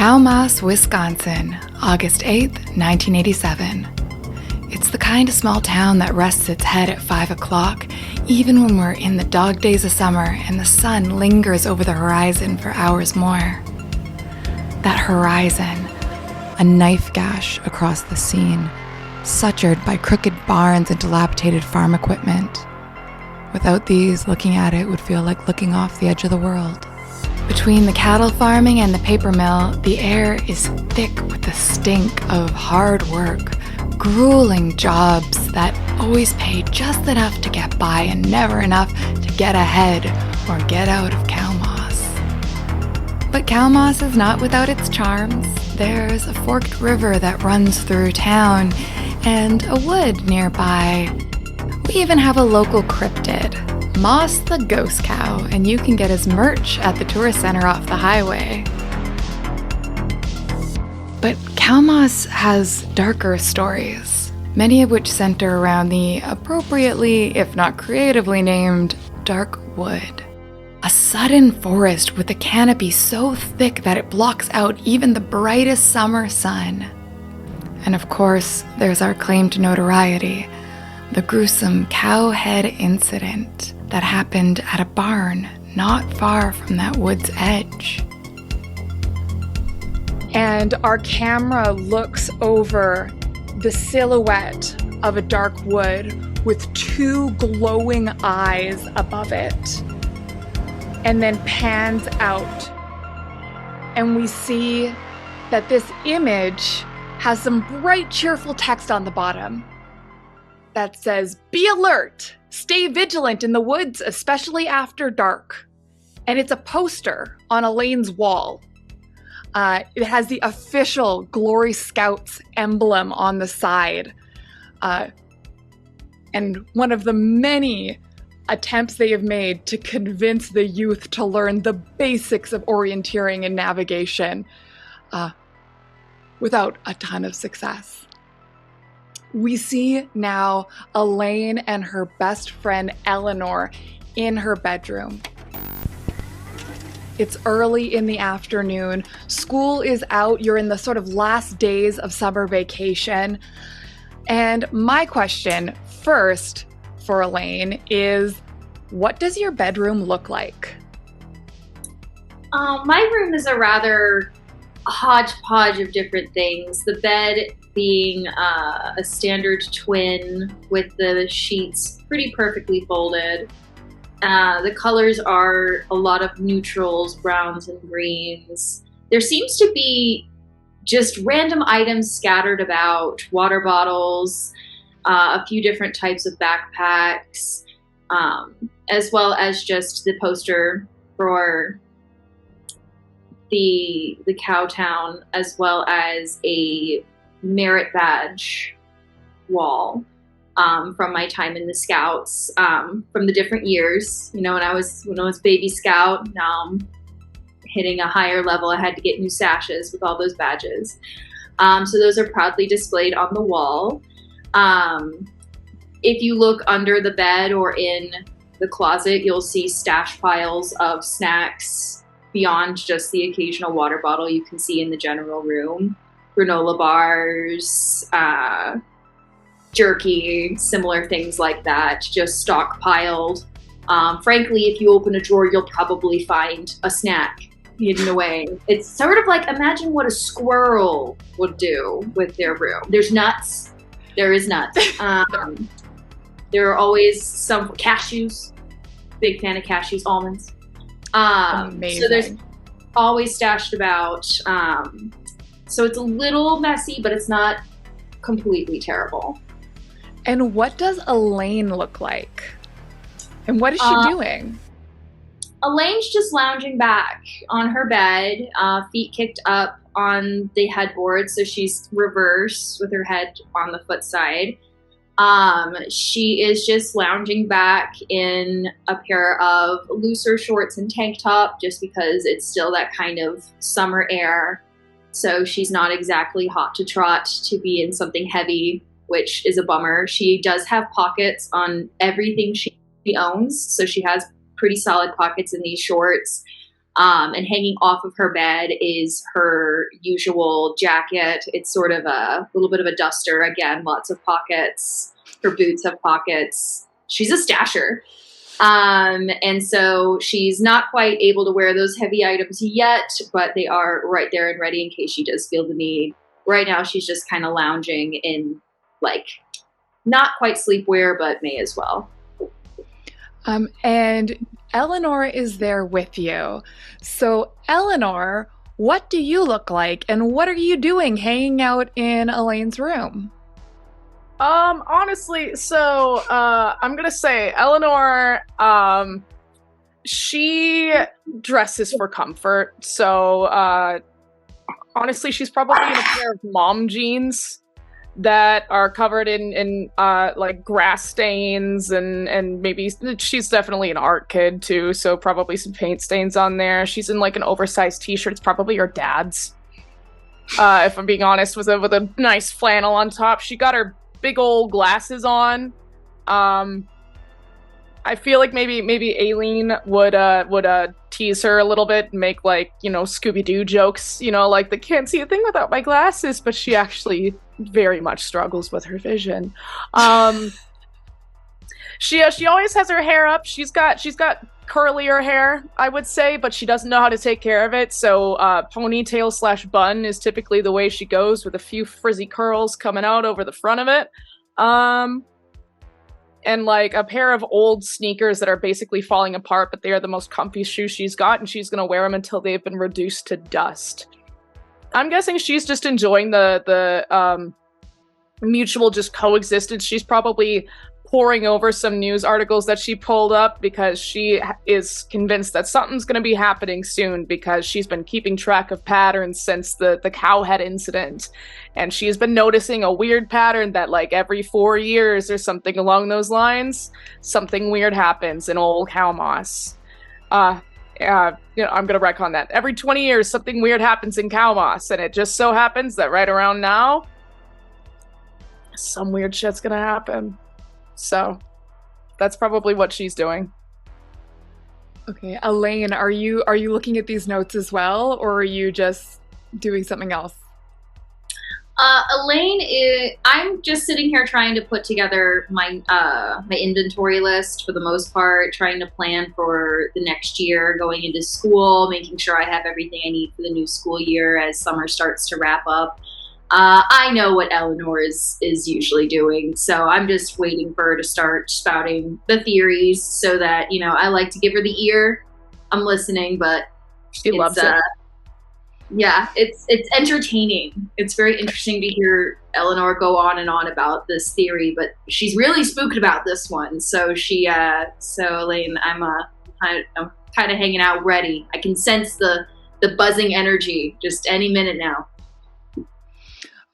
Kowmoss, Wisconsin, August 8th, 1987. It's the kind of small town that rests its head at 5 o'clock, even when we're in the dog days of summer and the sun lingers over the horizon for hours more. That horizon, a knife gash across the scene, sutured by crooked barns and dilapidated farm equipment. Without these, looking at it would feel like looking off the edge of the world. Between the cattle farming and the paper mill, the air is thick with the stink of hard work, grueling jobs that always pay just enough to get by and never enough to get ahead or get out of Kowmoss. But Kowmoss is not without its charms. There's a forked river that runs through town and a wood nearby. We even have a local cryptid, Moss the ghost cow, and you can get his merch at the tourist center off the highway. But Kowmoss has darker stories, many of which center around the appropriately, if not creatively named, Dark Wood. A sudden forest with a canopy so thick that it blocks out even the brightest summer sun. And of course, there's our claim to notoriety, the gruesome cowhead incident that happened at a barn not far from that wood's edge. And our camera looks over the silhouette of a dark wood with two glowing eyes above it, and then pans out. And we see that this image has some bright, cheerful text on the bottom that says, "Be alert! Stay vigilant in the woods, especially after dark." And it's a poster on Elaine's wall. It has the official Glory Scouts emblem on the side. And one of the many attempts they have made to convince the youth to learn the basics of orienteering and navigation without a ton of success. We see now Alaine and her best friend Eleanor in her bedroom. It's early in the afternoon. School is out. You're in the sort of last days of summer vacation. And my question first for Alaine is, what does your bedroom look like? My room is a rather hodgepodge of different things. The bed being a standard twin with the sheets pretty perfectly folded. The colors are a lot of neutrals, browns and greens. There seems to be just random items scattered about, water bottles, a few different types of backpacks, as well as just the poster for the cow town, as well as a merit badge wall from my time in the Scouts, from the different years. You know, when I was baby Scout, now I'm hitting a higher level. I had to get new sashes with all those badges. So those are proudly displayed on the wall. If you look under the bed or in the closet, you'll see stash piles of snacks beyond just the occasional water bottle you can see in the general room. Granola bars, jerky, similar things like that, just stockpiled. Frankly, if you open a drawer, you'll probably find a snack hidden away. It's sort of like, imagine what a squirrel would do with their room. There's nuts. There is nuts. There are always some cashews. Big fan of cashews, almonds. Amazing. So there's always stashed about. So it's a little messy, but it's not completely terrible. And what does Alaine look like? And what is she doing? Elaine's just lounging back on her bed, feet kicked up on the headboard, so she's reversed with her head on the foot side. She is just lounging back in a pair of looser shorts and tank top, just because it's still that kind of summer air. So she's not exactly hot to trot to be in something heavy, which is a bummer. She does have pockets on everything she owns, so she has pretty solid pockets in these shorts. And hanging off of her bed is her usual jacket. It's sort of a little bit of a duster. Again, lots of pockets. Her boots have pockets. She's a stasher. And so she's not quite able to wear those heavy items yet, but they are right there and ready in case she does feel the need. Right now, she's just kind of lounging in, like, not quite sleepwear, but may as well. And Eleanor is there with you. So, Eleanor, what do you look like, and what are you doing hanging out in Elaine's room? Honestly, so, I'm gonna say Eleanor, she dresses for comfort, so, honestly, she's probably in a pair of mom jeans that are covered in like grass stains and maybe she's definitely an art kid too, so probably some paint stains on there. She's in like an oversized t-shirt. It's probably her dad's. If I'm being honest, with a nice flannel on top. She got her big old glasses on. I feel like maybe Alaine would tease her a little bit and make, like, you know, Scooby-Doo jokes, you know, like, they can't see a thing without my glasses, but she actually very much struggles with her vision. She always has her hair up. She's got curlier hair, I would say, but she doesn't know how to take care of it, so ponytail / bun is typically the way she goes, with a few frizzy curls coming out over the front of it. And like a pair of old sneakers that are basically falling apart, but they are the most comfy shoes she's got, and she's gonna wear them until they've been reduced to dust. I'm guessing she's just enjoying the mutual just coexistence. She's probably poring over some news articles that she pulled up because she is convinced that something's going to be happening soon, because she's been keeping track of patterns since the cowhead incident, and she's been noticing a weird pattern that, like, every 4 years or something along those lines, something weird happens in old Kowmoss. You know, I'm gonna wreck on that. Every 20 years, something weird happens in Kowmoss, and it just so happens that right around now, some weird shit's gonna happen. So, that's probably what she's doing. Okay, Alaine, are you looking at these notes as well, or are you just doing something else? Alaine I'm just sitting here trying to put together my my inventory list for the most part, trying to plan for the next year, going into school, making sure I have everything I need for the new school year as summer starts to wrap up. I know what Eleanor is usually doing, so I'm just waiting for her to start spouting the theories so that, you know, I like to give her the ear. I'm listening, but she loves it. Yeah, it's entertaining. It's very interesting to hear Eleanor go on and on about this theory, but she's really spooked about this one. So Alaine, I'm kind of hanging out ready. I can sense the buzzing energy just any minute now.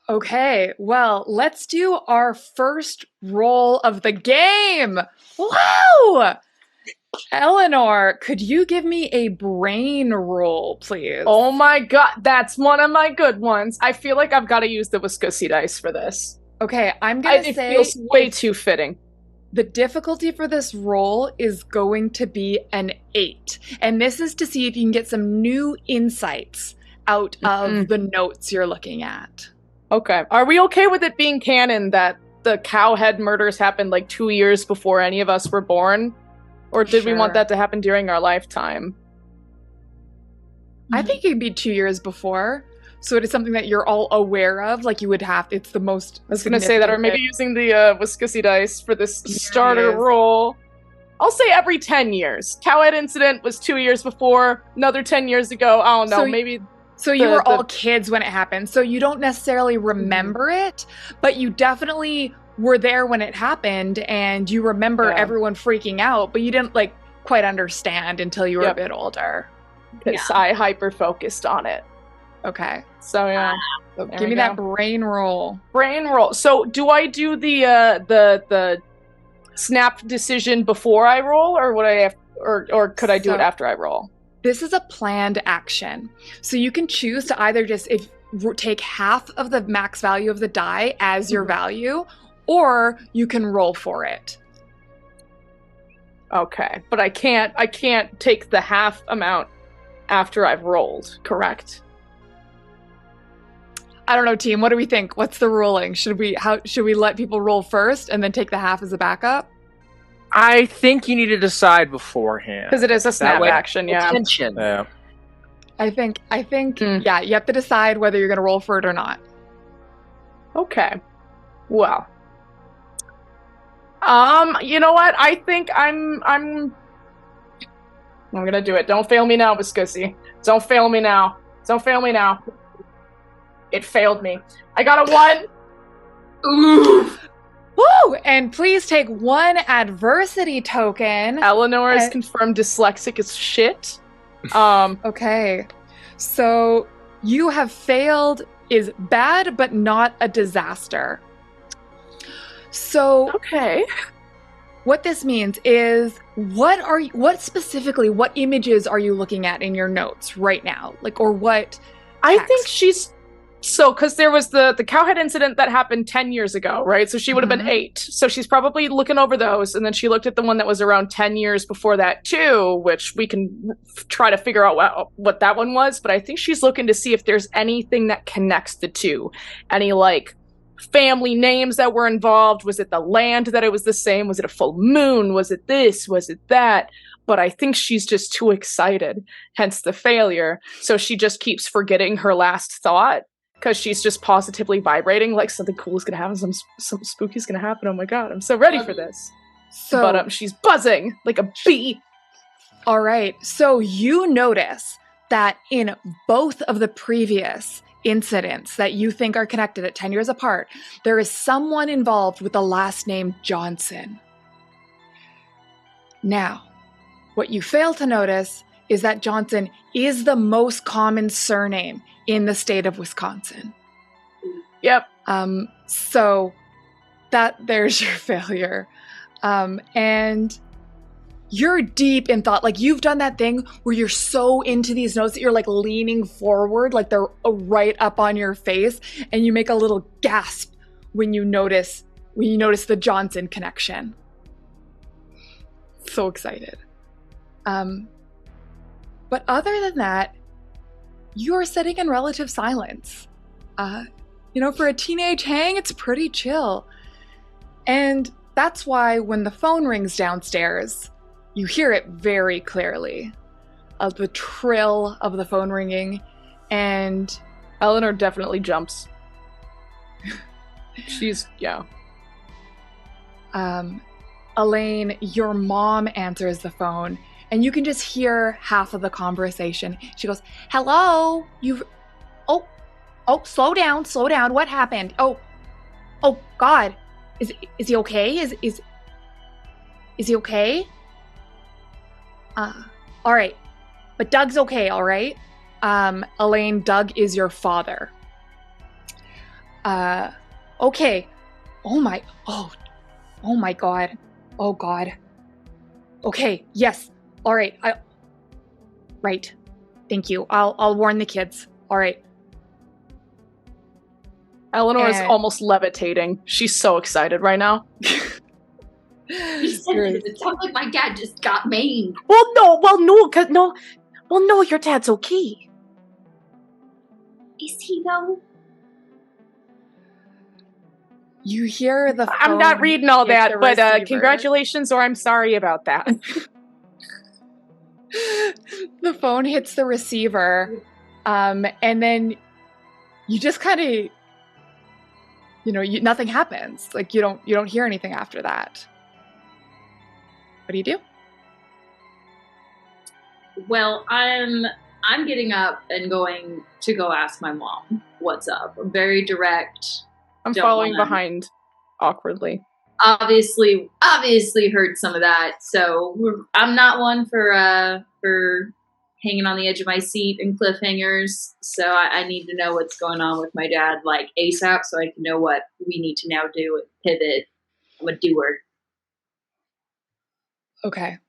Okay, well, let's do our first roll of the game. Wow! Eleanor, could you give me a brain roll, please? Oh my god, that's one of my good ones. I feel like I've got to use the Wiscosi dice for this. Okay, I'm going to say... It feels way too fitting. The difficulty for this roll is going to be an 8. And this is to see if you can get some new insights out of the notes you're looking at. Okay. Are we okay with it being canon that the cowhead murders happened like 2 years before any of us were born? Or did we want that to happen during our lifetime? I think it'd be 2 years before. So it is something that you're all aware of. Like, you would have, it's the most... I was going to say that, or maybe using the Wiscosi dice for this starter roll. I'll say every 10 years. Cowhead incident was 2 years before, another 10 years ago. I don't know, maybe... So you were all kids when it happened. So you don't necessarily remember it, but you definitely were there when it happened, and you remember everyone freaking out, but you didn't, like, quite understand until you were a bit older. Because I hyper-focused on it. Okay. So, yeah. So give me that brain roll. Brain roll. So do I do the snap decision before I roll, or would I have, or could I do it after I roll? This is a planned action. So you can choose to either just take half of the max value of the die as your value, or you can roll for it. Okay, but I can't take the half amount after I've rolled, correct? I don't know, team. What do we think? What's the ruling? Should we let people roll first and then take the half as a backup? I think you need to decide beforehand. Because it is a snap action, yeah. Attention. Yeah. I think, yeah, you have to decide whether you're going to roll for it or not. Okay. Well. You know what? I think I'm gonna do it. Don't fail me now, Viscosi. Don't fail me now. Don't fail me now. It failed me. I got a 1. Ooh. Woo! And please take 1 adversity token. Eleanor is confirmed dyslexic as shit. Okay. So you have failed is bad, but not a disaster. So okay. What this means is what images are you looking at in your notes right now? Like, or what text? I think she's because there was the cowhead incident that happened 10 years ago, right? So she would have been 8. So she's probably looking over those, and then she looked at the one that was around 10 years before that too, which we can try to figure out what that one was. But I think she's looking to see if there's anything that connects the two. Any, like, family names that were involved. Was it the land that it was the same? Was it a full moon? Was it this? Was it that? But I think she's just too excited, hence the failure. So she just keeps forgetting her last thought because she's just positively vibrating like something cool is going to happen, some spooky is going to happen. Oh my god, I'm so ready for this. But she's buzzing like a bee. All right, so you notice that in both of the previous incidents that you think are connected at 10 years apart, there is someone involved with the last name Johnson. Now, what you fail to notice is that Johnson is the most common surname in the state of Wisconsin. Yep. So there's your failure. And you're deep in thought. Like, you've done that thing where you're so into these notes that you're like leaning forward, like they're right up on your face, and you make a little gasp when you notice the Johnson connection. So excited. But other than that, you're sitting in relative silence. For a teenage hang, it's pretty chill. And that's why when the phone rings downstairs, you hear it very clearly. The trill of the phone ringing, and Eleanor definitely jumps. She's, yeah. Alaine, your mom answers the phone, and you can just hear half of the conversation. She goes, "Hello, slow down. What happened? Oh God, is he okay? Is he okay? All right, but Doug's okay, all right? Alaine, Doug is your father. Okay. Oh my God. Oh God. Okay, yes. All right. Right. Thank you. I'll warn the kids. All right. Eleanor is almost levitating. She's so excited right now. It sounds like my dad just got maimed. No, your dad's okay. Is he though? You hear the phone. I'm not reading all that, but congratulations, or I'm sorry about that. The phone hits the receiver, and then you just kind of, nothing happens. Like, you don't hear anything after that. What do you do? Well, I'm getting up and going to go ask my mom what's up. I'm very direct. I'm following behind awkwardly. Obviously heard some of that. So I'm not one for hanging on the edge of my seat and cliffhangers. So I need to know what's going on with my dad, like ASAP, so I can know what we need to now do and pivot. I'm a doer. Okay.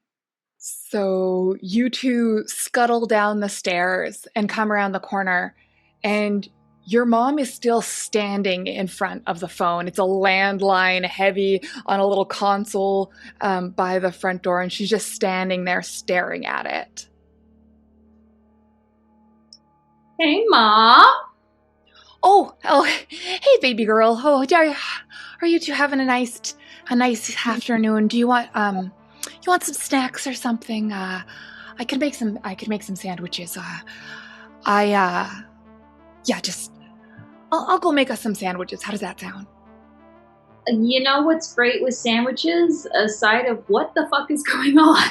So you two scuttle down the stairs and come around the corner, and your mom is still standing in front of the phone. It's a landline, heavy on a little console by the front door, and she's just standing there staring at it. Hey, Mom. Oh, hey, baby girl. Oh, are you two having a nice afternoon? Do you want some snacks or something? I could make some sandwiches. I'll go make us some sandwiches. How does that sound? You know what's great with sandwiches? Aside of what the fuck is going on?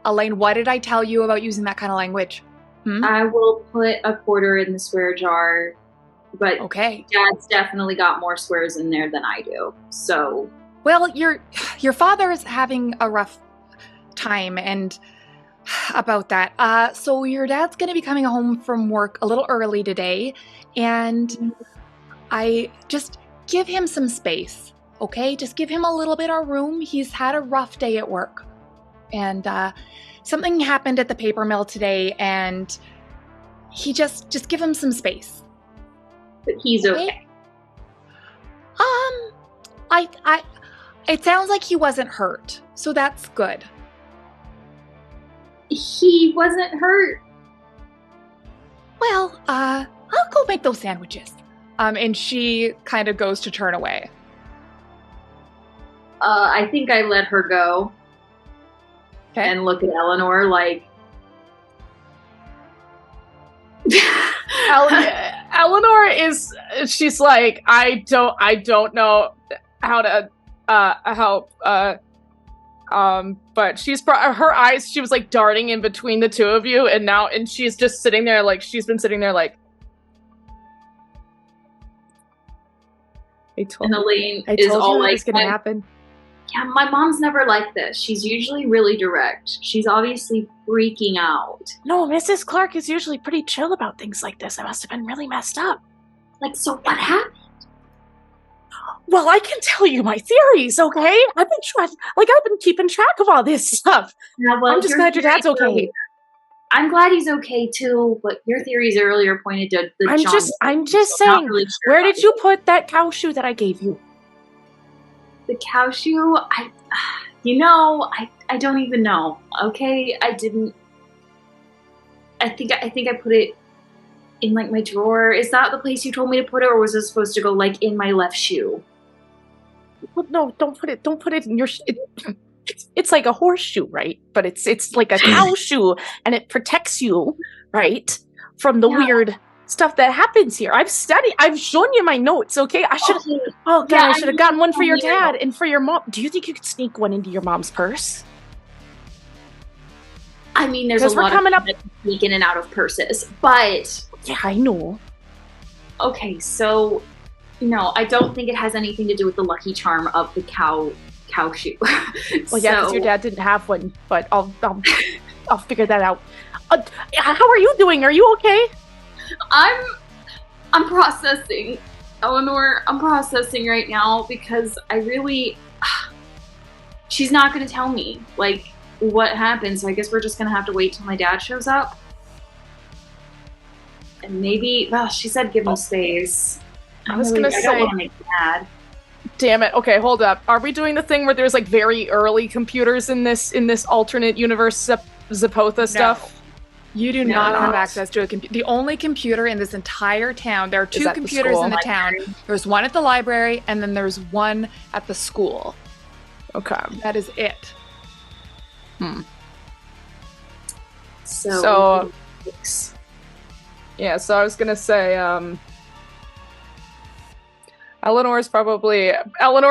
Alaine, what did I tell you about using that kind of language? I will put a quarter in the swear jar, but Okay. Dad's definitely got more swears in there than I do. So, well, your father is having a rough time and about that. So your dad's going to be coming home from work a little early today, and I just give him some space, okay? Just give him a little bit of room. He's had a rough day at work. And something happened at the paper mill today, and he just give him some space. But he's okay. It sounds like he wasn't hurt, so that's good. He wasn't hurt. Well, I'll go make those sandwiches. And she kind of goes to turn away. I think I let her go. Okay. And look at Eleanor like... Eleanor she's like, I don't know how to help, but her eyes, she was like darting in between the two of you, and she's just sitting there like, she's been sitting there like, and Alaine is all like, what's gonna happen. Yeah, my mom's never like this. She's usually really direct. She's obviously freaking out. No, Mrs. Clark is usually pretty chill about things like this. I must have been really messed up. Like, so what happened? Well, I can tell you my theories, okay? I've been keeping track of all this stuff. Yeah, well, I'm just glad your dad's okay. I'm glad he's okay too, but your theories earlier pointed to the I'm just saying, really sure where did you put that cow shoe that I gave you? The cow shoe? I don't even know. Okay, I didn't. I think I put it in like my drawer. Is that the place you told me to put it, or was it supposed to go like in my left shoe? Well, no, don't put it in your. It's like a horseshoe, right? But it's like a cow shoe, and it protects you, right, from the weird stuff that happens here. I've shown you my notes, okay? I should have gotten one for your dad and for your mom. Do you think you could sneak one into your mom's purse? I mean, there's a lot of people that sneak in and out of purses, but... Yeah, I know. Okay, so, no, I don't think it has anything to do with the lucky charm of the cow shoe. Well, yeah, because your dad didn't have one, but I'll figure that out. How are you doing? Are you okay? I'm processing, Eleanor. I'm processing right now because I really... she's not going to tell me, like, what happened, so I guess we're just going to have to wait till my dad shows up. And maybe... Well, she said give him space. I was going to say... I don't want to make him mad. Damn it. Okay, hold up. Are we doing the thing where there's, like, very early computers in this alternate universe Zepotha stuff? You do not have access to a computer. The only computer in this entire town, there are two computers in the town. There's one at the library, and then there's one at the school. Okay. That is it. So yeah, so I was gonna say, Eleanor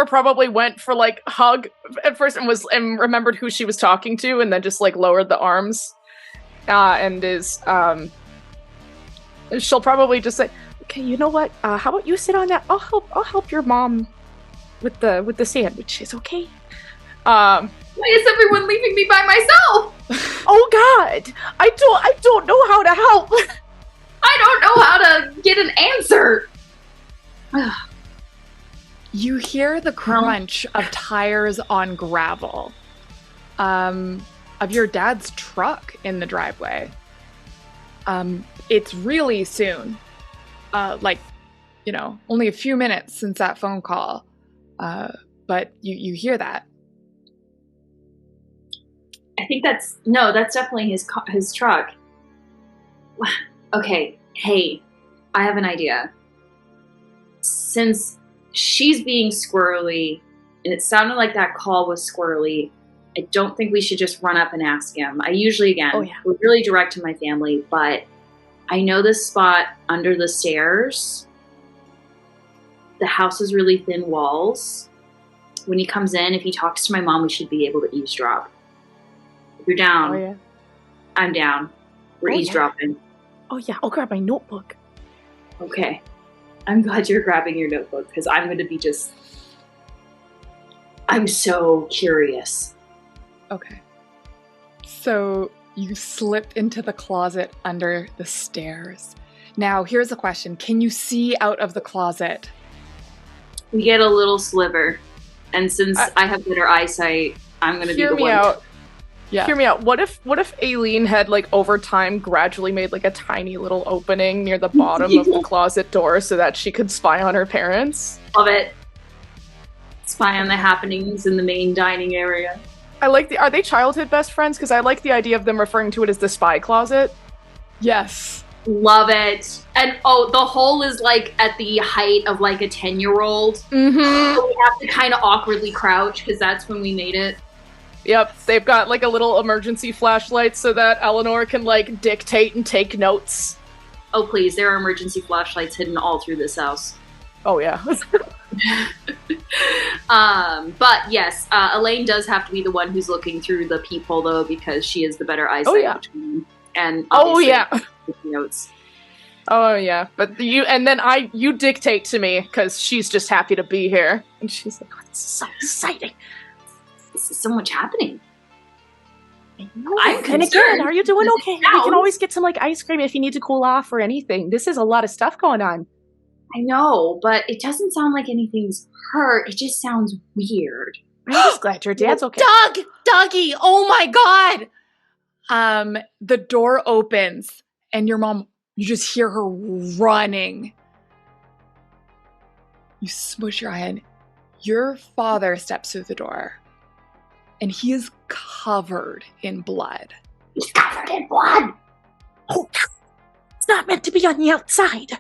probably went for like hug at first and remembered who she was talking to, and then just like lowered the arms. And she'll probably just say, "Okay, you know what? How about you sit on that? I'll help your mom with the sandwiches, okay?" Why is everyone leaving me by myself? Oh God, I don't know how to help. I don't know how to get an answer. You hear the crunch of tires on gravel. Of your dad's truck in the driveway. It's really soon. Only a few minutes since that phone call. But you hear that. I think that's definitely his truck. Okay, hey, I have an idea. Since she's being squirrely, and it sounded like that call was squirrely, I don't think we should just run up and ask him. We're really direct to my family, but I know this spot under the stairs. The house is really thin walls. When he comes in, if he talks to my mom, we should be able to eavesdrop. If you're down, I'm down. We're eavesdropping. Oh, yeah. I'll grab my notebook. Okay. I'm glad you're grabbing your notebook, because I'm going to be I'm so curious. Okay. So you slip into the closet under the stairs. Now, here's a question. Can you see out of the closet? We get a little sliver. And since I have better eyesight, I'm going to be the one. Hear me out. Yeah. Hear me out. What if Aileen had, like, over time gradually made, like, a tiny little opening near the bottom of the closet door so that she could spy on her parents? Love it. Spy on the happenings in the main dining area. I like are they childhood best friends? Because I like the idea of them referring to it as the spy closet. Yes. Love it. And the hole is like at the height of like a 10-year-old. Mm-hmm. So we have to kind of awkwardly crouch because that's when we made it. Yep, they've got like a little emergency flashlight so that Eleanor can like dictate and take notes. Oh please, there are emergency flashlights hidden all through this house. Oh yeah. But yes, Alaine does have to be the one who's looking through the peephole though, because she is the better eyesight between. And notes. Oh yeah, but you dictate to me because she's just happy to be here, and she's like, oh, "This is so exciting! This is so much happening." I'm concerned. Are you doing okay? We can always get some like ice cream if you need to cool off or anything. This is a lot of stuff going on. I know, but it doesn't sound like anything's hurt. It just sounds weird. I'm just glad your dad's okay. Dougie! Oh my god! The door opens, and your mom, you just hear her running. You smush your eye in. Your father steps through the door, and he is covered in blood. He's covered in blood! Oh, it's not meant to be on the outside.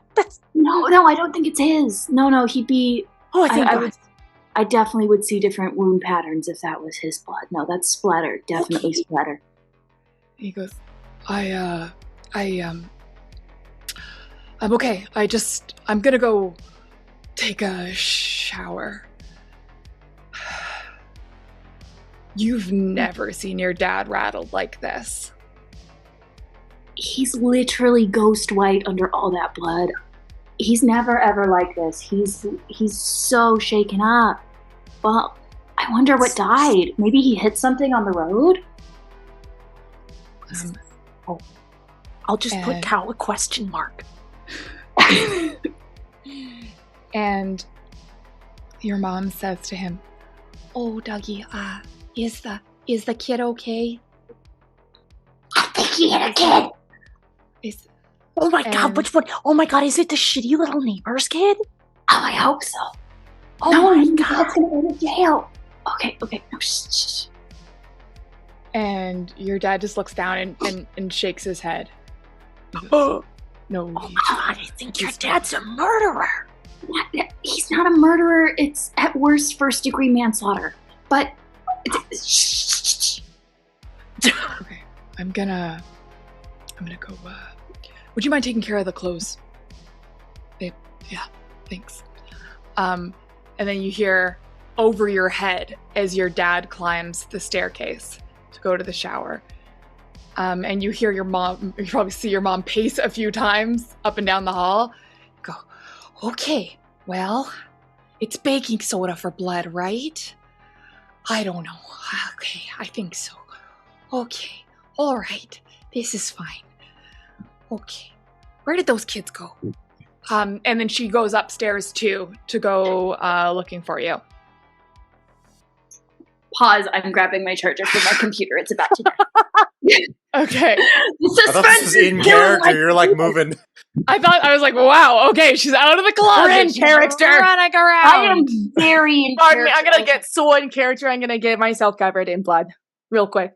No, I don't think it's his. No, he'd be... Oh, I definitely would see different wound patterns if that was his blood. No, that's splatter. Definitely splatter. He goes, I'm okay. I'm gonna go take a shower. You've never seen your dad rattled like this. He's literally ghost white under all that blood. He's never ever like this. He's so shaken up. Well, I wonder what died. Maybe he hit something on the road? I'll just put cow a question mark. And your mom says to him, "Oh, Dougie, is the kid okay?" I think he hit a kid. Oh my god, which one? Oh my god, is it the shitty little neighbor's kid? Oh, I hope so. Oh my god. That's gonna go to jail. Okay. No, shh. And your dad just looks down and shakes his head. Oh No. my god, I think your dad's a murderer. He's not a murderer. It's at worst first-degree manslaughter. But Okay, I'm gonna go. Would you mind taking care of the clothes, babe? Yeah, thanks. And then you hear over your head as your dad climbs the staircase to go to the shower. And you hear your mom. You probably see your mom pace a few times up and down the hall. Go, okay. Well, it's baking soda for blood, right? I don't know. Okay, I think so. Okay, all right. This is fine. Okay, where did those kids go? And then she goes upstairs too to go looking for you. pause. I'm grabbing my charger for my computer. It's about to die. Okay. I thought this was in character. You're like moving. I was like, wow, okay, she's out of the closet. We're in character. Running around. I am very in Pardon me, character. I'm gonna get so in character, I'm gonna get myself covered in blood. Real quick.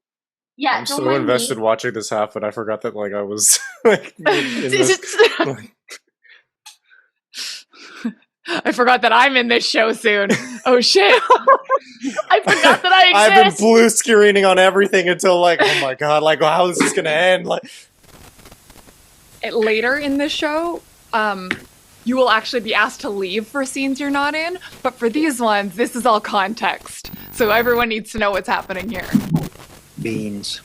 Yeah, I'm don't so mind invested me. watching this happen. I forgot that I was like in this. I forgot that I'm in this show soon. Oh shit. I forgot that I I've been exist. blue screening on everything until oh my god, how is this gonna end? Later in the show, you will actually be asked to leave for scenes you're not in, but for these ones, this is all context. So everyone needs to know what's happening here. Beans.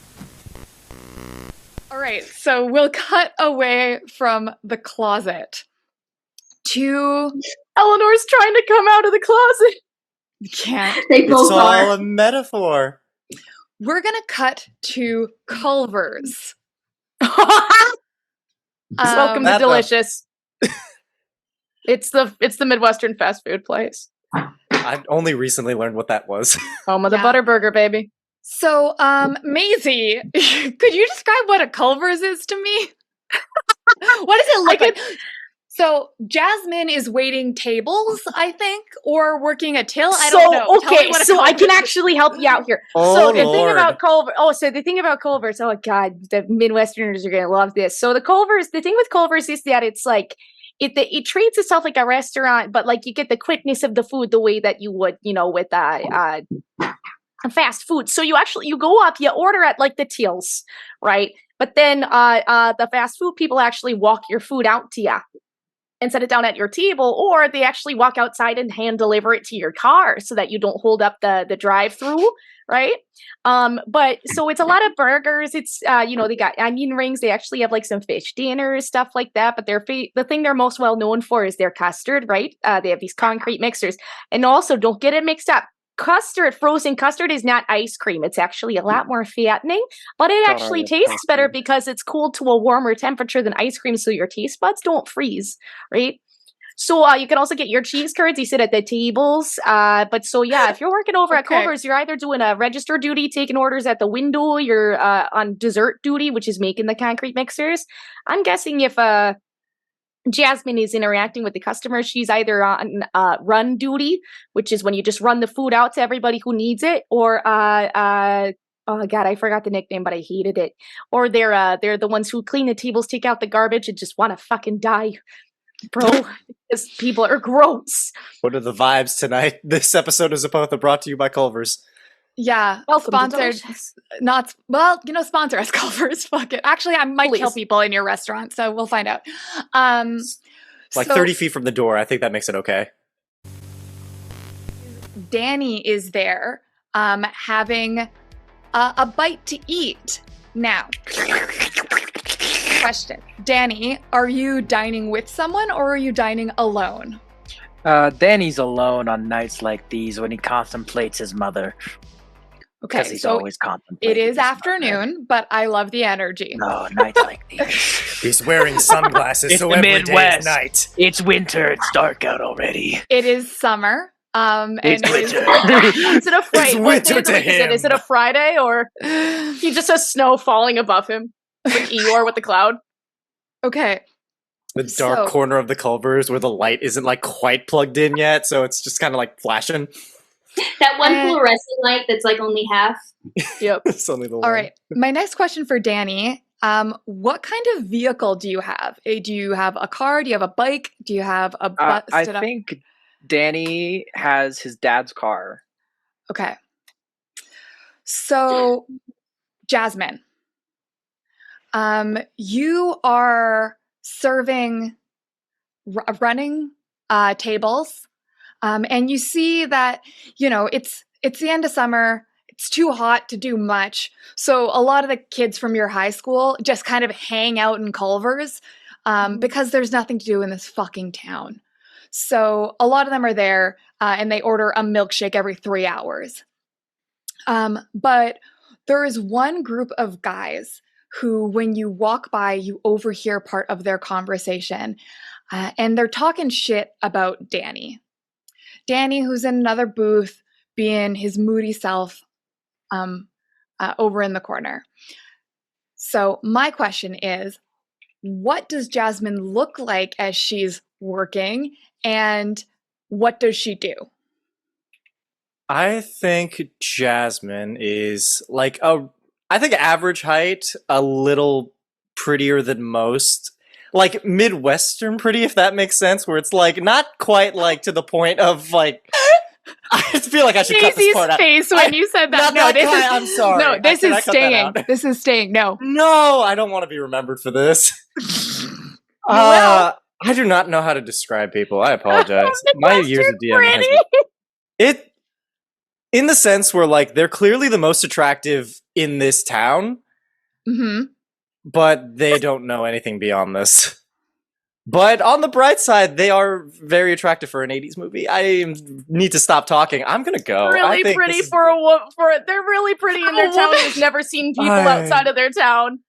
All right, so we'll cut away from the closet to... Eleanor's trying to come out of the closet. Can't. They It's both all are. a metaphor. We're gonna cut to Culver's. Welcome to That, Delicious. It's the Midwestern fast food place. I've only recently learned what that was. Home of the Yeah. Butterburger, baby. So, Maisie, could you describe what a Culver's is to me? What does it look like? So, Jasmine is waiting tables, I think, or working a till. I don't know. Tell me what a So I can Culver's is. actually help you out here. Oh, So the thing Lord. about Culver's, oh god, the Midwesterners are gonna love this. So the thing with Culver's is that it's like it treats itself like a restaurant, but like you get the quickness of the food the way that you would, with fast food. So you go up, you order at like the tills, right? But then the fast food people actually walk your food out to you and set it down at your table, or they actually walk outside and hand deliver it to your car so that you don't hold up the drive-through, right? But so it's a lot of burgers. It's they got onion rings. They actually have like some fish dinners, stuff like that. But the thing they're most well known for is their custard, right? They have these concrete mixers, and also don't get it mixed up. Frozen custard is not ice cream. It's actually a lot more fattening, but it actually tastes better because it's cooled to a warmer temperature than ice cream, so your taste buds don't freeze, right? So you can also get your cheese curds. You sit at the tables. But so yeah, if you're working over at Culver's, you're either doing a register duty, taking orders at the window. You're on dessert duty, which is making the concrete mixers. I'm guessing if Jasmine is interacting with the customer, she's either on run duty, which is when you just run the food out to everybody who needs it, or oh god, I forgot the nickname, but I hated it. Or they're the ones who clean the tables, take out the garbage, and just want to fucking die, bro. Because people are gross. What are the vibes tonight? This episode is Zepotha, brought to you by Culver's. Yeah, Welcome to sponsored. Delicious. Sponsor us, Culver's. Fuck it. Actually, I might kill Please. people in your restaurant, so we'll find out. Like So 30 feet from the door. I think that makes it okay. Danny is there, having a bite to eat. Now, question. Danny, are you dining with someone or are you dining alone? Danny's alone on nights like these when he contemplates his mother. Because Okay, he's so always contemplating. it is his mother. afternoon, but I love the energy. No, nights like these. He's wearing sunglasses, It's so the every day is Midwest. night. It's winter. It's dark out already. It is summer. And It's it is- winter. Is it a Friday? It's What winter day of the to week is it? Is him. it a Friday, or he just has snow falling above him, like Eeyore with the cloud? Okay, The dark So- corner of the Culver's where the light isn't quite plugged in yet, so it's just kind of flashing. That one And- fluorescent light that's only half. Yep. It's only the one. all right. My next question for Danny. What kind of vehicle do you have? Do you have a car? Do you have a bike? Do you have a bus? I think Danny has his dad's car. Okay. So, Jasmine, you are running tables, and you see that it's the end of summer. It's too hot to do much, so a lot of the kids from your high school just kind of hang out in Culver's because there's nothing to do in this fucking town. So a lot of them are there, and they order a milkshake every 3 hours. But there is one group of guys who, when you walk by, you overhear part of their conversation, and they're talking shit about Danny. Danny, who's in another booth, being his moody self, over in the corner. So my question is, what does Jasmine look like as she's working, and what does she do? I think Jasmine is I think average height, a little prettier than most. Like Midwestern pretty, if that makes sense, where it's like not quite like to the point of like I feel like I should cut this Stacey's part out. face when you said that. Not No, that this kind, is I'm sorry. no, this Can I is cut that staying. out? This is staying. No. No, I don't want to be remembered for this. I do not know how to describe people. I apologize. My years of DM has it in the sense where like they're clearly the most attractive in this town, but they don't know anything beyond this. But on the bright side, they are very attractive for an 80s movie. I need to stop talking. I'm gonna go. Really pretty for they're really pretty in their town who's never seen people outside of their town.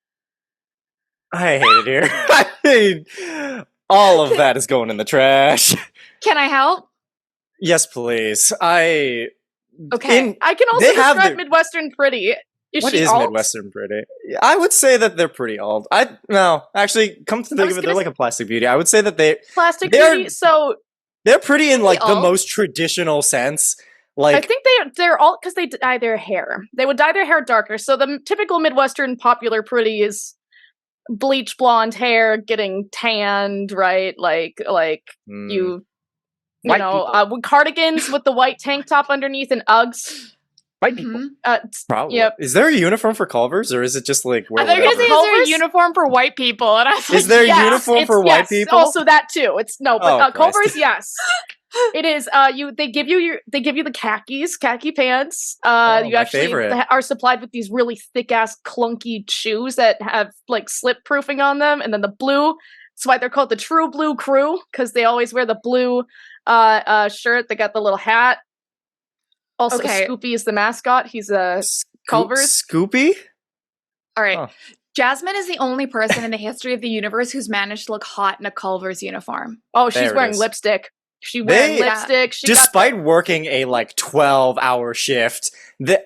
I hate it here. I mean, all of that is going in the trash. Can I help? Yes, please. Okay. I can also describe Midwestern pretty. What is Midwestern pretty? I would say that they're pretty old. Actually, come to think of it, they're like a plastic beauty. I would say that beauty. So they're pretty in like the most traditional sense. Like I think they're all because they dye their hair. They would dye their hair darker. So the typical Midwestern popular pretty is bleach blonde hair, getting tanned, right? Like you know, with cardigans with the white tank top underneath and Uggs. White people. Probably. Yep. Is there a uniform for Culvers, or is it just like I think is there a uniform for white people? And I was is there a uniform for white people? Also that too. It's Culvers, yes. It is. They give you the khaki pants. You actually are supplied with these really thick ass clunky shoes that have like slip proofing on them, and then the blue. That's why they're called the True Blue Crew, because they always wear the blue shirt. They got the little hat. Also, Scoopy is the mascot. He's a Culvers. Scoopy? All right. Oh. Jasmine is the only person in the history of the universe who's managed to look hot in a Culver's uniform. Oh, she's wearing lipstick. Lipstick. Despite working a like 12-hour shift,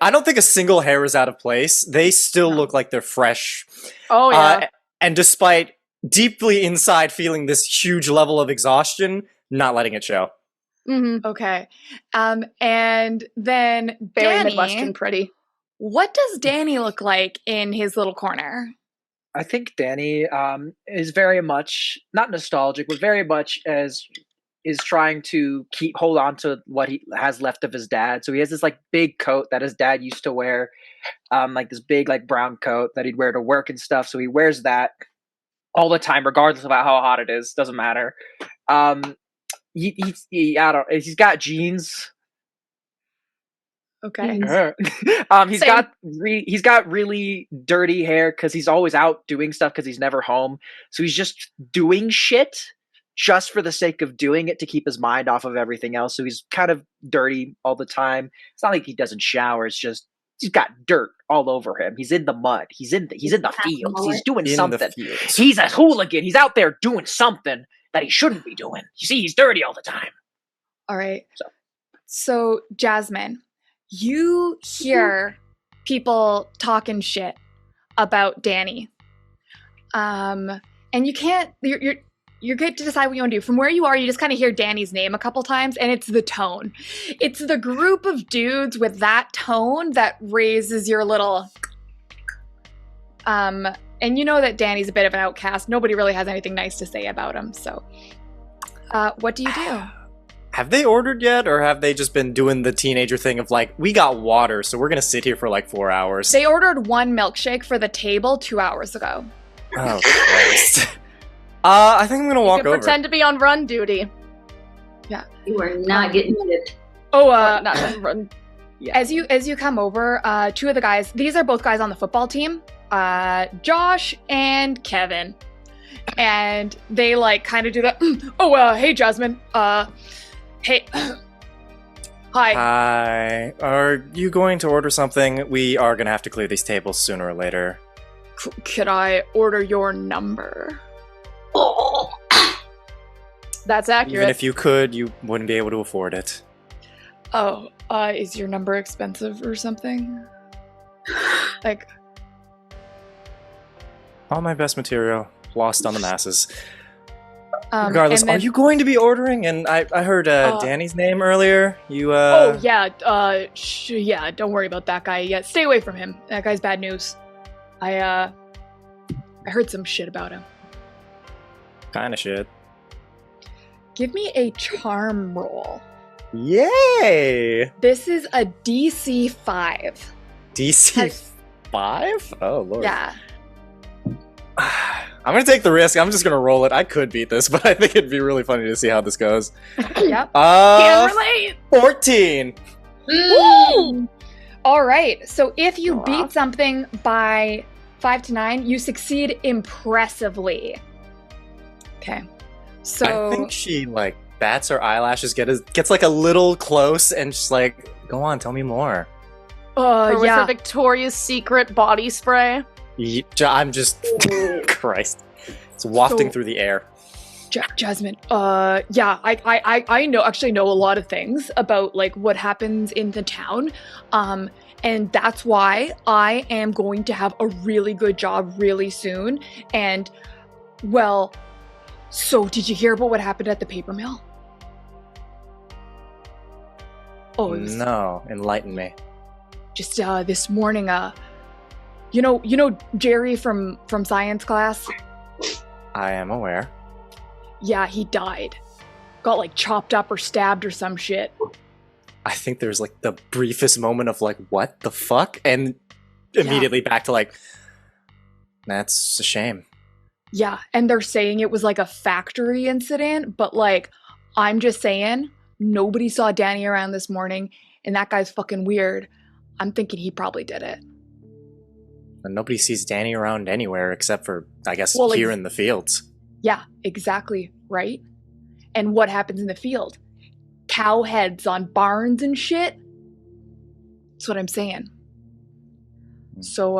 I don't think a single hair is out of place. They still look like they're fresh. Oh, yeah. And despite deeply inside feeling this huge level of exhaustion, not letting it show. Okay. And then very Danny, Midwestern pretty. What does Danny look like in his little corner? I think Danny is very much not nostalgic, but very much is trying to hold on to what he has left of his dad. So he has this like big coat that his dad used to wear, like this big like brown coat that he'd wear to work and stuff. So he wears that all the time, regardless of how hot it is. Doesn't matter. He's got jeans. Okay. He's got really dirty hair because he's always out doing stuff because he's never home. So he's just doing shit just for the sake of doing it to keep his mind off of everything else. So he's kind of dirty all the time. It's not like he doesn't shower. It's just he's got dirt all over him. He's in the mud. He's in the fields. He's doing something. He's a hooligan. He's out there doing something that he shouldn't be doing. You see, he's dirty all the time. All right. So Jasmine, you hear people talking shit about Danny. And you can't, you're good to decide what you want to do. From where you are, you just kind of hear Danny's name a couple times, and it's the tone. It's the group of dudes with that tone that raises your little, and you know that Danny's a bit of an outcast. Nobody really has anything nice to say about him. So, what do you do? Have they ordered yet, or have they just been doing the teenager thing of like, we got water, so we're gonna sit here for like 4 hours? They ordered one milkshake for the table 2 hours ago. Oh, Christ. I think I'm gonna walk over. Pretend to be on run duty. Yeah. You are not getting it. Not on run. Yeah. As you come over, two of the guys, these are both guys on the football team, Josh and Kevin, and they like kind of do that. Hey Jasmine, hey, hi. Hi. Are you going to order something? We are gonna have to clear these tables sooner or later. Could I order your number? Oh. That's accurate. Even if you could, you wouldn't be able to afford it. Oh, is your number expensive or something? Like, all my best material lost on the masses. Regardless, are you going to be ordering? And I heard Danny's name earlier. You Oh yeah, yeah. Don't worry about that guy yet. Stay away from him. That guy's bad news. I heard some shit about him. Kind of shit. Give me a charm roll. Yay! This is a DC 5. DC 5? Oh, Lord. Yeah. I'm going to take the risk. I'm just going to roll it. I could beat this, but I think it'd be really funny to see how this goes. Yep. Can't relate. 14. Woo! All right. So if you Aw. beat something by 5 to 9, you succeed impressively. Okay. So I think she, like, bats her eyelashes, gets like, a little close, and just like, go on, tell me more. Or was yeah. it Victoria's Secret body spray? I'm just... Christ. It's wafting So- through the air. Jasmine, yeah, I actually know a lot of things about like what happens in the town, and that's why I am going to have a really good job really soon. And well, so did you hear about what happened at the paper mill? Oh, it was No, enlighten me. just this morning. You know Jerry from science class. I am aware. Yeah, he died. Got like chopped up or stabbed or some shit. I think there's like the briefest moment of like, what the fuck? And immediately back to like, that's a shame. Yeah, and they're saying it was like a factory incident, but like, I'm just saying, nobody saw Danny around this morning, and that guy's fucking weird. I'm thinking he probably did it. And nobody sees Danny around anywhere except for, I guess, Well, here in the fields. Yeah, exactly, right? And what happens in the field? Cow heads on barns and shit? That's what I'm saying. So,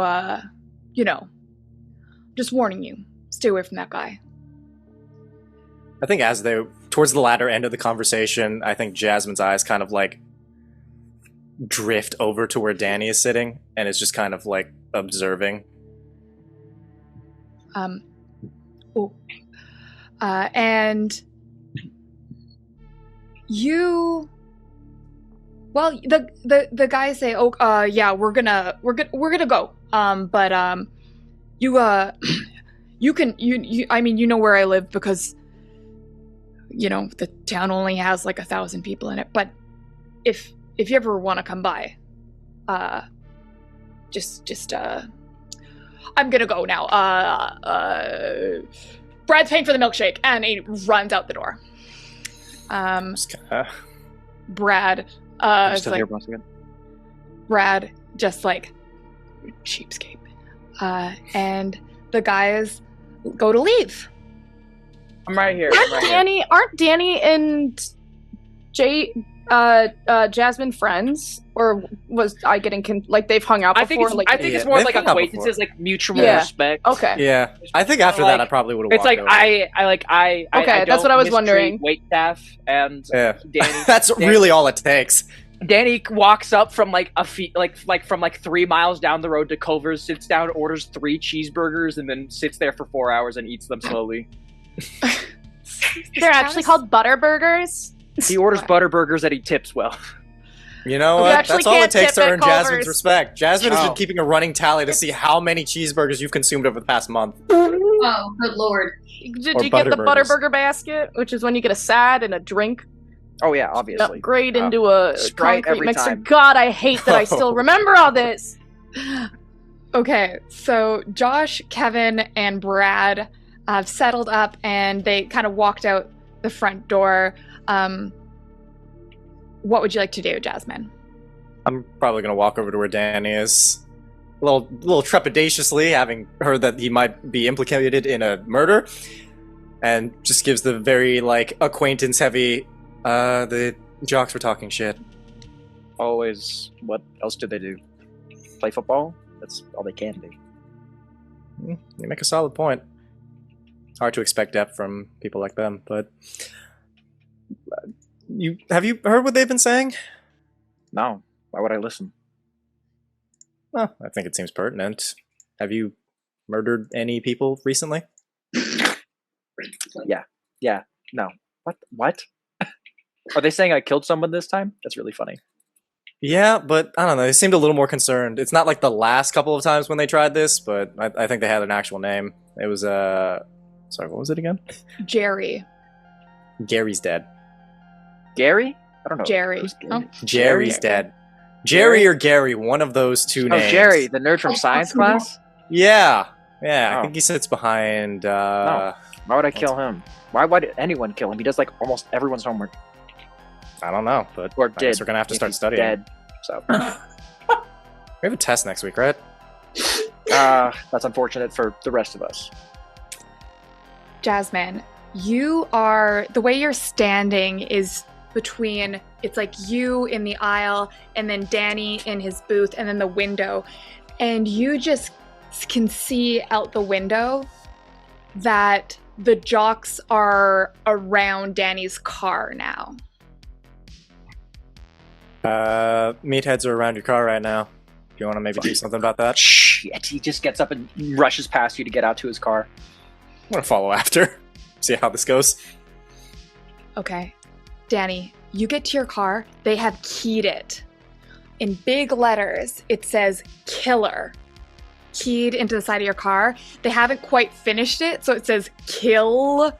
just warning you, stay away from that guy. I think as they towards the latter end of the conversation, I think Jasmine's eyes kind of like drift over to where Danny is sitting and is just kind of like observing. And you, well, the guys say, "Oh, yeah, we're gonna go." But I mean, you know where I live because, the town only has like 1,000 people in it. But if you ever want to come by, I'm gonna go now. Brad's paying for the milkshake, and he runs out the door. Just kinda, Brad, I'm is still like, here once again. Brad, just like, cheapskate. And the guys go to leave. I'm right here. Aren't Danny and Jasmine friends? Or was I getting like they've hung out before? I think it's Yeah, more they've like hung out acquaintances, like mutual Yeah. respect. Okay. yeah. I think after that, I probably would have. It's like over. I Okay, that's what I was wondering. Wait staff and Yeah. Danny. That's really all it takes. Danny walks up from like a feet, from 3 miles down the road to Culver's, sits down, orders 3 cheeseburgers, and then sits there for 4 hours and eats them slowly. They're actually called butter burgers. He orders butterburgers that he tips well. You know We what? actually That's all it can't takes tip to at earn Jasmine's Culver's. respect. Jasmine has Oh. been keeping a running tally to see how many cheeseburgers you've consumed over the past month. Oh, good lord. Did Or you get the butter burgers. Butterburger basket, which is when you get a sad and a drink, Oh yeah, obviously. upgrade into a Sprite concrete every mixer? time. God, I hate that I still remember all this. Okay, so Josh, Kevin, and Brad have settled up, and they kind of walked out the front door. What would you like to do, Jasmine? I'm probably gonna walk over to where Danny is, a little trepidatiously, having heard that he might be implicated in a murder, and just gives the very like acquaintance-heavy. The jocks were talking shit. Always. What else do they do? Play football? That's all they can do. You make a solid point. Hard to expect depth from people like them, but have you heard what they've been saying? No. Why would I listen? Well, I think it seems pertinent. Have you murdered any people recently? Yeah. No. What? Are they saying I killed someone this time? That's really funny. Yeah, but I don't know. They seemed a little more concerned. It's not like the last couple of times when they tried this, but I think they had an actual name. It was sorry, what was it again? Jerry. Gary's dead. Gary? I don't know. Jerry. Who's Gary? Oh, Jerry's dead. Jerry or Gary, one of those two names. Oh, Jerry, the nerd from science class? Yeah. Yeah, I Oh. think he sits behind No. Why would I kill him? Why would anyone kill him? He does like almost everyone's homework. I don't know, but Or I did. guess we're gonna have to if start he's studying. Dead. So We have a test next week, right? that's unfortunate for the rest of us. Jasmine, you are, the way you're standing is between, it's like you in the aisle and then Danny in his booth and then the window. And you just can see out the window that the jocks are around Danny's car now. Meatheads are around your car right now. Do you want to maybe do something about that? Shit, he just gets up and rushes past you to get out to his car. I'm gonna follow after. See how this goes. Okay. Danny, you get to your car. They have keyed it. In big letters, it says killer. Keyed into the side of your car. They haven't quite finished it, so it says kill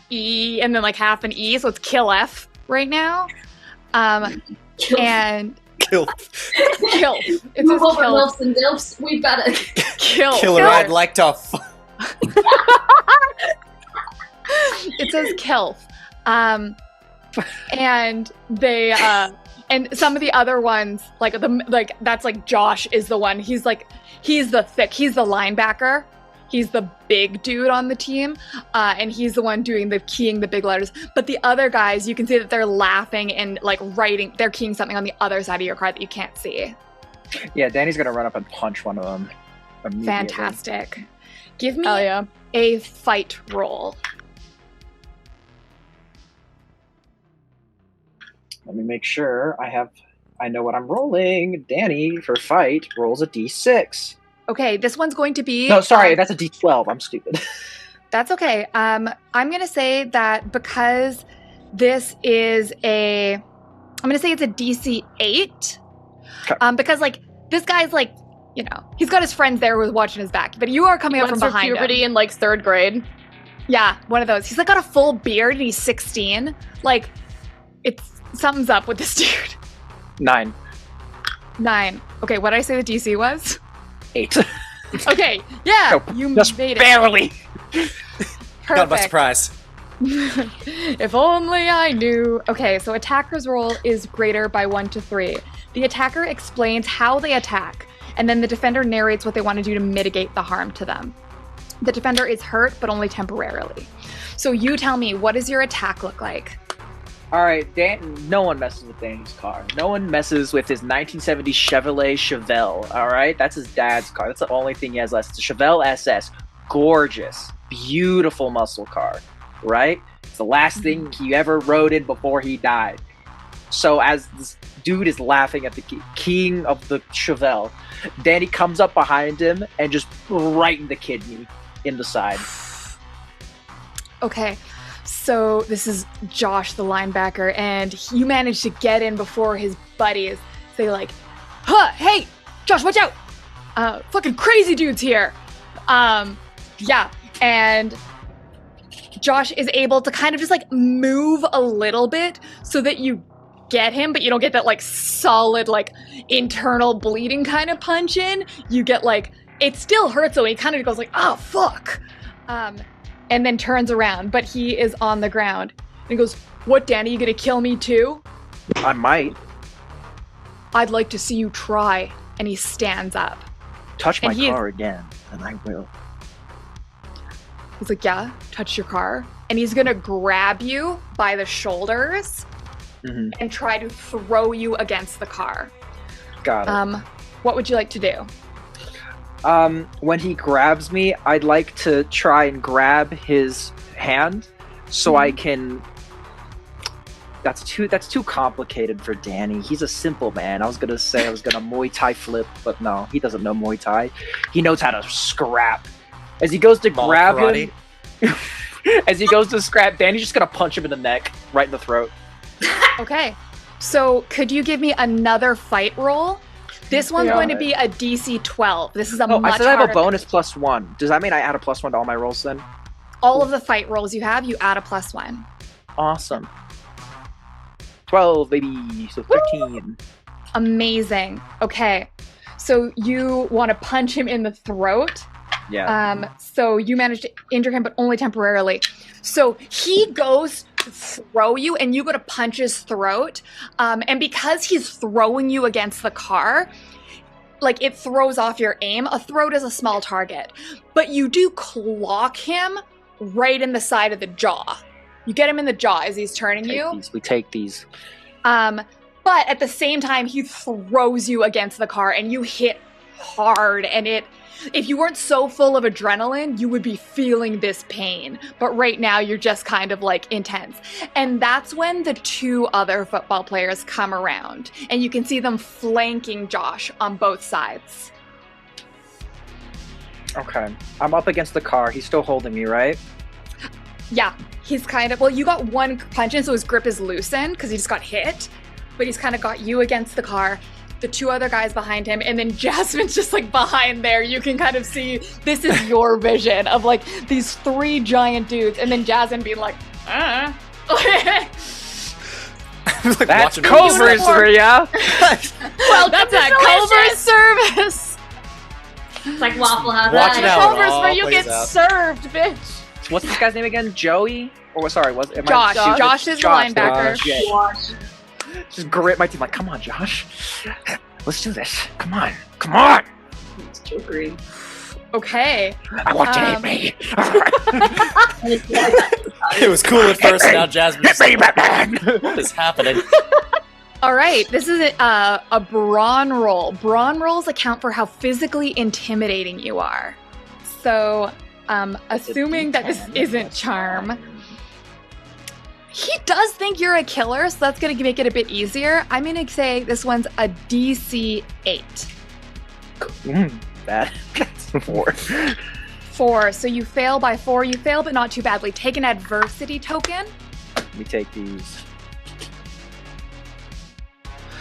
E and then like half an E, so it's kill F right now. And Kill. kill. It says Move over, kill. Milfs and Dilfs. We better. Kill. Killer, I'd like to. It says kill. And they and some of the other ones like that's like Josh is the one. He's the linebacker. He's the big dude on the team, and he's the one doing the keying the big letters. But the other guys, you can see that they're laughing and like writing. They're keying something on the other side of your car that you can't see. Yeah, Danny's gonna run up and punch one of them. Immediately. Fantastic. Give me Hell yeah. a fight roll. Let me make sure I know what I'm rolling. Danny, for fight, rolls a d6. Okay, this one's going to be. No, sorry, that's a d12. I'm stupid. That's okay. I'm gonna say that because this is I'm gonna say it's a DC 8. Okay. Because like this guy's like, you know, he's got his friends there who's watching his back, but you are coming up Went from through behind puberty him. in like 3rd grade. Yeah, one of those. He's like got a full beard and he's 16. Like, something's up with this dude. 9. 9. Okay, what did I say the DC was? 8. Okay, yeah, Nope, you just made it. barely. Got by Perfect. surprise. If only I knew. Okay, so attacker's roll is greater by 1 to 3. The attacker explains how they attack, and then the defender narrates what they want to do to mitigate the harm to them. The defender is hurt, but only temporarily. So you tell me, what does your attack look like? All right, no one messes with Danny's car. No one messes with his 1970 Chevrolet Chevelle. All right, that's his dad's car. That's the only thing he has left. It's a Chevelle SS, gorgeous, beautiful muscle car. Right, it's the last thing he ever rode in before he died. So as this dude is laughing at the king of the Chevelle, Danny comes up behind him and just right in the kidney in the side. Okay, so this is Josh, the linebacker, and you managed to get in before his buddies. Say like, hey, Josh, watch out! Fucking crazy dudes here. Yeah, and Josh is able to kind of just like move a little bit so that you get him, but you don't get that like solid like internal bleeding kind of punch in. You get like, it still hurts, so he kind of goes like, oh fuck, and then turns around, but he is on the ground. And he goes, what, Danny, you gonna kill me too? I might I'd like to see you try. And he stands up. touch my And he is- car again, and I will. He's like, yeah, touch your car. And he's gonna grab you by the shoulders Mhm. and try to throw you against the car. Got it. What would you like to do? When he grabs me, I'd like to try and grab his hand so I can. That's too complicated for Danny. He's a simple man. I was gonna Muay Thai flip, but no, he doesn't know Muay Thai. He knows how to scrap. As he goes to Ball grab karate. him, as he goes to scrap, Danny's just gonna punch him in the neck, right in the throat. Okay. So could you give me another fight roll? This one's Yeah. going to be a DC 12. This is a Oh, much I said I have a harder- bonus +1. Does that mean I add a +1 to all my rolls then? All of the fight rolls you have, you add a +1. Awesome. 12, baby. So 13. Amazing. Okay. So you want to punch him in the throat. Yeah. So you managed to injure him, but only temporarily. So he goes to throw you, and you go to punch his throat. And because he's throwing you against the car, like it throws off your aim. A throat is a small target, but you do clock him right in the side of the jaw. You get him in the jaw as he's turning you. We take these. But at the same time, he throws you against the car, and you hit hard. And if you weren't so full of adrenaline, you would be feeling this pain. But right now, you're just kind of like intense. And that's when the two other football players come around, and you can see them flanking Josh on both sides. Okay. I'm up against the car. He's still holding me, right? Yeah, he's kind of, well, you got one punch in, so his grip is loosened because he just got hit. But he's kind of got you against the car, the two other guys behind him, and then Jasmine's just like behind there. You can kind of see, this is your vision of like these three giant dudes, and then Jasmine being like, I'm like That's watching Culver's for ya! Welcome to Culver's service! It's like Waffle House. Watch it out. Culver's all where you plays get out. served, bitch. What's this guy's name again? Joey? Or sorry, am Josh. I, Josh is the linebacker. Yeah. Wash. Just grit my teeth like, come on, Josh. Let's do this. Come on. Come on. It's jokery. Okay. I want you to hit me. It was cool at first, now Jasmine's Hit me, like, Batman. what is happening? All right, this is a brawn roll. Brawn rolls account for how physically intimidating you are. So, assuming that this isn't charm, he does think you're a killer, so that's going to make it a bit easier. I'm going to say this one's a DC 8. That's 4. 4, so you fail by 4. You fail, but not too badly. Take an adversity token. Let me take these.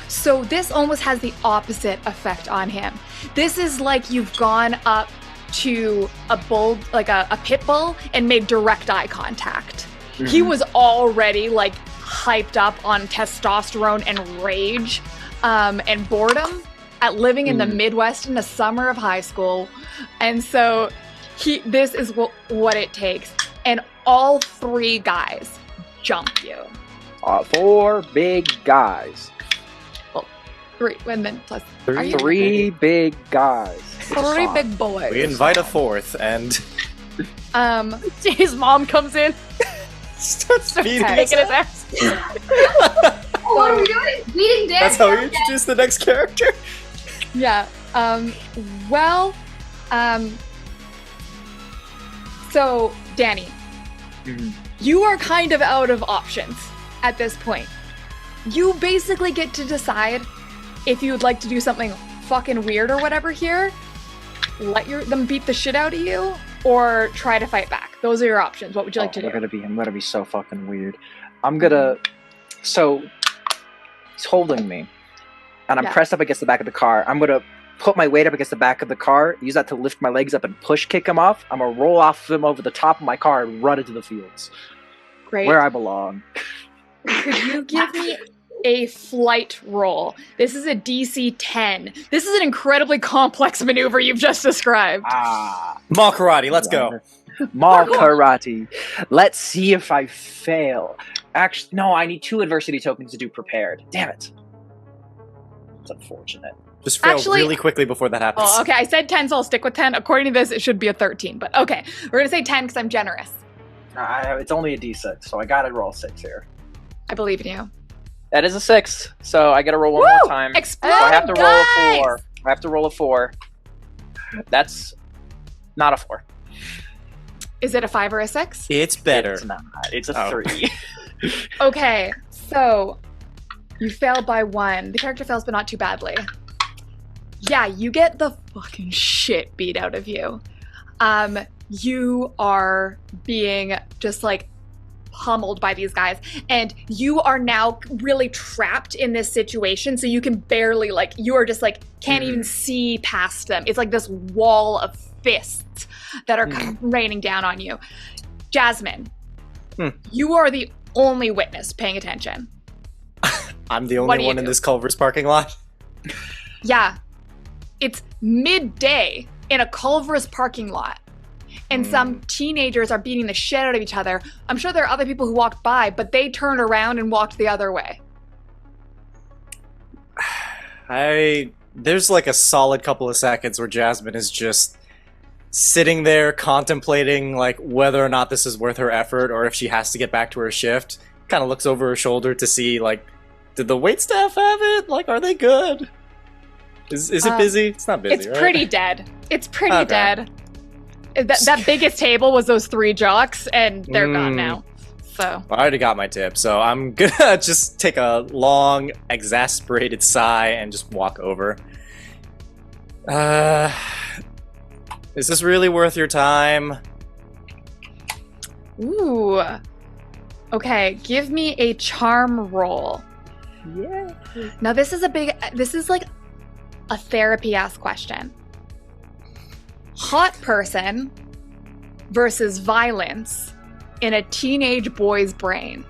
So this almost has the opposite effect on him. This is like you've gone up to a bull, like a pit bull, and made direct eye contact. Mm-hmm. He was already like hyped up on testosterone and rage and boredom at living in the Midwest in the summer of high school. And so this is what it takes. And all three guys jump you. 4 big guys. 3, and then plus are you- 3 big guys. 3 big boys. We invite a fourth and His mom comes in, starts beating Okay. us. kicking his ass. Oh, what are we doing? Beating Dan? That's how we introduce the next character. Yeah. So, Danny, Mhm. you are kind of out of options at this point. You basically get to decide if you would like to do something fucking weird or whatever here, let them beat the shit out of you, or try to fight back. Those are your options. What would you like to do? I'm gonna be so fucking weird. I'm gonna. So he's holding me, and I'm Yeah. pressed up against the back of the car. I'm gonna put my weight up against the back of the car, use that to lift my legs up and push kick him off. I'm gonna roll off of him over the top of my car and run into the fields Great. where I belong. Could you give me a flight roll? This is a DC 10. This is an incredibly complex maneuver you've just described. Mall karate, let's go. Mall karate. Let's see if I fail. Actually, no, I need 2 adversity tokens to do prepared. Damn it. It's unfortunate. Just fail Actually- really quickly before that happens. Oh, okay. I said 10, so I'll stick with 10. According to this, it should be a 13. But okay, we're going to say 10 because I'm generous. It's only a d6, so I gotta roll 6 here. I believe in you. That is a 6, so I gotta roll one Woo! more time. Explode, So I have to roll guys! a 4. I have to roll a 4. That's not a 4. Is it a 5 or a 6? It's better. It's not. It's a Oh. 3. Okay, so you failed by 1. The character fails, but not too badly. Yeah, you get the fucking shit beat out of you. You are being just like pummeled by these guys, and you are now really trapped in this situation, so you can barely, like, you are just like can't even see past them. It's like this wall of fists that are raining down on you. Jasmine, you are the only witness paying attention. I'm the only one in this Culver's parking lot. Yeah, it's midday in a Culver's parking lot, and some teenagers are beating the shit out of each other. I'm sure there are other people who walked by, but they turned around and walked the other way. There's like a solid couple of seconds where Jasmine is just sitting there contemplating like whether or not this is worth her effort or if she has to get back to her shift. Kind of looks over her shoulder to see, like, did the waitstaff have it? Like, are they good? Is it busy? It's not busy, It's right? pretty dead. It's pretty dead. That biggest table was those 3 jocks, and they're gone now. So I already got my tip, so I'm gonna just take a long, exasperated sigh and just walk over. Is this really worth your time? Ooh. Okay, give me a charm roll. Yeah. Now this is like a therapy-ass question. Hot person versus violence in a teenage boy's brain.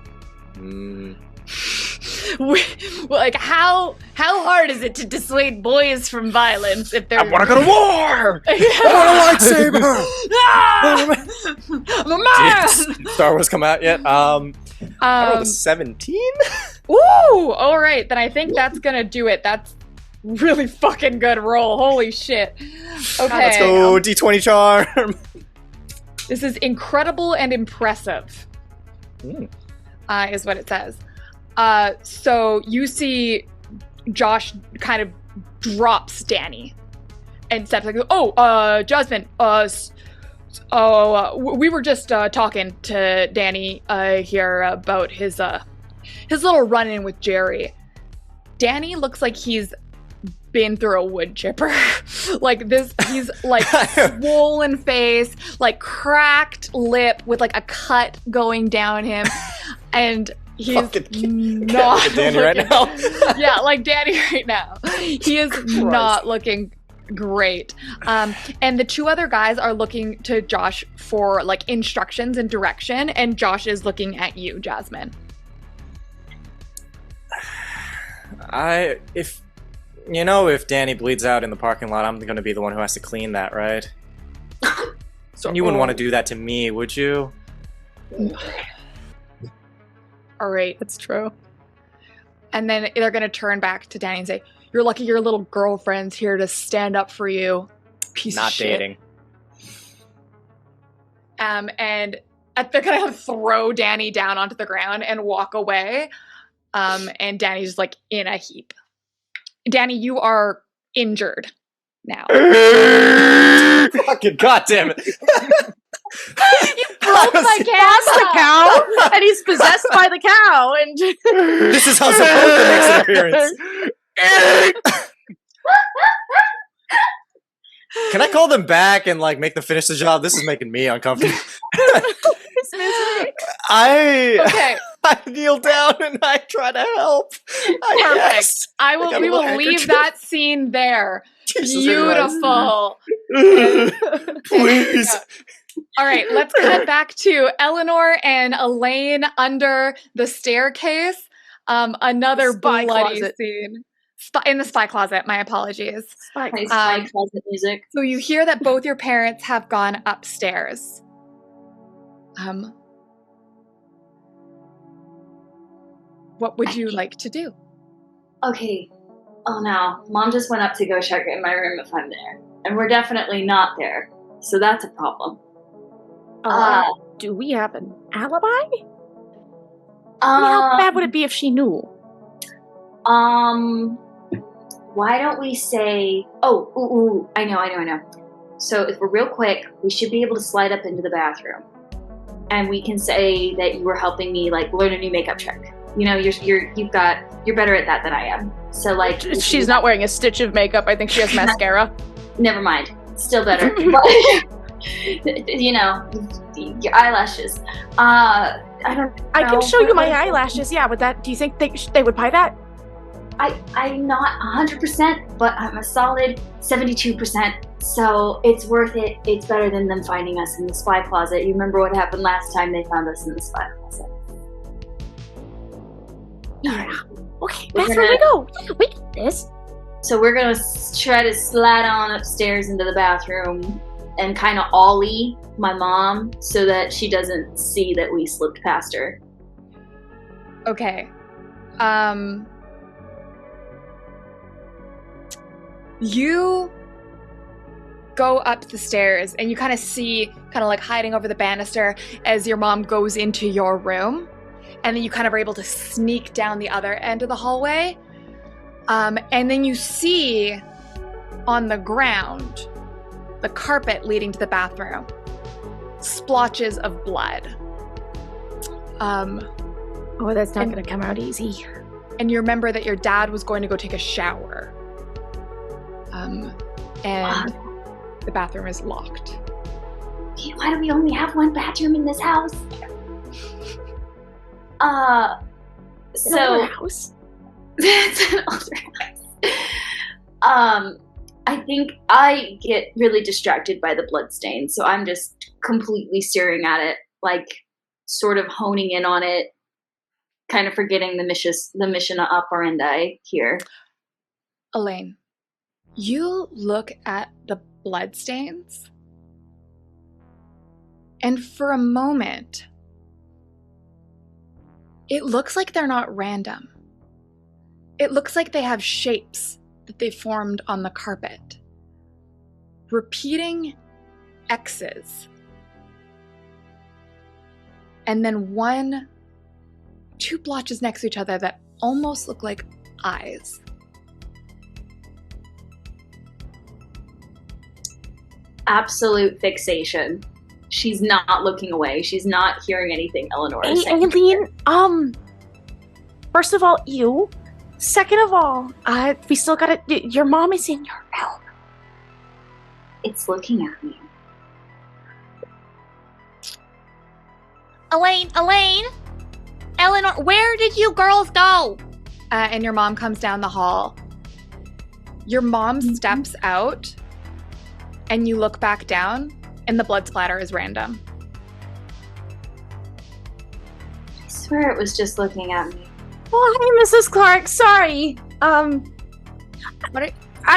Like, how hard is it to dissuade boys from violence if they're... I want to go to war! I want a lightsaber! I'm a man! Did Star Wars come out yet? I rolled a 17? Ooh! Alright, then I think that's gonna do it. That's really fucking good roll. Holy shit. Okay. Let's go, D20 charm! This is incredible and impressive. Is what it says. So you see Josh kind of drops Danny and steps like, Jasmine, we were just talking to Danny here about his little run-in with Jerry. Danny looks like he's been through a wood chipper. Like this, he's like swollen face, like cracked lip with like a cut going down him, and he's not Danny looking, right now. yeah, like Danny right now. He is not looking great. And the 2 other guys are looking to Josh for like instructions and direction, and Josh is looking at you, Jasmine. If Danny bleeds out in the parking lot, I'm going to be the one who has to clean that, right? So you wouldn't want to do that to me, would you? All right, that's true. And then they're going to turn back to Danny and say, "You're lucky your little girlfriend's here to stand up for you. Piece of shit." Not dating. And they're going to throw Danny down onto the ground and walk away. And Danny's like in a heap. Danny, you are injured now. Fucking goddamn it. You broke the cow, and he's possessed by the cow, and this is how Zepotha makes an appearance. Can I call them back and like make them finish the job? This is making me uncomfortable. I kneel down and I try to help. Perfect. We will leave that scene there. Jesus Beautiful. Please. All right, let's cut back to Eleanor and Alaine under the staircase. Another Spy bloody closet. scene. In the spy closet, my apologies. Nice spy closet music. So you hear that both your parents have gone upstairs. What would you like to do? Okay. Oh no. Mom just went up to go check in my room if I'm there. And we're definitely not there. So that's a problem. Do we have an alibi? How bad would it be if she knew? Why don't we say... I know. So if we're real quick, we should be able to slide up into the bathroom. And we can say that you were helping me, like, learn a new makeup trick. You know, you're better at that than I am. So, like... She's not wearing a stitch of makeup. I think she has mascara. Never mind. Still better. You know, your eyelashes. I don't know. I can show you my eyelashes. Yeah, do you think they would buy that? I'm not 100%, but I'm a solid 72%. So it's worth it. It's better than them finding us in the spy closet. You remember what happened last time they found us in the spy closet? Yeah. Okay, that's where we go. We get this. So we're gonna try to slide on upstairs into the bathroom and kind of ollie my mom so that she doesn't see that we slipped past her. Okay. You go up the stairs and you kind of see, kind of like hiding over the banister as your mom goes into your room. And then you kind of are able to sneak down the other end of the hallway. And then you see on the ground, the carpet leading to the bathroom, splotches of blood. Oh, that's not going to come out easy. And you remember that your dad was going to go take a shower. And the bathroom is locked. Why do we only have one bathroom in this house? It's an older house. It's an older house. I think I get really distracted by the bloodstains, so I'm just completely staring at it, like sort of honing in on it, kind of forgetting the mission operandi here. Alaine, you look at the bloodstains, and for a moment, it looks like they're not random. It looks like they have shapes that they formed on the carpet. Repeating X's. And then two blotches next to each other that almost look like eyes. Absolute fixation. She's not looking away. She's not hearing anything Eleanor is saying. Aileen, first of all, you. Second of all, we still gotta. Your mom is in your room. It's looking at me. Alaine, Eleanor, where did you girls go? And your mom comes down the hall. Your mom steps out, and you look back down, and the blood splatter is random. I swear it was just looking at me. Oh, hi, Mrs. Clark. Sorry. I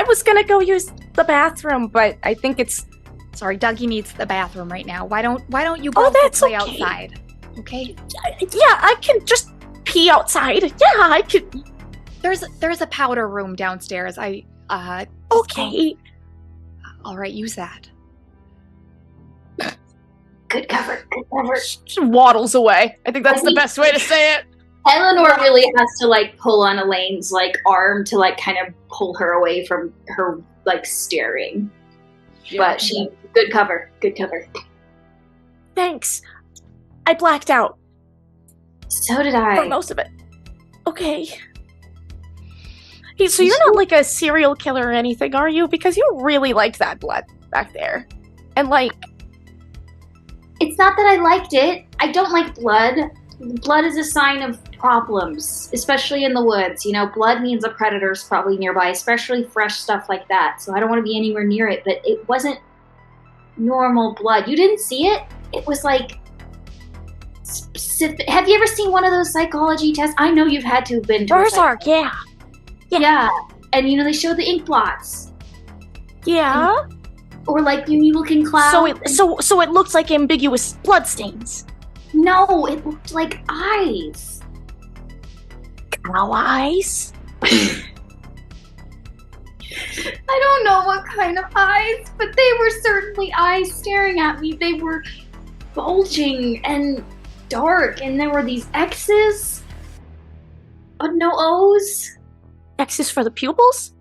was gonna go use the bathroom, but I think it's. Sorry, Dougie needs the bathroom right now. Why don't you both play outside? Okay. Yeah, I can just pee outside. Yeah, I could. There's a powder room downstairs. Okay. All right, use that. Good cover. She waddles away. I think that's the best way to say it. Eleanor really has to like pull on Elaine's like arm to like kind of pull her away from her like staring. Yeah. But good cover. Thanks. I blacked out. So did I. For most of it. Okay. Hey, so you're not like a serial killer or anything, are you? Because you really liked that blood back there. And like... It's not that I liked it. I don't like blood. Blood is a sign of problems, especially in the woods. You know, blood means a predator's probably nearby, especially fresh stuff like that. So I don't want to be anywhere near it, but it wasn't normal blood. You didn't see it? It was like specific. Have you ever seen one of those psychology tests? I know you've had to have been to Berserk, yeah. And you know, they show the ink blots. Yeah. Or like unique-looking clouds. So it looks like ambiguous bloodstains. No, it looked like eyes. Cow eyes? I don't know what kind of eyes, but they were certainly eyes staring at me. They were bulging and dark, and there were these X's, but no O's. X's for the pupils?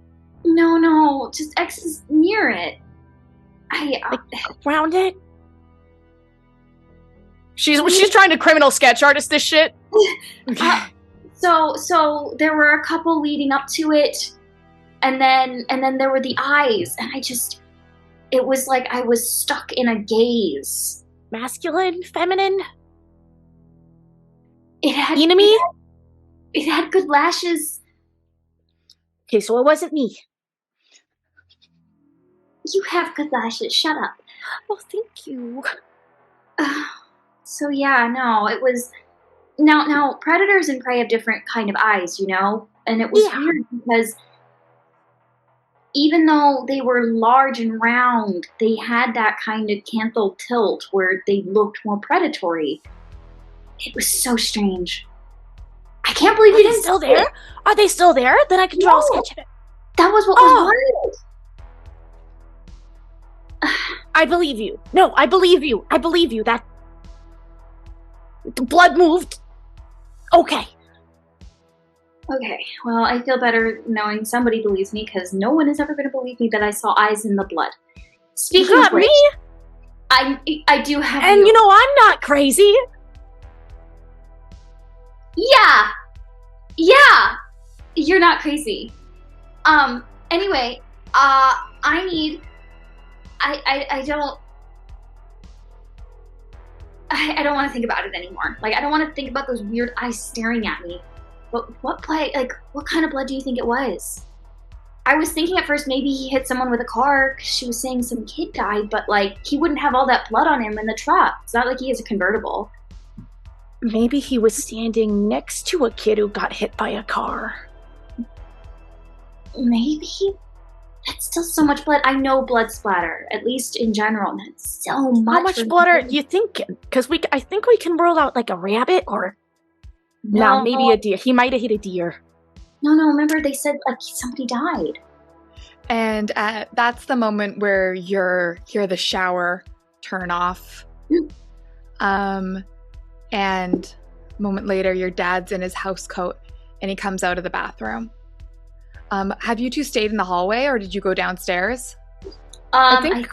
No, just X's near it. Like around it? She's trying to criminal sketch artist this shit. So there were a couple leading up to it, and then there were the eyes, and it was like I was stuck in a gaze. Masculine? Feminine? It had Enemy? It had good lashes. Okay, so it wasn't me. You have good lashes. Shut up. Oh, thank you. So yeah, no, it was. Now predators and prey have different kind of eyes, you know, and it was weird because even though they were large and round, they had that kind of canthal tilt where they looked more predatory. It was so strange. I can't believe you didn't still see there? it. Are they still there? Then I can draw a No. sketch of it. That was what was wild. I believe you. No, I believe you. I believe you. That the blood moved. Okay. Okay, well, I feel better knowing somebody believes me because no one is ever going to believe me that I saw eyes in the blood. Speaking You got of which, me? I do have And you know I'm not crazy. Yeah, you're not crazy. Anyway, I don't want to think about it anymore. Like, I don't want to think about those weird eyes staring at me. But what kind of blood do you think it was? I was thinking at first maybe he hit someone with a car because she was saying some kid died, but like, he wouldn't have all that blood on him in the truck. It's not like he has a convertible. Maybe he was standing next to a kid who got hit by a car. Maybe? That's still so much blood. I know blood splatter, at least in general. And that's so much. How much blood are you thinking? Because I think we can rule out like a rabbit or maybe a deer. He might have hit a deer. No, remember they said like somebody died. And that's the moment where you hear the shower turn off. And a moment later, your dad's in his house coat and he comes out of the bathroom. Have you two stayed in the hallway or did you go downstairs? I think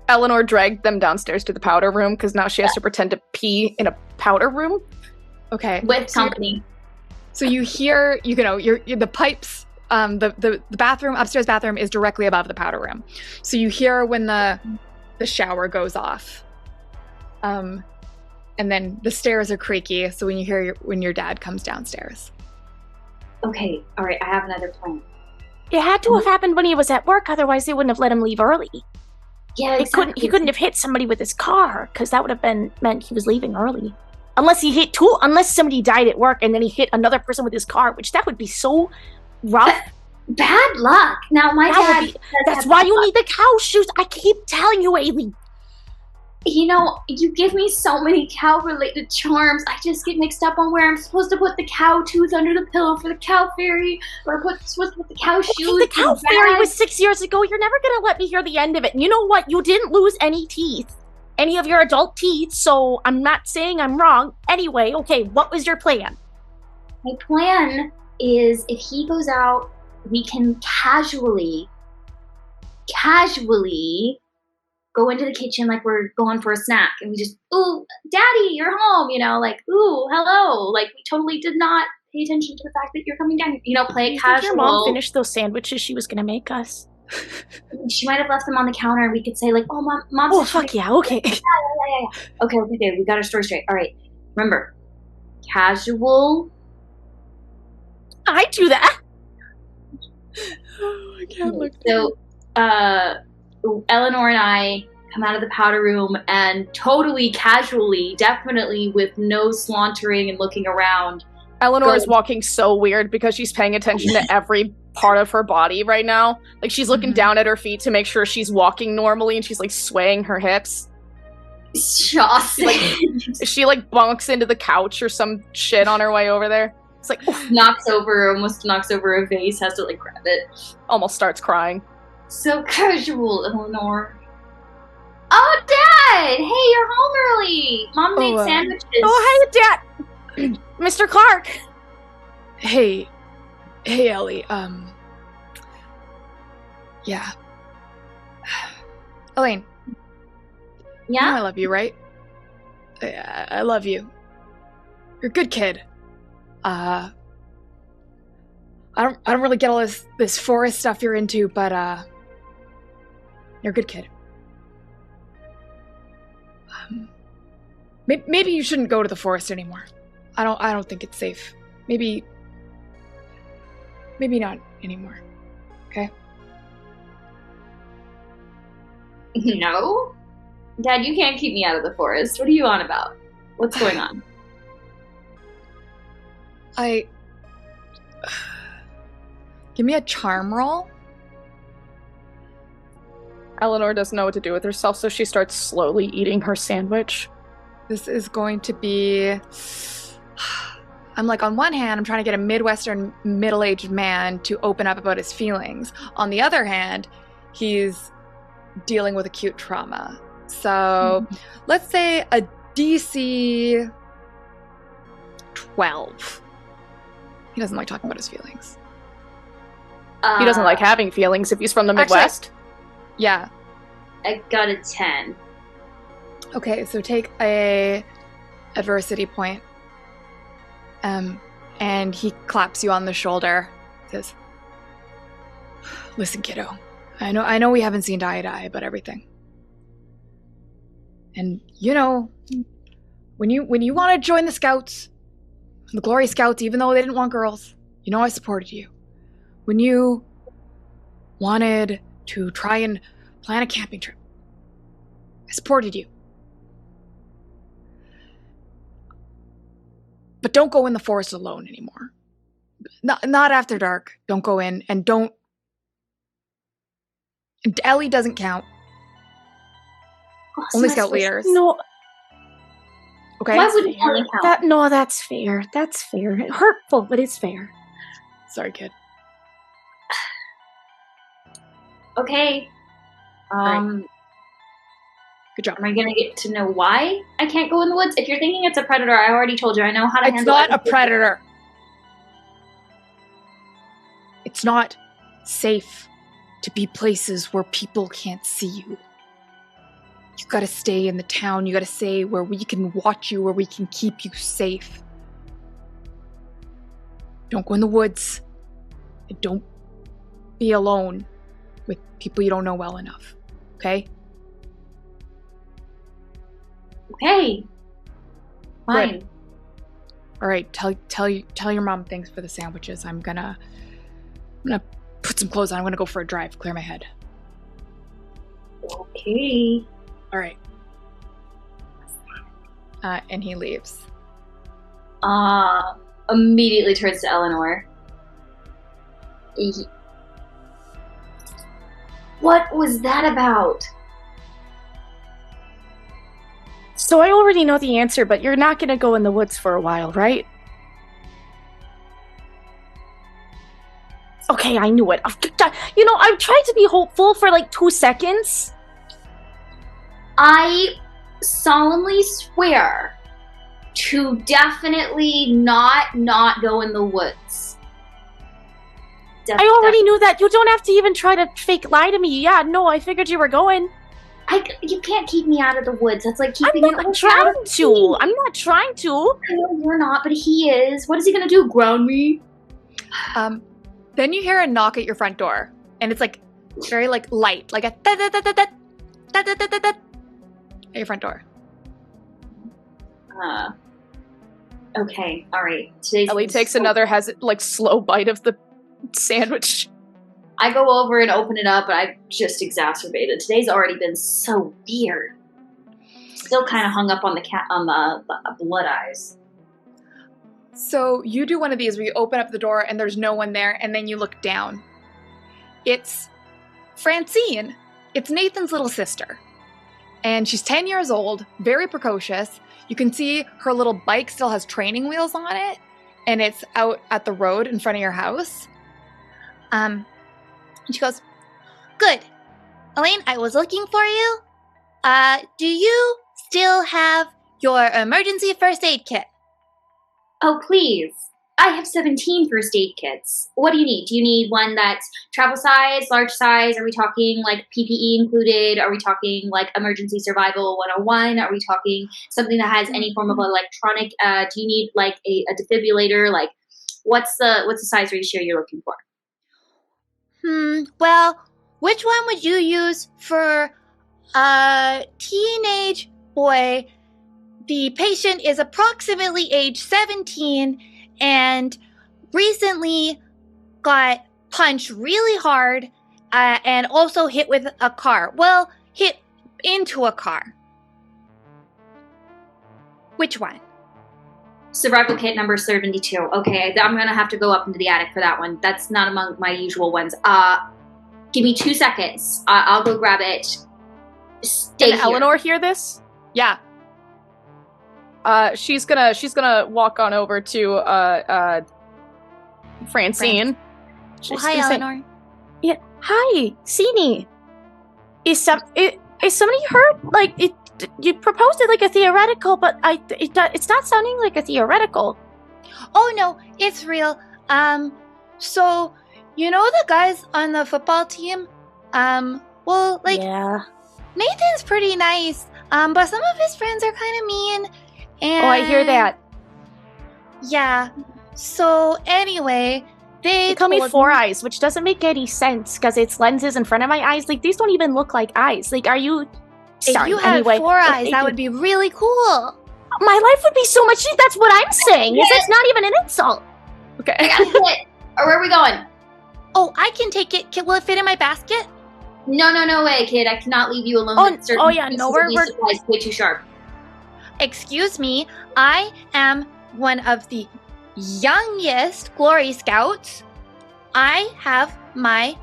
Eleanor dragged them downstairs to the powder room because now she has to pretend to pee in a powder room. Okay. With company. So you hear, you're the pipes, the bathroom, upstairs bathroom is directly above the powder room. So you hear when the shower goes off. And then the stairs are creaky, so when you hear when your dad comes downstairs. Okay, all right, I have another plan. It had to have happened when he was at work, otherwise they wouldn't have let him leave early. Yeah, exactly. He couldn't have hit somebody with his car, because that would have meant he was leaving early. Unless somebody died at work and then he hit another person with his car, which that would be so rough. Bad luck. Now my dad. That's why you need the cow shoes. I keep telling you, Aileen. You know, you give me so many cow-related charms. I just get mixed up on where I'm supposed to put the cow tooth under the pillow for the cow fairy, or supposed to put the cow shoes. The cow fairy was 6 years ago. You're never gonna let me hear the end of it. And you know what? You didn't lose any teeth, any of your adult teeth. So I'm not saying I'm wrong. Anyway, okay, what was your plan? My plan is if he goes out, we can casually go into the kitchen like we're going for a snack, and we just, ooh, daddy, you're home, like, ooh, hello, like we totally did not pay attention to the fact that you're coming down, play it casual. Your mom finished those sandwiches she was gonna make us. She might have left them on the counter, and we could say like, oh, mom. Oh, fuck yeah, okay. Yeah. Okay, we got our story straight. All right, remember, casual. I do that. Oh, I can't look. So, Eleanor and I come out of the powder room and totally casually, definitely with no sauntering and looking around. Eleanor is walking so weird because she's paying attention to every part of her body right now. Like, she's looking down at her feet to make sure she's walking normally, and she's like swaying her hips. She like bunks into the couch or some shit on her way over there. It's like almost knocks over a vase, has to like grab it. Almost starts crying. So casual, Eleanor. Oh, Dad! Hey, you're home early. Mom made sandwiches. Oh, hey, Dad. Mr. Clark. Hey, Ellie. Yeah. Alaine. Yeah? You know I love you, right? I love you. You're a good kid. I don't really get all this forest stuff you're into, but you're a good kid. Maybe you shouldn't go to the forest anymore. I don't think it's safe. Maybe not anymore. Okay? No? Dad, you can't keep me out of the forest. What are you on about? What's going on? Give me a charm roll. Eleanor doesn't know what to do with herself, so she starts slowly eating her sandwich. This is going to be... I'm like, on one hand, I'm trying to get a Midwestern middle-aged man to open up about his feelings. On the other hand, he's dealing with acute trauma. So let's say a DC 12. He doesn't like talking about his feelings. He doesn't like having feelings if he's from the Midwest. Yeah. I got a 10. Okay, so take a adversity point. And he claps you on the shoulder. Says, "Listen, kiddo. I know we haven't seen eye to eye about everything. And when you want to join the Scouts, the Glory Scouts, even though they didn't want girls, I supported you. When you wanted to try and plan a camping trip, I supported you. But don't go in the forest alone anymore. Not after dark. Don't go in, and don't... And Ellie doesn't count. Only Scout leaders. No. Okay? Why would Ellie count? No, that's fair. That's fair. Hurtful, but it's fair. Sorry, kid. Okay. Right. Good job. Am I gonna get to know why I can't go in the woods? If you're thinking it's a predator, I already told you I know how to handle it. It's not a predator. It's not safe to be places where people can't see you. You gotta stay in the town. You gotta stay where we can watch you, where we can keep you safe. Don't go in the woods. And don't be alone with people you don't know well enough. Okay? Okay. Fine. Good. All right, tell your mom thanks for the sandwiches. I'm gonna put some clothes on. I'm gonna go for a drive, clear my head. Okay. All right. And he leaves. Immediately turns to Eleanor. What was that about? So I already know the answer, but you're not going to go in the woods for a while, right? Okay, I knew it. I've tried to be hopeful for like 2 seconds. I solemnly swear to definitely not go in the woods. I already knew that. You don't have to even try to fake lie to me. Yeah, no, I figured you were going. You can't keep me out of the woods. That's like keeping I'm not trying to. I'm not trying to. I know you're not, but he is. What is he gonna do? Ground me? Then you hear a knock at your front door, and it's like very like light, like a da-da-da-da-da, da-da-da-da-da at your front door. Okay, all right. Ellie takes another slow bite of the sandwich. I go over and open it up, but I just exacerbated. Today's already been so weird. Still kind of hung up on the blood eyes. So you do one of these where you open up the door and there's no one there, and then you look down. It's Francine. It's Nathan's little sister. And she's 10 years old, very precocious. You can see her little bike still has training wheels on it, and it's out at the road in front of your house. And she goes, "Good. Alaine, I was looking for you. Do you still have your emergency first aid kit?" Oh, please. I have 17 first aid kits. What do you need? Do you need one that's travel size, large size? Are we talking like PPE included? Are we talking like emergency survival 101? Are we talking something that has any form of electronic? Do you need like a defibrillator? Like, what's the size ratio you're looking for? Well, which one would you use for a teenage boy. The patient is approximately age 17 and recently got punched really hard and also hit with a car. Well, hit into a car. Which one? Survival kit number 72. Okay, I'm gonna have to go up into the attic for that one. That's not among my usual ones. Give me 2 seconds. I'll go grab it. Stay Can here. Eleanor hear this? Yeah. She's gonna walk on over to Francine. Well, hi, Eleanor. Yeah. Hi, Sini. Is somebody hurt? Like you proposed it like a theoretical, but it's not sounding like a theoretical. Oh no, it's real. So you know the guys on the football team? Well, like Yeah. Nathan's pretty nice. But some of his friends are kind of mean. And Oh, I hear that. Yeah. So anyway, They call me told Four Eyes, which doesn't make any sense because it's lenses in front of my eyes. Like these don't even look like eyes. Like, are you? If Sorry. you had Anyway, 4 eyes, that would be really cool. My life would be so much. That's what I'm saying. Is it's not even an insult. Okay. I got it. Or where are we going? Oh, I can take it. Will it fit in my basket? No way, kid. I cannot leave you alone. Oh, with certain oh, yeah, pieces no, of we're- these supplies way too sharp. Excuse me. I am one of the youngest Glory Scouts. I have my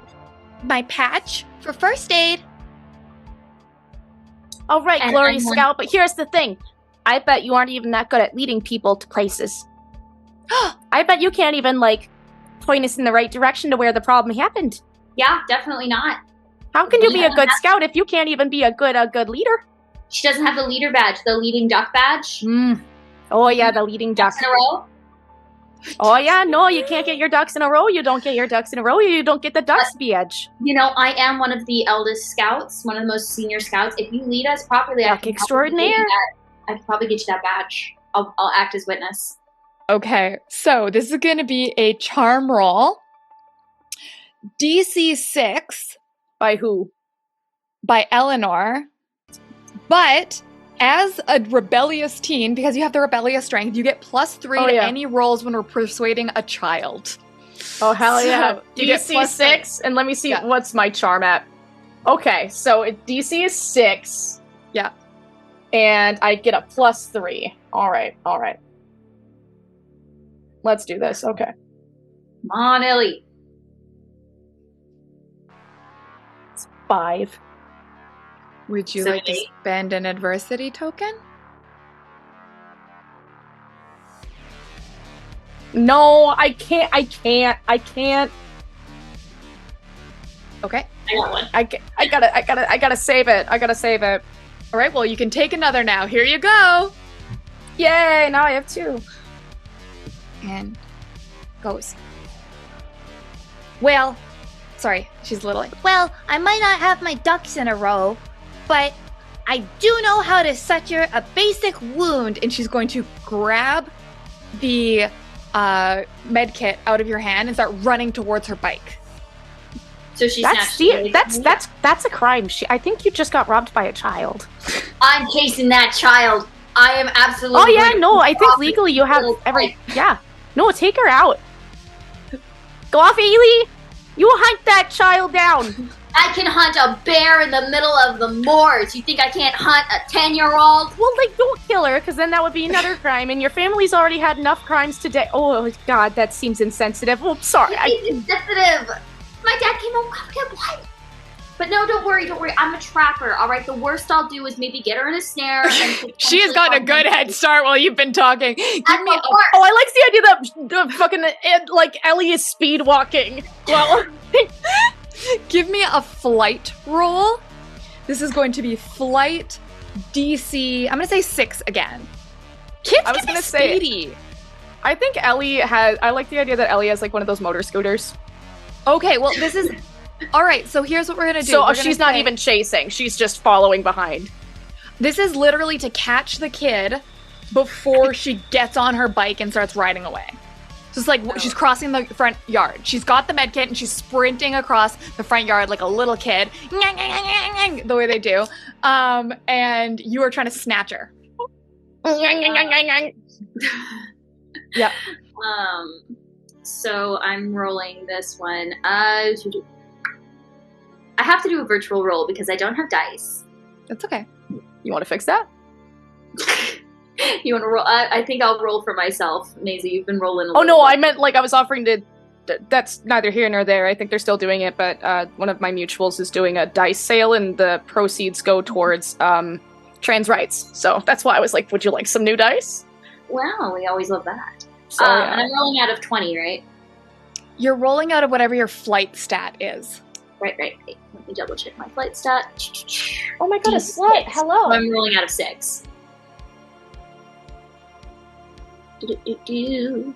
patch for first aid. All right, And Glory I'm one- Scout. But here's the thing. I bet you aren't even that good at leading people to places. I bet you can't even point us in the right direction to where the problem happened. Yeah, definitely not. How can you be a Yeah. good scout if you can't even be a good leader? She doesn't have the leader badge, the leading duck badge. Oh yeah, the leading duck. Ducks in a row. Oh yeah, no, you can't get your ducks in a row. You don't get your ducks in a row. You don't get the ducks badge. You know, I am one of the eldest scouts, one of the most senior scouts. If you lead us properly, I Duck can extraordinaire. I can probably get you that badge. I'll act as witness. Okay, so this is going to be a charm roll. DC 6 By who? by Eleanor. But as a rebellious teen, because you have the rebellious strength, you get +3 Oh, to yeah. any rolls when we're persuading a child. Oh hell So, yeah! you get DC 6, and let me see Yeah. what's my charm at. Okay, so DC is 6. Yeah. And I get a +3. All right. Let's do this. Okay. Come on, Ellie. It's 5. Would you So like to eight. spend an adversity token? No, I can't. Okay. I got one. I gotta save it. All right, well, you can take another now. Here you go. Yay! Now I have 2. And goes. Well, sorry, she's little. Well, I might not have my ducks in a row, but I do know how to suture a basic wound. And she's going to grab the med kit out of your hand and start running towards her bike. So she That's snatched. that's a crime. I think you just got robbed by a child. I'm chasing that child. I am absolutely. Oh yeah, going no, to I think rob legally this you have little every. bike. Yeah, no, take her out. Go off, Ailey. You hunt that child down. I can hunt a bear in the middle of the moors. You think I can't hunt a 10-year-old? Well, don't kill her, because then that would be another crime, and your family's already had enough crimes today. Oh God, that seems insensitive. Oh, sorry. It's insensitive. My dad came home. What? But no, don't worry. I'm a trapper. All right. The worst I'll do is maybe get her in a snare. And She has gotten a good head start while you've been talking. Give me a Oh, I like the idea that the fucking Ellie is speed walking. Well, Give me a flight roll. This is going to be flight DC. I'm going to say 6 again. Kids I was can be gonna say- speedy. I think Ellie has. I like the idea that Ellie has one of those motor scooters. Okay, well, this is... All right, so here's what we're going to do. So We're gonna she's not say- even chasing; she's just following behind. This is literally to catch the kid before she gets on her bike and starts riding away. So it's like she's crossing the front yard. She's got the med kit and she's sprinting across the front yard like a little kid, the way they do. And you are trying to snatch her. Yep. So I'm rolling this one. I have to do a virtual roll because I don't have dice. That's okay. You want to fix that? You want to roll? I think I'll roll for myself. Maisie, you've been rolling. Oh no, I meant like I was offering to. That's neither here nor there. I think they're still doing it, but one of my mutuals is doing a dice sale, and the proceeds go towards trans rights. So that's why I was like, would you like some new dice? Wow, we always love that. So, And I'm rolling out of 20, right? You're rolling out of whatever your flight stat is. Right. Let me double check my flight stat. Oh my god, a slut. Hello. I'm rolling out of 6. Do.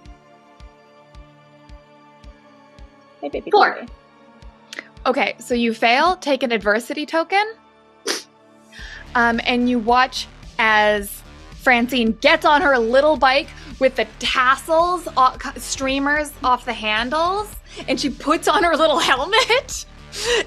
Hey, baby. 4. Baby. Okay, so you fail, take an adversity token, and you watch as Francine gets on her little bike with the tassels, streamers off the handles, and she puts on her little helmet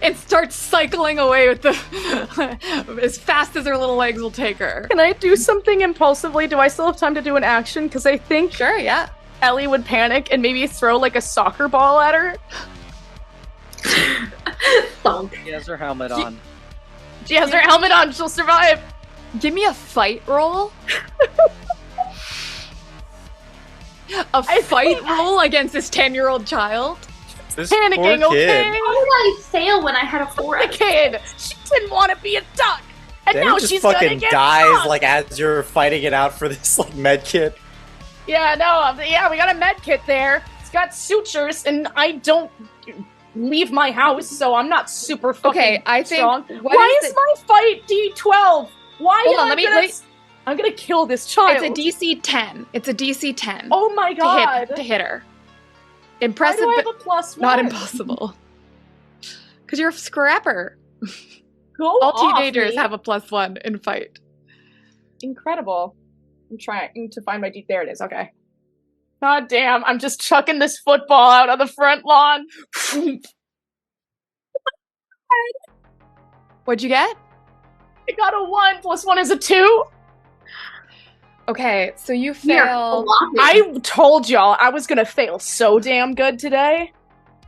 and starts cycling away with the as fast as her little legs will take her. Can I do something impulsively? Do I still have time to do an action? Because I think Sure, yeah. Ellie would panic and maybe throw like a soccer ball at her. Thunk. She has her helmet on. She has her helmet on. She'll survive. Give me a fight roll. A fight roll against this 10-year-old child? This Panicking, poor okay? kid. How did I fail when I had a 4? The kid. She didn't want to be a duck, and Then now he just she's gonna fucking get dies fucked. like as you're fighting it out for this like med kit. Yeah, no, yeah, we got a med kit there. It's got sutures, and I don't leave my house, so I'm not super fucking Okay, I think- strong. what Why is is my fight D12? Why Hold am on, I let me- gonna... let- I'm gonna kill this child. It's a DC 10. It's a DC 10. Oh my god. To hit her. Why Impressive, do I have but a plus one? not impossible. Because you're a scrapper. Go All off teenagers me. have a +1 in fight. Incredible. I'm trying to find my D. There it is. Okay. God damn! I'm just chucking this football out on the front lawn. What'd you get? I got a 1 plus 1 is a 2. Okay, so you You're fail. flopping. I told y'all I was gonna fail so damn good today.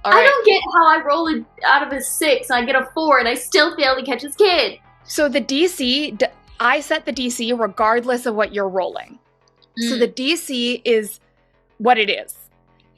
All I right. don't get how I roll it out of a 6 and I get a 4 and I still fail to catch this kid. So the DC, I set the DC regardless of what you're rolling. So the DC is what it is.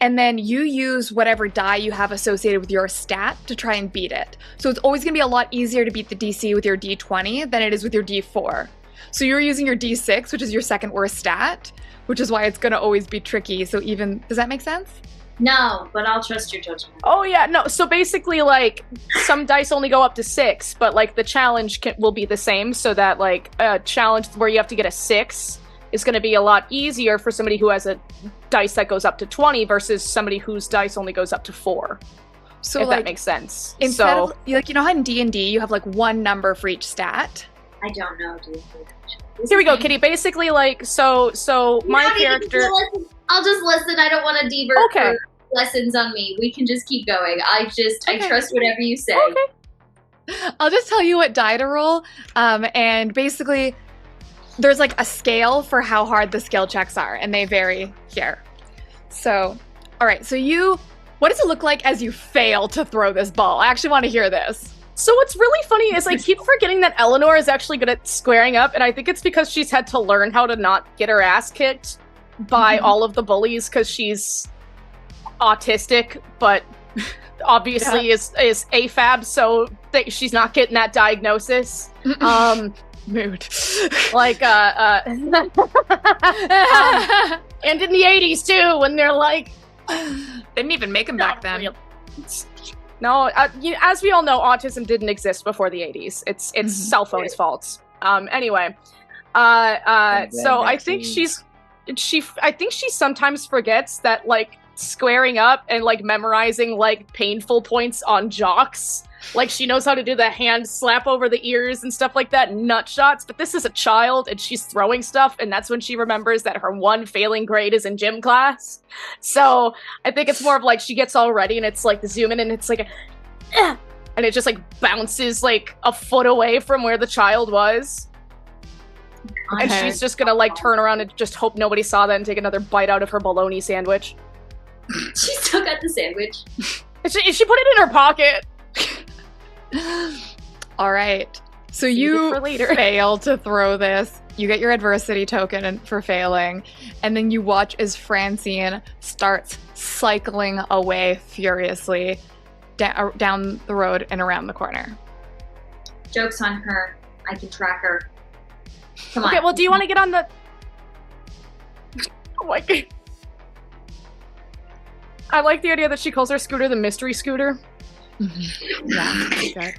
And then you use whatever die you have associated with your stat to try and beat it. So it's always going to be a lot easier to beat the DC with your D20 than it is with your D4. So you're using your D6, which is your second worst stat, which is why it's going to always be tricky. So even, does that make sense? No, but I'll trust your judgment. Oh yeah, no. So basically, like some dice only go up to 6, but like the challenge will be the same. So that like a challenge where you have to get a 6 is going to be a lot easier for somebody who has a dice that goes up to 20 versus somebody whose dice only goes up to 4. So if like, that makes sense. instead So of, like, you know how in D&D you have like one number for each stat? I don't know, dude. here we go, Kitty. Basically, like so my Not even character. to listen. I'll just listen. I don't want to divert Okay. for lessons on me. We can just keep going. I Okay. trust whatever you say. Okay. I'll just tell you what die to roll. And basically, there's like a scale for how hard the skill checks are, and they vary here. So, all right. So what does it look like as you fail to throw this ball? I actually want to hear this. So what's really funny is I keep forgetting that Eleanor is actually good at squaring up, and I think it's because she's had to learn how to not get her ass kicked by all of the bullies because she's autistic, but obviously is AFAB, so she's not getting that diagnosis. Mood. Like and in the 80s too, when they're like Didn't even make them back then. no, as we all know, autism didn't exist before the 80s. It's cell phones' faults. Anyway, so I think vaccines. she sometimes forgets that like squaring up and like memorizing like painful points on jocks. Like she knows how to do the hand slap over the ears and stuff like that, nut shots, but this is a child and she's throwing stuff, and that's when she remembers that her one failing grade is in gym class. So I think it's more of like she gets all ready and it's like the zoom in and it's like and it just like bounces like a foot away from where the child was. And she's just gonna like turn around and just hope nobody saw that and take another bite out of her bologna sandwich. She still got the sandwich. She put it in her pocket. All right. So Save it you for later. fail to throw this. You get your adversity token for failing. And then you watch as Francine starts cycling away furiously down the road and around the corner. Joke's on her. I can track her. Come on. Okay, well, do you want to get on the... Oh my god. I like the idea that she calls her scooter the mystery scooter. Yeah.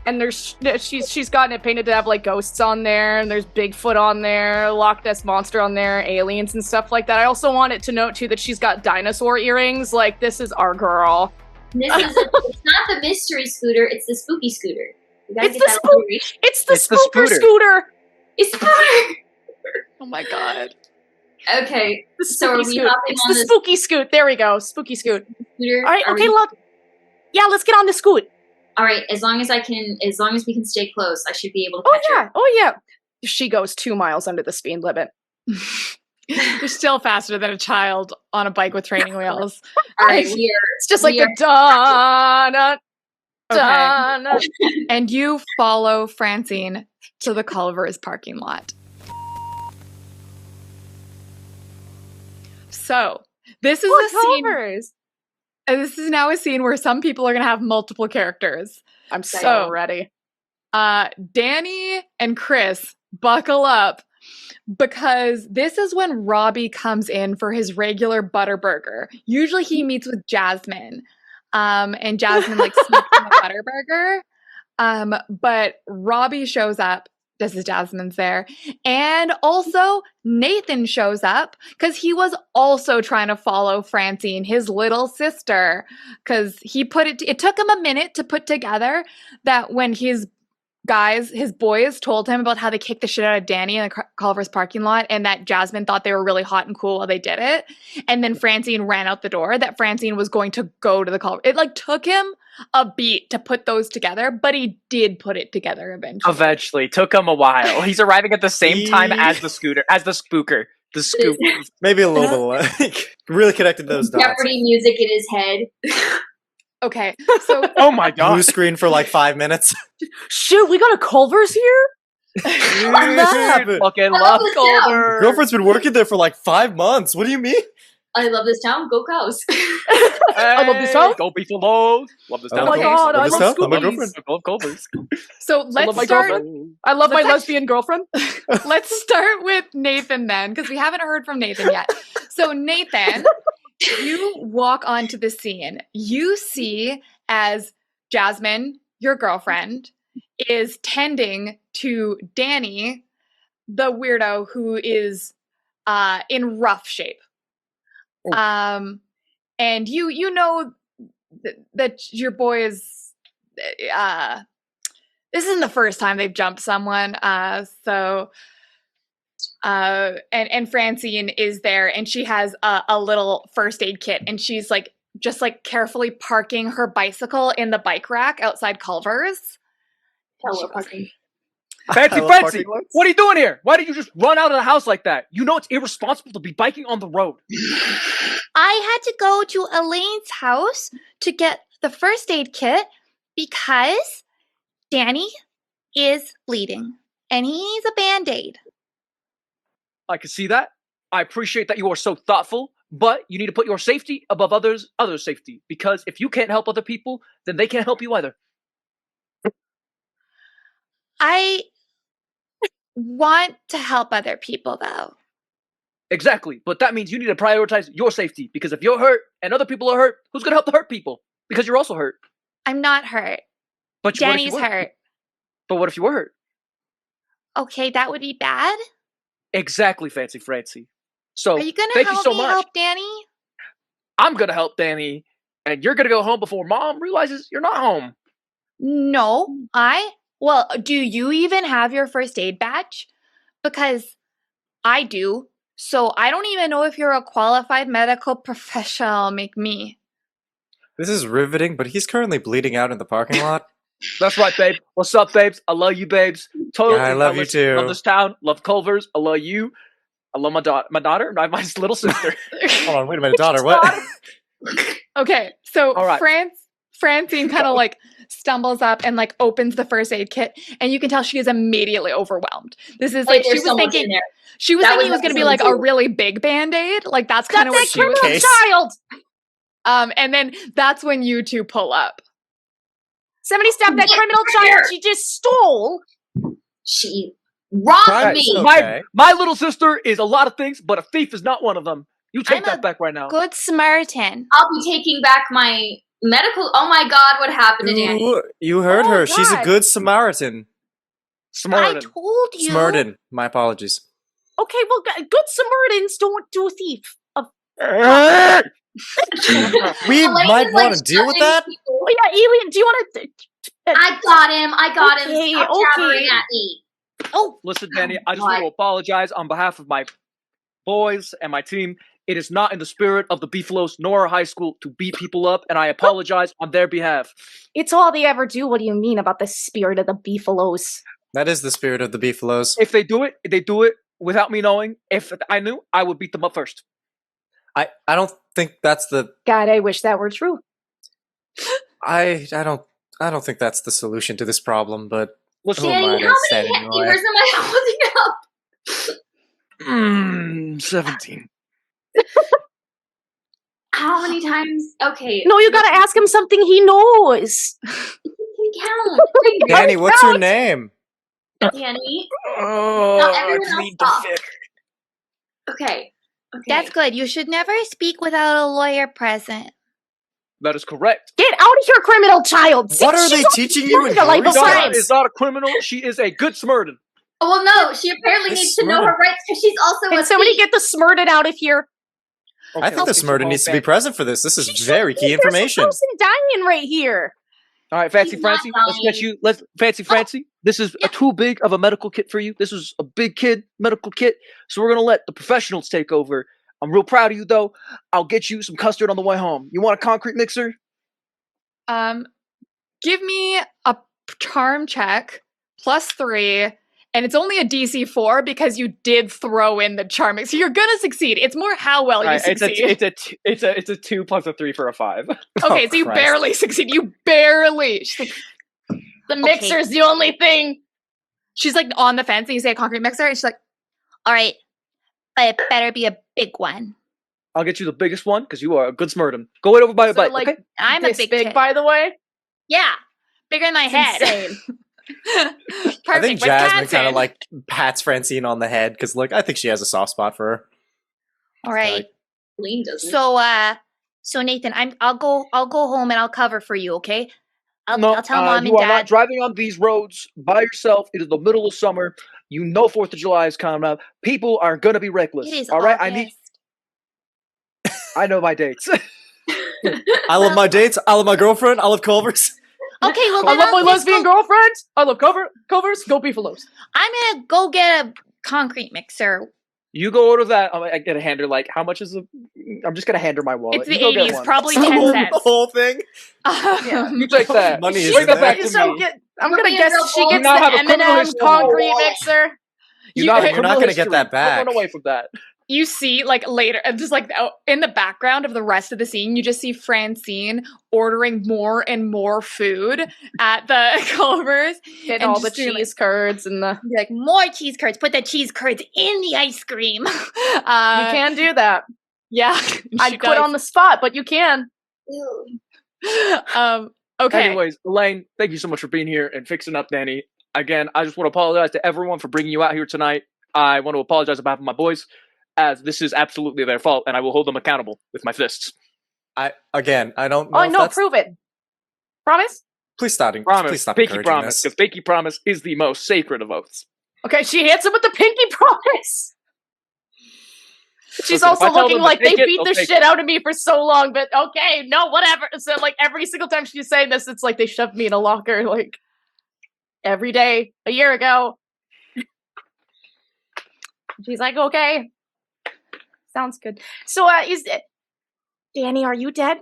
And she's gotten it painted to have like ghosts on there, and there's Bigfoot on there, Loch Ness Monster on there, aliens and stuff like that. I also want it to note too that she's got dinosaur earrings. Like, this is our girl. It's not the mystery scooter, it's the spooky scooter. It's the spooker scooter. It's spooker. Oh my god. Okay, The so are spooky we scoot. hopping It's on the the spooky scoot. There we go. Spooky scoot. scooter? All right. Are Okay. we- Look. Yeah. Let's get on the scoot. All right, as long as we can stay close, I should be able to Oh catch yeah. her. Oh yeah. She goes 2 miles under the speed limit. You're still faster than a child on a bike with training wheels. All right, It's just like we the da da. And you follow Francine to the Culver's parking lot. So, this is a scene. Culver's. This is now a scene where some people are going to have multiple characters. I'm so So- ready. Danny and Chris, buckle up, because this is when Robbie comes in for his regular butter burger. Usually he meets with Jasmine, and Jasmine like sneaks him a butter burger. But Robbie shows up. This is Jasmine's there. And also Nathan shows up because he was also trying to follow Francine, his little sister, because it took him a minute to put together that when his boys told him about how they kicked the shit out of Danny in the Culver's parking lot and that Jasmine thought they were really hot and cool while they did it. And then Francine ran out the door, that Francine was going to go to the Culver. It like took him a beat to put those together, but he did put it together eventually. Eventually, took him a while. He's arriving at the same time as the spooker. The scoop. Maybe a little bit like really connected those dots. Jeopardy music in his head. Okay, so Oh my Blue god. screen for like 5 minutes. Shoot, we got a Culver's here. Dude, Fucking I love love this town. Culver. girlfriend's been working there for like 5 months. What do you mean? I love this town. Go Cows. I love this town. Go Beefalo. Love this Oh town. my God, I love I'm a Scoobies. girlfriend. I love Culver's. so love let's my start. girlfriend. I love my Let's lesbian girlfriend. Let's start with Nathan then, because we haven't heard from Nathan yet. So Nathan, you walk onto the scene. You see as Jasmine, your girlfriend, is tending to Danny, the weirdo who is in rough shape. And you know that your boy is this isn't the first time they've jumped someone. And Francine is there, and she has a little first aid kit, and she's like just like carefully parking her bicycle in the bike rack outside Culver's. Hello, fucking. Fancy I love Fancy, parking lots. what are you doing here? Why did you just run out of the house like that? You know it's irresponsible to be biking on the road. I had to go to Elaine's house to get the first aid kit because Danny is bleeding and he needs a band-aid. I can see that. I appreciate that you are so thoughtful, but you need to put your safety above others' safety, because if you can't help other people, then they can't help you either. I want to help other people though. Exactly, but that means you need to prioritize your safety, because if you're hurt and other people are hurt, who's going to help the hurt people? Because you're also hurt. I'm not hurt. But what if you Danny's were? hurt. But what if you were hurt? Okay, that would be bad. Exactly, Fancy Francie. So, Are you gonna thank help you so me much. help Danny? I'm gonna help Danny, and you're gonna go home before Mom realizes you're not home. No, well, do you even have your first aid badge? Because I do. So I don't even know if you're a qualified medical professional, make me. This is riveting, but he's currently bleeding out in the parking lot. That's right, babe. What's up, babes? I love you, babes. Totally. Yeah, I love you too. Love this town. Love Culver's. I love you. I love my daughter. My little sister. Hold on, wait a minute, daughter. What? Okay, so All right. Francine kind of like stumbles up and like opens the first aid kit, and you can tell she is immediately overwhelmed. This is like she there's was so much in thinking there. she was That thinking it was was going to be episode like a 2. really big band-aid. Like that's kind of what That's she that was. criminal Case. child! And then that's when you two pull up. Somebody stop that Get criminal here. child she just stole! She robbed Right, me. so- Okay. My little sister is a lot of things, but a thief is not one of them. You take I'm that a back right now. Good Samaritan. I'll be taking back my medical. Oh my God, what happened to Danny? You heard Oh, her. She's a God. good Samaritan. I Smart. told you. Smurden. My apologies. Okay, well, good Samaritans don't do a thief. We Elaine might is, want to deal with shoving that. people. Oh yeah, Alien, do you want to... I got him. I got him. Okay, Stop okay. jabbering at me. Oh, Listen, Danny, I just want to apologize on behalf of my boys and my team. It is not in the spirit of the Beefaloes nor our high school to beat people up, and I apologize on their behalf. It's all they ever do. What do you mean about the spirit of the Beefalos? That is the spirit of the Beefaloes. If they do it without me knowing. If I knew, I would beat them up first. I don't think that's the. God, I wish that were true. I don't think that's the solution to this problem. But Listen, Who am I Danny, to how stand many in the way? fingers am I holding up? 17. How many times? Okay. No, you gotta ask him something he knows. You can count. Danny, what's your name? Danny. Oh, Not everyone else plead the talk. fifth. Okay. that's good. You should never speak without a lawyer present. That is correct. Get out of here, criminal child! What are She's they already teaching you in the life of Greece? Donna crimes. is not a criminal. She is a good Samaritan. Oh, well, no. She apparently This needs to know her Smurden. rights because she's also Can a somebody thief. get the Smurden out of here? I think the Smurden needs to be present for this. This is very key There's a information. person dying right here. All right, Fancy She's not Francie, let's get dying. you. Let's Fancy Francie. This is a too big of a medical kit for you. This is a big kid medical kit, so we're gonna let the professionals take over. I'm real proud of you, though. I'll get you some custard on the way home. You want a concrete mixer? Give me a charm check +3, and it's only a DC 4 because you did throw in the charming. So you're gonna succeed. It's more how well you All right, succeed. it's a 2 plus a 3 for a 5. Okay, Oh, so you Christ. barely succeed. You barely. She's like, the mixer's the only thing. She's like on the fence, and you say a concrete mixer, and she's like, All right, but it better be a big one. I'll get you the biggest one because you are a good Smurden. Go right over by your So, bike, like, okay? I'm a This big big, tit. by the way. Yeah, bigger than my head. Insane. perfect. I think with Jasmine cats kind in. of like pats Francine on the head because, look, I think she has a soft spot for her. All right. Lean doesn't. So Nathan, I'll go home and I'll cover for you. Okay. I'll tell mom you and are not dad. driving on these roads by yourself. It is the middle of summer. You know 4th of July is coming up. People are gonna be reckless. It is all right, August. I know my dates. I love my dates. I love my girlfriend. I love Culver's. Okay, well I then love my I'll just lesbian go, girlfriends. I love covers. Go Beefalos. I'm gonna go get a concrete mixer. You go order that. I'm gonna hand her like how much is the? I'm just gonna hand her my wallet. It's the You go get 80s, one. probably The 10 whole- cents. the whole thing. You take that. Money is Bring in that there. back to So me. I'm You'll gonna be a guess real she bold gets now have a the criminal M&M history. concrete mixer. You now have a You're not criminal gonna get that history. back. Don't run away from that. You see, like later, just like in the background of the rest of the scene, you just see Francine ordering more and more food at the Culver's. Get And all the just doing, like- cheese curds and the. Be like more cheese curds. Put the cheese curds in the ice cream. You can do that. Yeah, I'd quit on the spot, but you can. Okay. Anyways, Elaine, thank you so much for being here and fixing up Danny. Again, I just want to apologize to everyone for bringing you out here tonight. I want to apologize on behalf of my boys, as this is absolutely their fault, and I will hold them accountable with my fists. I don't know. Oh if no, that's- prove it. Promise? Please stop. Promise, Please stop pinky encouraging promise, this. because pinky promise is the most sacred of oaths. Okay, she hits him with the pinky promise. She's Listen, if I also tell looking them to like they take it, beat they'll the take shit out of me for so long, but okay, no, whatever. So like every single time she's saying this, it's like they shoved me in a locker like every day a year ago. She's like, okay. Sounds good. So is it Danny, are you dead?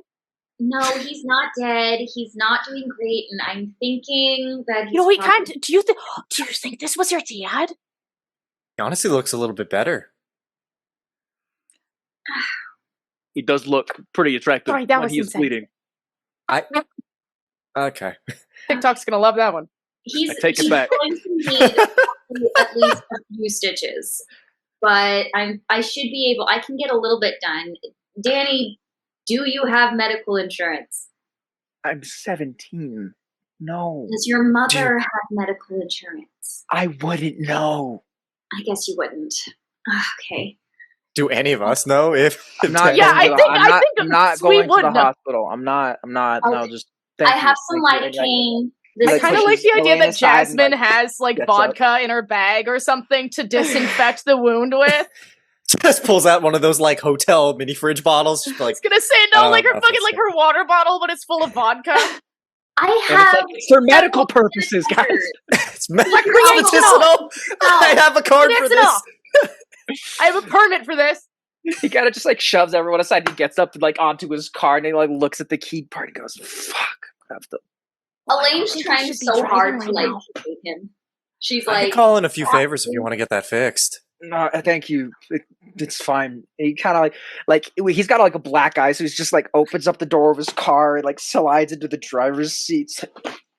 No, he's not dead. He's not doing great, and I'm thinking that he's You know, he probably- can't. Do you think this was your dad? He honestly looks a little bit better. He does look pretty attractive Sorry, that when was he is insane. bleeding. Okay. TikTok's gonna love that one. he's I take it he's back. going to need at least a few stitches, but I should be able. I can get a little bit done. Danny, do you have medical insurance? I'm 17. No. Does your mother have medical insurance? I wouldn't know. I guess you wouldn't. Okay. Do any of us know if? I'm not Yeah, going to I the, think- I'm I not, think I'm not we going to would the know. hospital. I'm not. No, Okay. just thank I you. have some Thank you. lidocaine. I Like, kind of like pushes the idea Elaine that aside and, Jasmine like, has like gets up. vodka in her bag or something to disinfect the wound with. Just pulls out one of those like hotel mini fridge bottles. Just I like was gonna say no, like her nothing fucking like her water bottle, but it's full of vodka. I And it's have like, it's for medical purposes, guys. it's Creates medicinal. I have a card for Medicinal. this. I have a permit for this. He kind of just like shoves everyone aside. He gets up like onto his car and he like looks at the key part and goes, "Fuck." I have to. Elaine's think trying you should be so hard driving to right like now. keep him. She's I like, can call in a few favors if you want to get that fixed. No, thank you. It's fine. He kind of like he's got like a black eye, so he's just like opens up the door of his car and like slides into the driver's seat.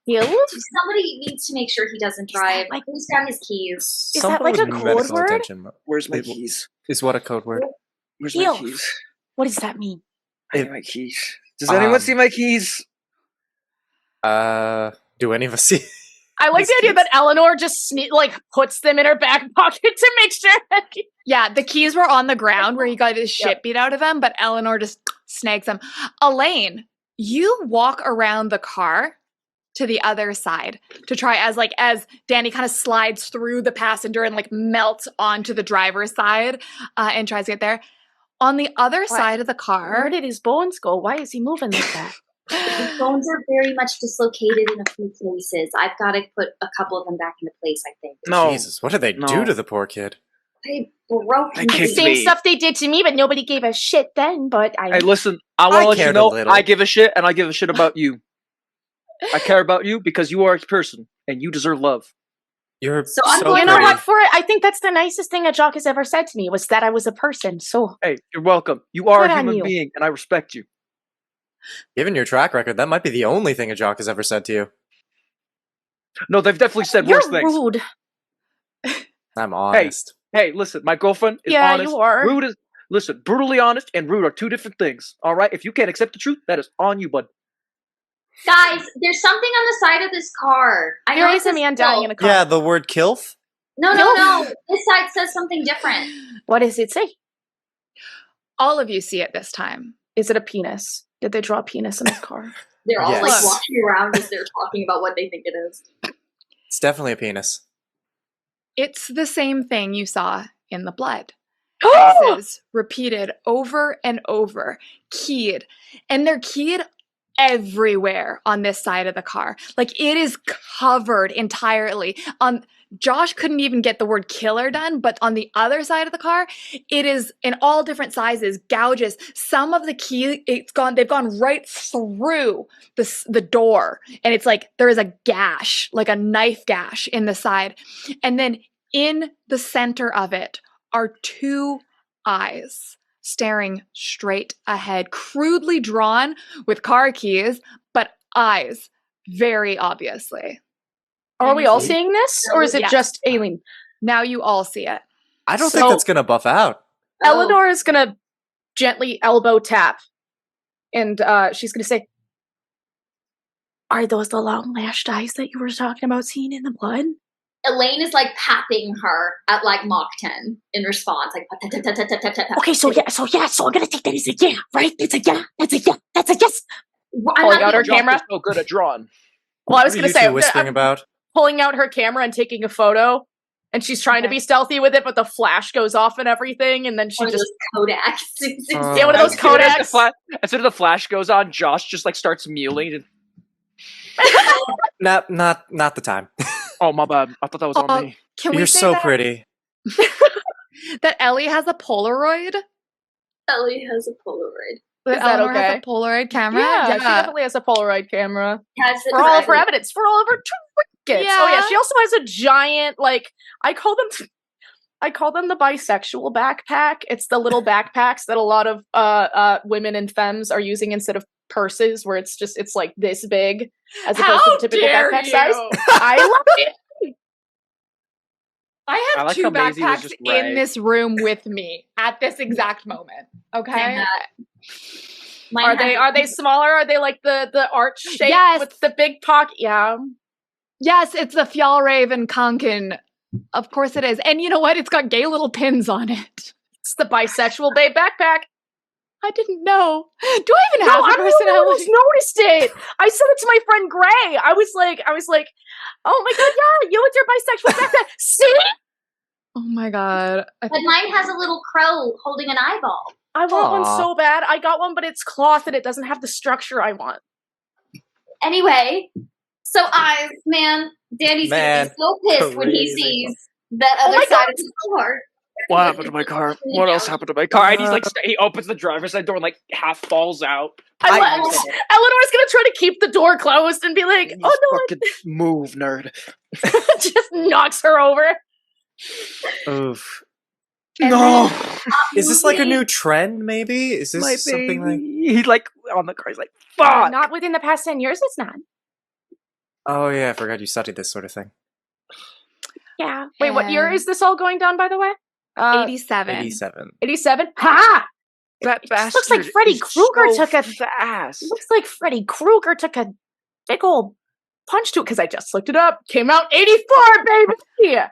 Hills? somebody needs to make sure he doesn't drive. like- Who's got his keys? Is that like a with code medical word? attention Where's my It- keys? Is what a code word? Where's my Heel. keys? What does that mean? I need my keys. Does anyone see my keys? Do any of us see? I like This the idea kid's- that Eleanor just puts them in her back pocket to make sure. Yeah, the keys were on the ground where he got his shit beat out of him, but Eleanor just snags them. Elaine, you walk around the car to the other side to try as Danny kind of slides through the passenger and like melts onto the driver's side and tries to get there. On the other side of the car, Where did his bones go? Why is he moving like that? His bones are very much dislocated in a few places. I've got to put a couple of them back into place, I think. No. Jesus, what did they No. do to the poor kid? I broke I him. kicked Same me. stuff they did to me, but nobody gave a shit then. But Hey, listen. I want I to let you cared a know little. I give a shit, and I give a shit about you. I care about you because you are a person, and you deserve love. You're So I'm so going you know pretty. what? For it, I think that's the nicest thing that Jock has ever said to me was that I was a person. So Hey, you're welcome. You are Good a on human you. being, and I respect you. Given your track record, that might be the only thing a jock has ever said to you. No, they've definitely said you're worse things. rude. I'm honest. Hey, listen, my girlfriend is Yeah, honest. you are. Rude is listen, brutally honest and rude are two different things. All right, if you can't accept the truth, that is on you, bud. Guys, there's something on the side of this car. I There know it is a says man Phil. dying in a car. Yeah, the word kilf? No. This side says something different. What does it say? all of you see it this time. Is it a penis? Did they draw a penis in his car? They're all like Yes. walking around as they're talking about what they think it is. It's definitely a penis. It's the same thing you saw in the blood. X's repeated over and over, keyed. And they're keyed everywhere on this side of the car. Like it is covered entirely. Josh couldn't even get the word killer done, but on the other side of the car, it is in all different sizes, gouges. Some of the key, they've gone right through the door. And it's like there is a gash, like a knife gash in the side. And then in the center of it are two eyes staring straight ahead, crudely drawn with car keys, but eyes, very obviously. Are we all See? seeing this, or is it Yes. just Aileen? Now you all see it. I don't So- think that's gonna buff out. Eleanor is gonna gently elbow tap, and she's gonna say, "Are those the long lashed eyes that you were talking about seeing in the blood?" Elaine is like tapping her at like Mach 10 in response, like tap, tap, tap, tap, tap, tap, tap. Okay, so I'm gonna take that as a yeah, right? It's a yeah, that's a yeah, that's a yes. I'm Pulling not out her being- camera. Josh is so good at drawing. Well, I was What going are to you say, two whispering I'm about? pulling out her camera and taking a photo And she's trying to be stealthy with it, but the flash goes off and everything, and then she One of just those Kodaks. yeah, one of those Kodaks. As soon as the flash goes on, Josh just like starts mewling. Not the time. Oh my bad. I thought that was on me. Can we You're say so that, pretty. that Ellie has a Polaroid? Ellie has a Polaroid. That Is that Eleanor has okay? a Polaroid camera? Yeah, she definitely has a Polaroid camera. Has it For all of her ready. evidence, for all of her trinkets. Yeah. Oh yeah, she also has a giant, like, I call them the bisexual backpack. It's the little backpacks that a lot of women and femmes are using instead of purses, where it's like this big as opposed to the typical backpack size. I love it. I have I like two how Maisie was backpacks just in right. this room with me at this exact moment. Okay. Mine Are they smaller? Are they like the arch shape Yes. with the big pocket? Yeah. Yes, it's the Fjallraven Konkin. Of course it is. And you know what? It's got gay little pins on it. It's the bisexual babe backpack. I didn't know. Do I even have a I'm the only one who's personality? noticed it. I said it to my friend Gray. I was like, oh my god, yeah, you with your bisexual backpack. See? Oh my god. But mine has a little crow holding an eyeball. I want one Aw. so bad. I got one, but it's cloth and it doesn't have the structure I want. Anyway, so eyes, man. Danny's gonna be so pissed when he crazy. sees that other my side God. of the door. What happened to my car? What else happened to my car? And he's like, he opens the driver's side door and like half falls out. Eleanor's gonna try to keep the door closed and be like, And oh he's no, fucking move, nerd. just knocks her over. Oof. And No, Is this like a new trend? Maybe is this my something like? baby. He's like on the car. He's like, fuck. Not within the past 10 years, it's not. Oh yeah, I forgot you studied this sort of thing. Yeah. Wait, what year And- is this all going down, by the way? 87. 87. 87? Ha! That bastard. Looks like Freddy is Krueger so took a fast. Looks like Freddy Krueger took a big old punch to it, because I just looked it up. Came out 84, baby! Yeah.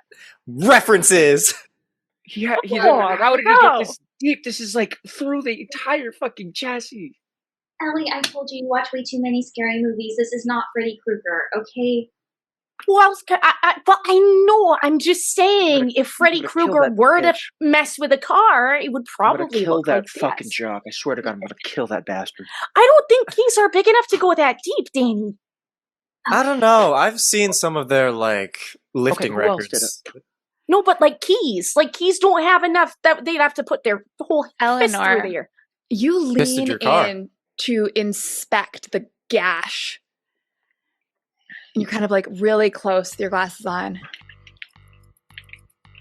References. Yeah, Oh, how did he no. get this deep? This is like through the entire fucking chassis. Ellie, I told you watch way too many scary movies. This is not Freddy Krueger, okay? Who else could well, I know. I'm just saying, if Freddy gonna kill Krueger that were to bitch. mess with a car, it would I'm gonna probably kill look that like fucking this. jock. I swear to God, I'm gonna kill that bastard. I don't think keys are big enough to go that deep, Danny. I don't know. I've seen some of their like lifting who else did records. No, but like keys don't have enough that they'd have to put their whole fist Eleanor. through there. You Fisted lean your car. in to inspect the gash. And you're kind of like really close with your glasses on.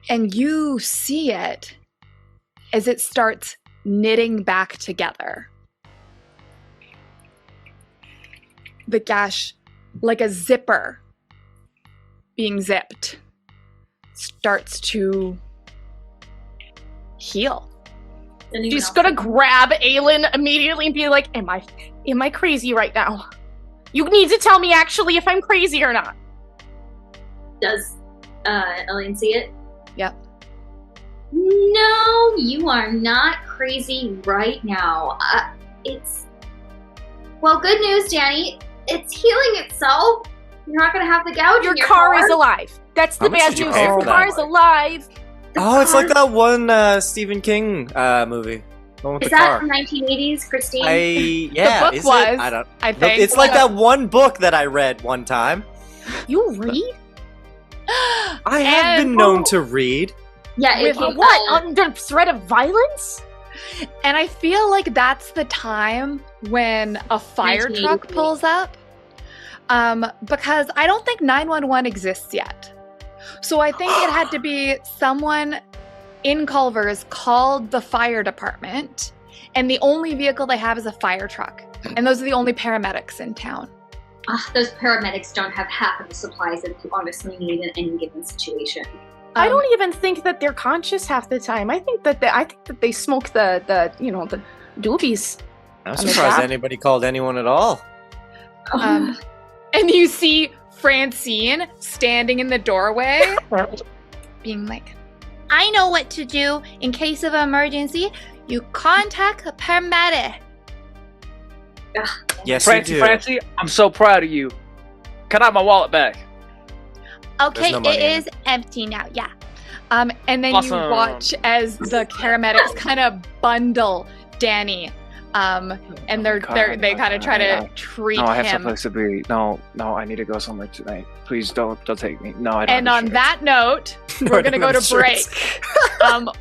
And you see it as it starts knitting back together. The gash, like a zipper being zipped, starts to heal. Anyone She's else? gonna grab Aelin immediately and be like, am I crazy right now? You need to tell me actually if I'm crazy or not. Does Elaine see it? Yep. No, you are not crazy right now. Well, good news, Danny. It's healing itself. You're not going to have the gouge Your in your car is alive. That's the How much bad did you news. pay Your for car that? is alive. Oh, it's like that one Stephen King movie. The one with Is the that car. from 1980s, Christine? Yeah, book is was, it? I don't. I think. It's like that one book that I read one time. You read? I have And- been known to read. Yeah, it With came What? out. Under threat of violence? And I feel like that's the time when a fire truck 1983. pulls up. Because I don't think 911 exists yet. So I think it had to be someone in Culver's called the fire department, and the only vehicle they have is a fire truck. And those are the only paramedics in town. Those paramedics don't have half of the supplies that you honestly need in any given situation. I don't even think that they're conscious half the time. I think that they smoke the doobies. I'm On the surprised job? anybody called anyone at all. And you see Francine standing in the doorway, being like, I know what to do in case of emergency. You contact a paramedic. Yes, Francie, you do. Francie, I'm so proud of you. Can I have my wallet back? Okay, no money it in is empty now. Yeah. And then you Awesome. watch as the paramedics kind of bundle Danny. And they kind of try to treat No, I have him. someplace to be. No, I need to go somewhere tonight. Please don't take me. No, I don't. And have on insurance. that note, we're I going to don't go have to break. insurance.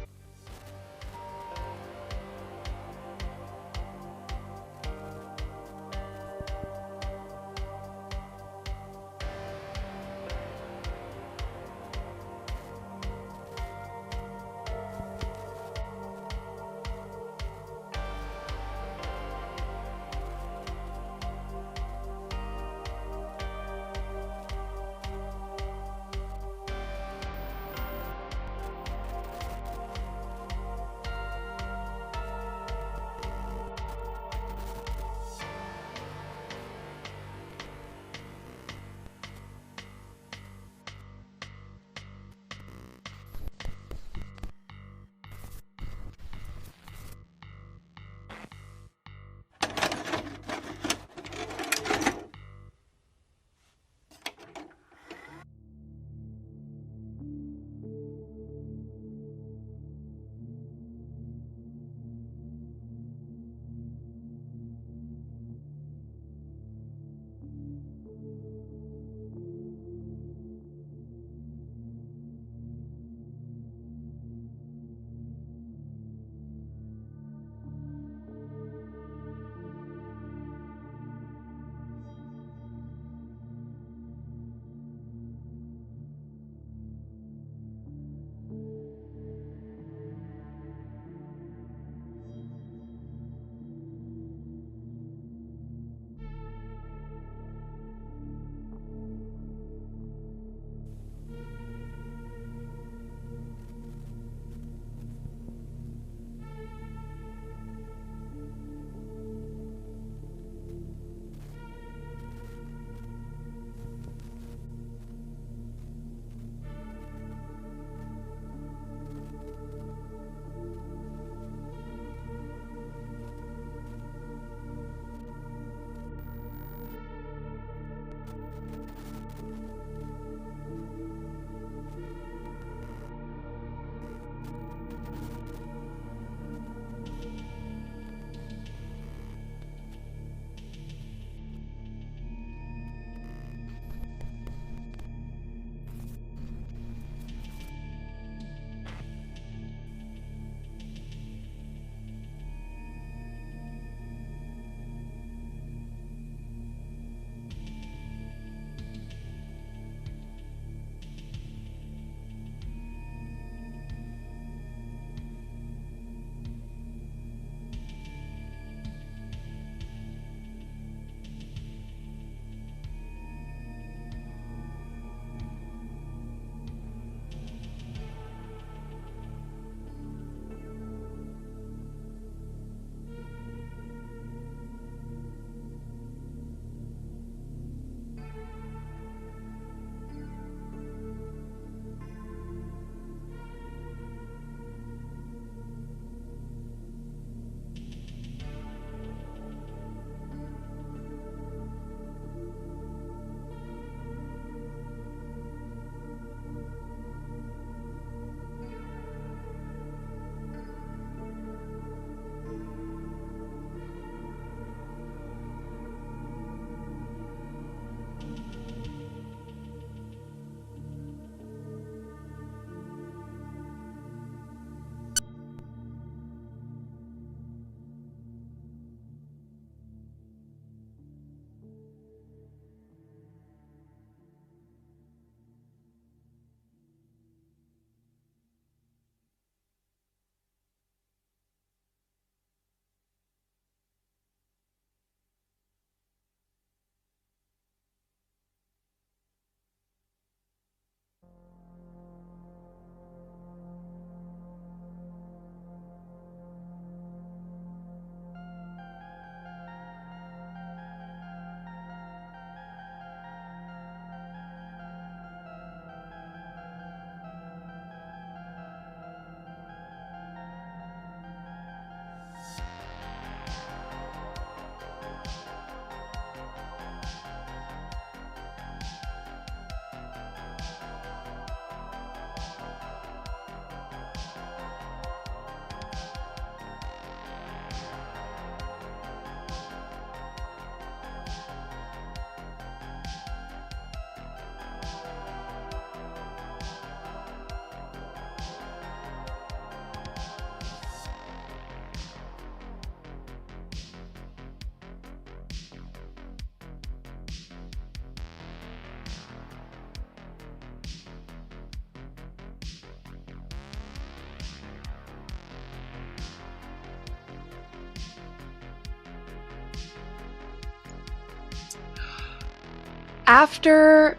After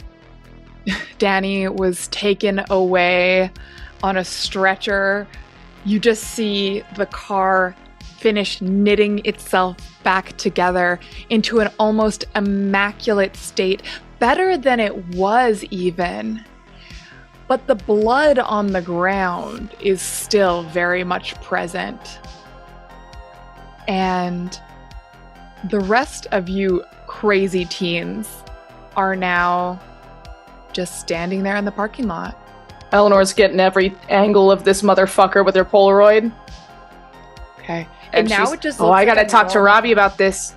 Danny was taken away on a stretcher, you just see the car finish knitting itself back together into an almost immaculate state, better than it was even. But the blood on the ground is still very much present. And the rest of you crazy teens are now just standing there in the parking lot. Eleanor's getting every angle of this motherfucker with her Polaroid. Okay. And now she's, it just oh, looks I gotta like a talk to normal- Robbie about this.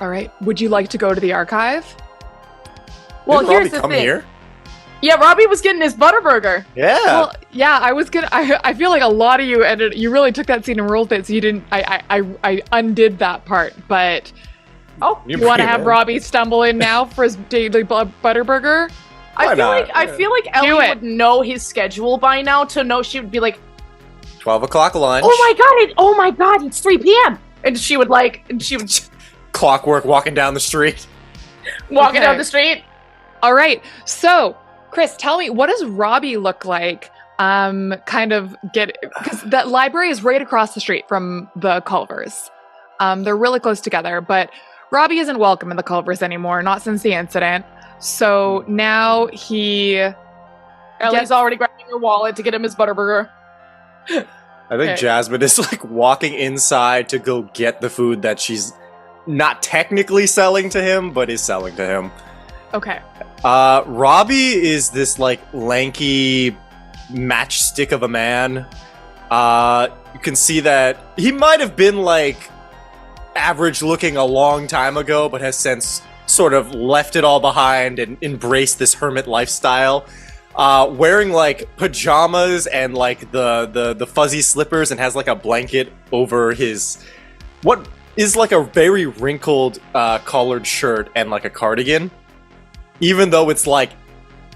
All right. Would you like to go to the archive? Well, Didn't here's Robbie the come thing. here? Yeah, Robbie was getting his Butterburger. Yeah. Well, yeah, I was gonna. I feel like a lot of you ended. You really took that scene and rolled it, so you didn't. I undid that part. But Oh, you want to bring it have in. Robbie stumble in now for his daily Butterburger? Why not? I feel like Ellie it. would know his schedule by now to know she would be like, 12 o'clock lunch. Oh my god, it's 3 p.m. and she would Clockwork walking down the street. walking Okay. down the street. All right. So, Chris, tell me, what does Robbie look like? Because that library is right across the street from the Culvers. They're really close together, but Robbie isn't welcome in the Culvers anymore, not since the incident. So now Ellie's Yes. already grabbing her wallet to get him his Butterburger. I think Okay. Jasmine is like walking inside to go get the food that she's not technically selling to him, but is selling to him. Okay. Robbie is this like lanky matchstick of a man. You can see that he might have been like average looking a long time ago, but has since sort of left it all behind and embraced this hermit lifestyle. Wearing like pajamas and like the fuzzy slippers, and has like a blanket over his what is like a very wrinkled collared shirt and like a cardigan, even though it's like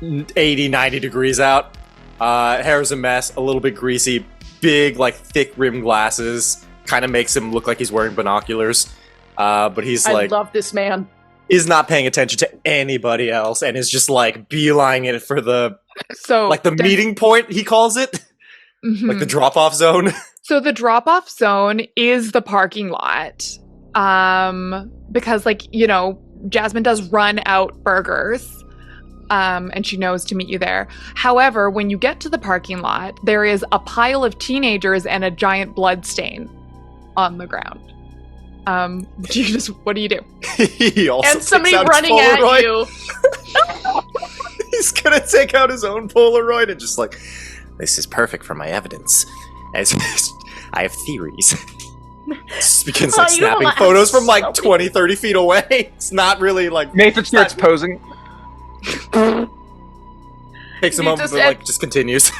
80-90 degrees out. Hair's a mess, a little bit greasy, big like thick rimmed glasses, kind of makes him look like he's wearing binoculars, but he's I like love this man. is not paying attention to anybody else and is just like beelining it for the So like the meeting point, he calls it. Mhm. Like the drop-off zone. So the drop-off zone is the parking lot. Because like, Jasmine does run out burgers. And she knows to meet you there. However, when you get to the parking lot, there is a pile of teenagers and a giant blood stain on the ground. What do you do? He also And takes somebody out his running at Polaroid. you. He's gonna take out his own Polaroid and just like, this is perfect for my evidence. As I have theories. Just begins like Oh, you don't snapping want- photos from like so 20, 30 feet away. It's not really like Nathan starts posing. takes a You moment, just but like just continues.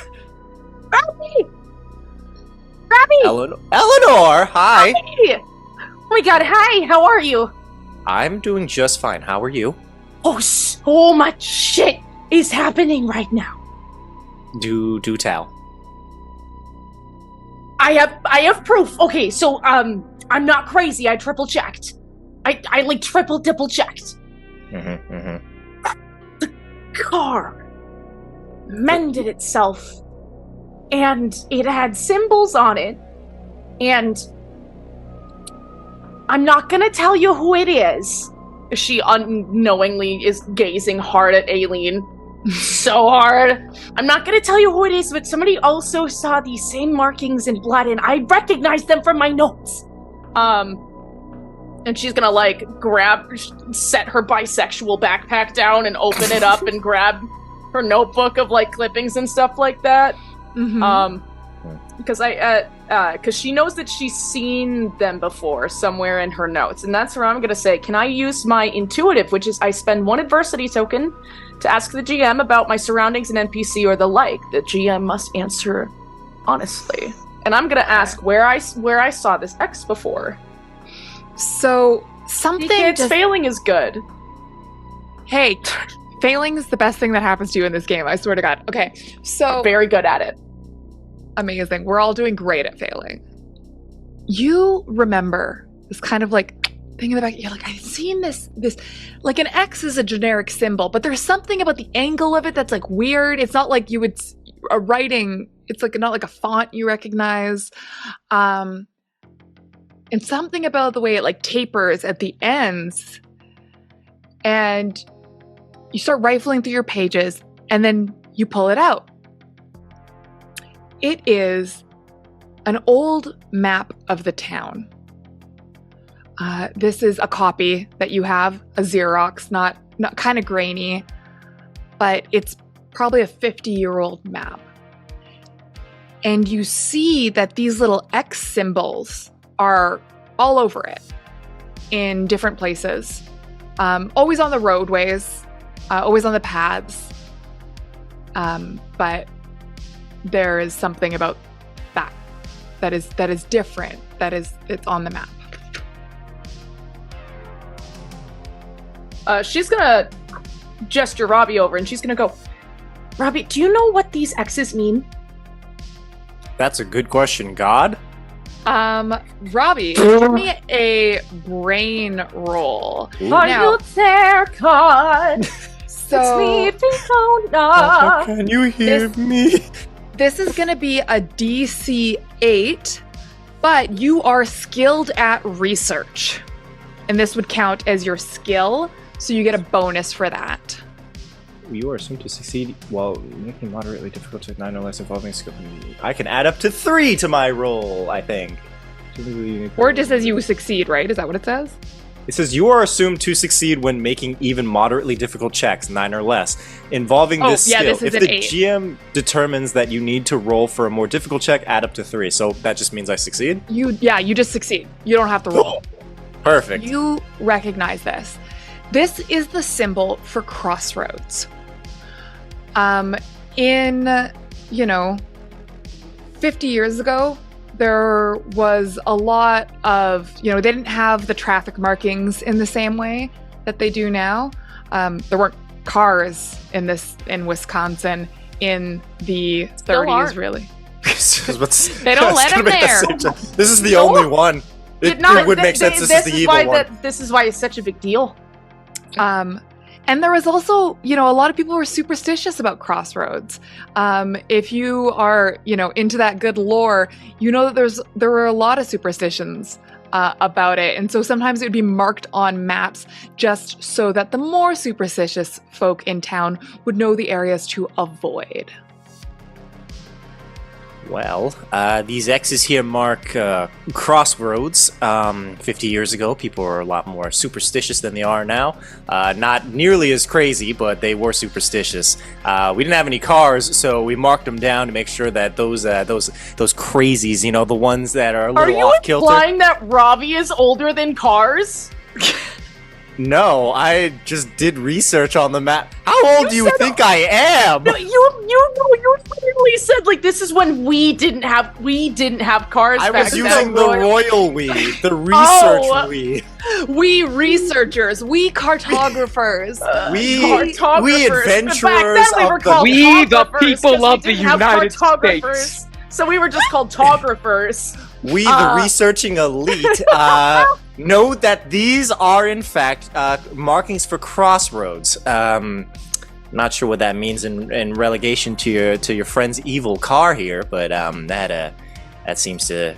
Robbie! Eleanor, hi. Hey! Oh my god, hi, how are you? I'm doing just fine. How are you? Oh, so much shit is happening right now. Do tell. I have proof. Okay, so I'm not crazy. I triple checked. I like triple checked. The car mended itself, and it had symbols on it, and I'm not gonna tell you who it is. She unknowingly is gazing hard at Aileen. So hard. I'm not gonna tell you who it is, but somebody also saw these same markings in blood, and I recognized them from my notes. And she's gonna like set her bisexual backpack down and open it up and grab her notebook of like clippings and stuff like that. Mhm. Because she knows that she's seen them before somewhere in her notes, and that's where I'm gonna say, can I use my intuitive, which is I spend 1 adversity token to ask the GM about my surroundings and NPC or the like. The GM must answer honestly, and I'm gonna ask where I saw this X before. So something Kids, just- failing is good. Hey, failing is the best thing that happens to you in this game. I swear to God. Okay, so Very good at it. amazing. We're all doing great at failing. You remember this kind of like thing in the back. You're like, I've seen this. Like an X is a generic symbol, but there's something about the angle of it that's like weird. It's not like you would a writing. It's like not like a font you recognize. And something about the way it like tapers at the ends. And you start rifling through your pages, and then you pull it out. It is an old map of the town. This is a copy that you have, a Xerox, not kind of grainy, but it's probably a 50-year-old map. And you see that these little X symbols are all over it in different places. Always on the roadways, always on the paths. But there is something about that is different. It's on the map. She's gonna gesture Robbie over, and she's gonna go, Robbie, do you know what these X's mean? That's a good question, God. Robbie, give me a brain roll. Are Now- you there, God? So It's me, Fiona. Can you hear me? this is going to be a DC 8, but you are skilled at research. And this would count as your skill, so you get a bonus for that. You are assumed to succeed while making moderately difficult to 9 or less involving skill. I can add up to 3 to my roll, I think. Or it just says you succeed, right? Is that what it says? It says you are assumed to succeed when making even moderately difficult checks, 9 or less, involving this skill. This is if an the 8. GM determines that you need to roll for a more difficult check, add up to 3. So that just means I succeed? You just succeed. You don't have to roll. Perfect. You recognize this. This is the symbol for crossroads. In 50 years ago, there was a lot of, they didn't have the traffic markings in the same way that they do now. There weren't cars in Wisconsin in the 30s, aren't. really. They don't let 'em there. This is the only one. It would make sense. This is the evil one. This is why it's such a big deal. And there was also, a lot of people were superstitious about crossroads. If you are, into that good lore, that there were a lot of superstitions about it. And so sometimes it would be marked on maps just so that the more superstitious folk in town would know the areas to avoid. Well, these X's here mark crossroads. 50 years ago, people were a lot more superstitious than they are now. Not nearly as crazy, but they were superstitious. We didn't have any cars, so we marked them down to make sure that those crazies, the ones that are a little off kilter. Are you implying that Robbie is older than cars? No, I just did research on the map. How old do you think I am? No, you literally said this is when we didn't have cars. I back was then. using the royal we, the research we. We researchers, we cartographers, we Cartographers. adventurers Back then we were of called We, the topographers, people 'cause we of the didn't have United cartographers. States. So we were just called tographers. We, the researching elite, know that these are, in fact, markings for crossroads. Not sure what that means in relegation to your friend's evil car here, but that seems to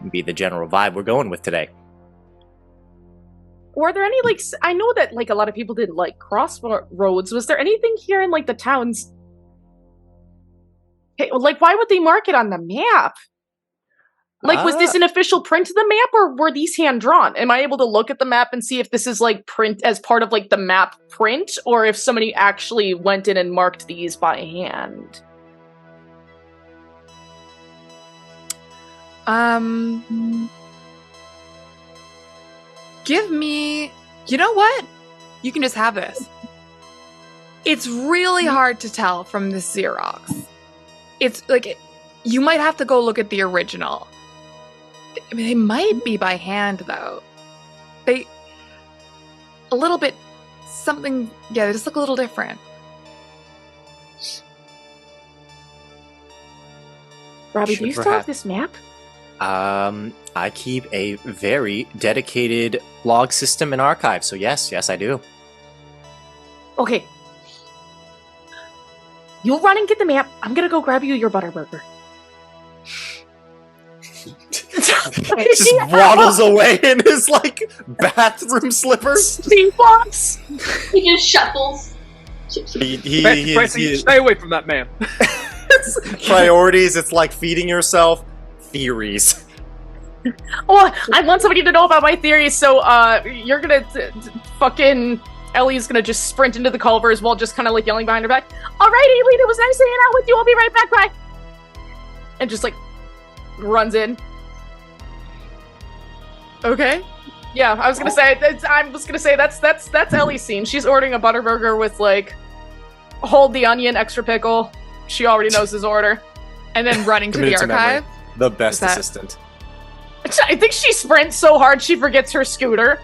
be the general vibe we're going with today. Were there any I know that a lot of people didn't like crossroads. Was there anything here in the towns? Hey, why would they mark it on the map? Was this an official print of the map, or were these hand drawn? Am I able to look at the map and see if this is print as part of the map print, or if somebody actually went in and marked these by hand? Give me... You know what? You can just have this. It's really hard to tell from this Xerox. It's you might have to go look at the original. I mean, they might be by hand, though. They... A little bit... Something... Yeah, they just look a little different. Robbie, Should do you still perhaps- have this map? I keep a very dedicated log system and archive, so yes, I do. Okay. You run and get the map. I'm gonna go grab you your Butterburger. Just waddles away in his, like, bathroom slippers. He walks. He just shuffles. Fancy, stay away from that man. Priorities, it's like feeding yourself. Theories. Oh, I want somebody to know about my theories, so you're gonna fucking Ellie's gonna just sprint into the Culvers while just kind of like yelling behind her back. Alrighty, Alina, it was nice hanging out with you. I'll be right back. Bye. And just like runs in. Okay. Yeah, I was gonna say that's Ellie's scene. She's ordering a Butterburger with like hold the onion, extra pickle. She already knows his order, and then running to the archive. The best assistant. I think she sprints so hard she forgets her scooter.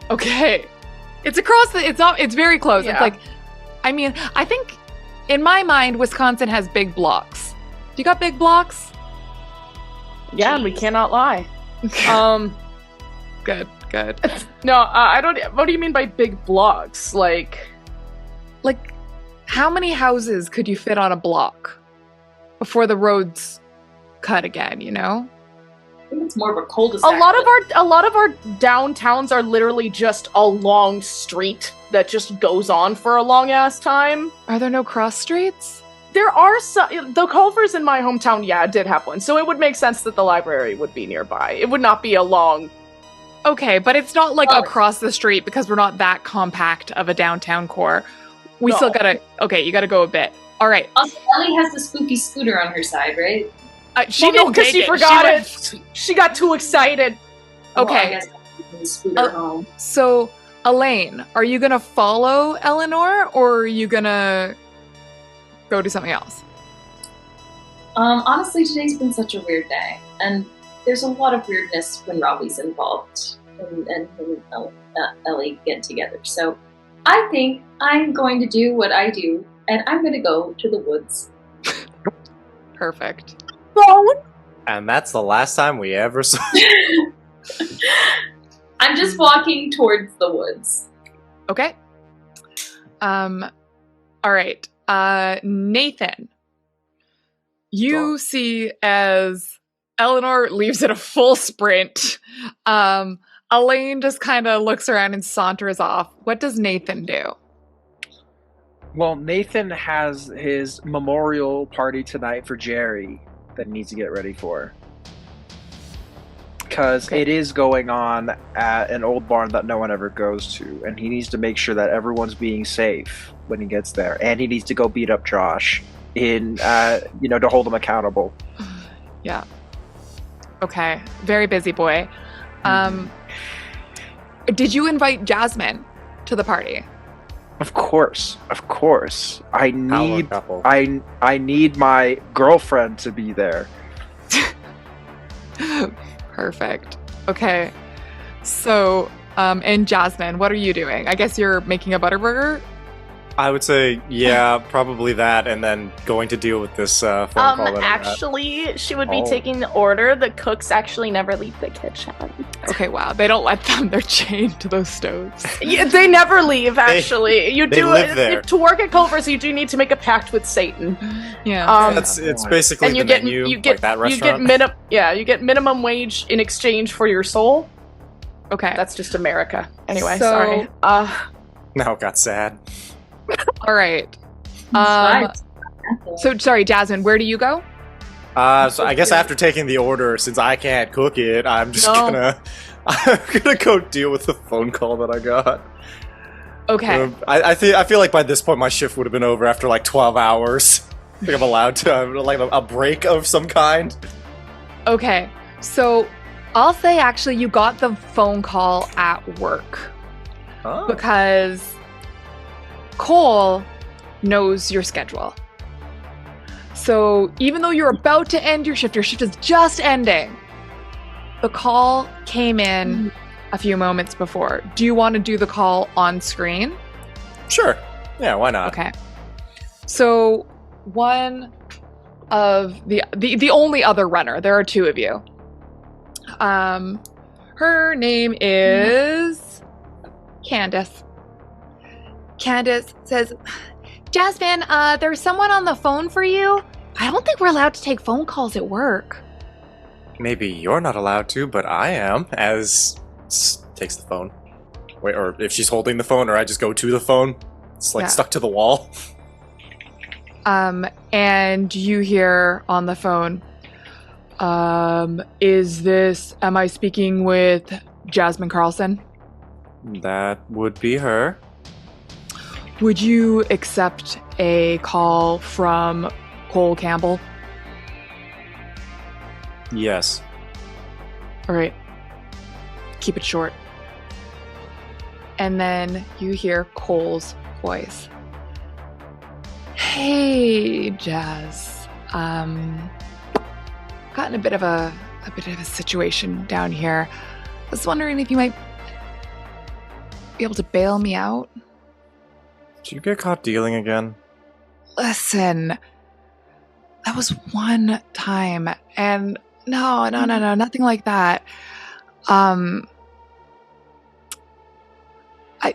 Okay. It's across the, it's very close. Yeah. It's like, I mean, I think in my mind, Wisconsin has big blocks. You got big blocks? Yeah, and we cannot lie. Good. No, I don't, what do you mean by big blocks? Like, how many houses could you fit on a block before the roads cut again, you know? I think it's more of a cul-de-sac. A lot of our downtowns are literally just a long street that just goes on for a long ass time. Are there no cross streets? There are some. The Culvers in my hometown, yeah, did have one, so it would make sense that the library would be nearby. It would not be a long. Okay, but it's not like across the street because we're not that compact of a downtown core. We still gotta. Okay, you gotta go a bit. All right. Also, Ellie has the spooky scooter on her side, right? She didn't because she forgot it. She got too excited. Okay. The scooter home. So, Alaine, are you gonna follow Eleanor, or are you gonna go do something else? Honestly, today's been such a weird day, and there's a lot of weirdness when Robbie's involved, and him and Ellie get together. So, I think I'm going to do what I do, and I'm going to go to the woods. Perfect. And that's the last time we ever saw. I'm just walking towards the woods. Okay. All right. Nathan, you see as Eleanor leaves at a full sprint. Alaine just kind of looks around and saunters off. What does Nathan do? Well, Nathan has his memorial party tonight for Jerry that he needs to get ready for. Because it is going on at an old barn that no one ever goes to, and he needs to make sure that everyone's being safe when he gets there. And he needs to go beat up Josh to hold him accountable. Yeah. Okay. Very busy boy. Did you invite Jasmine to the party? Of course. I need my girlfriend to be there. Perfect. Okay. So, and Jasmine, what are you doing? I guess you're making a Butterburger? I would say, yeah, probably that, and then going to deal with this phone call that actually, she would be taking the order. The cooks actually never leave the kitchen. Okay, wow. They don't let them. They're chained to those stoves. Yeah, they never leave, actually. They live there. To work at Culver's, you do need to make a pact with Satan. Yeah. It's basically and the menu, like that restaurant. You get minimum wage in exchange for your soul. Okay. That's just America. Anyway, So- sorry. Now it got sad. All right. So, sorry, Jasmine, where do you go? So I guess after taking the order, since I can't cook it, I'm just gonna go deal with the phone call that I got. Okay. I feel like by this point my shift would have been over after like 12 hours. I think I'm allowed to have like a break of some kind. Okay. So, I'll say actually you got the phone call at work. Oh. Because Cole knows your schedule. So even though you're about to end your shift is just ending. The call came in a few moments before. Do you want to do the call on screen? Sure. Yeah, why not? Okay. So one of the only other runner, there are two of you. Her name is Candace. Candace says, Jasmine, there's someone on the phone for you. I don't think we're allowed to take phone calls at work. Maybe you're not allowed to, but I am, as takes the phone. Wait, or if she's holding the phone, or I just go to the phone. It's like stuck to the wall. And you hear on the phone, am I speaking with Jasmine Carlson? That would be her. Would you accept a call from Cole Campbell? Yes. All right. Keep it short. And then you hear Cole's voice. Hey, Jazz. Gotten a bit of a situation down here. I was wondering if you might be able to bail me out. Did you get caught dealing again? Listen, that was one time, and no, nothing like that.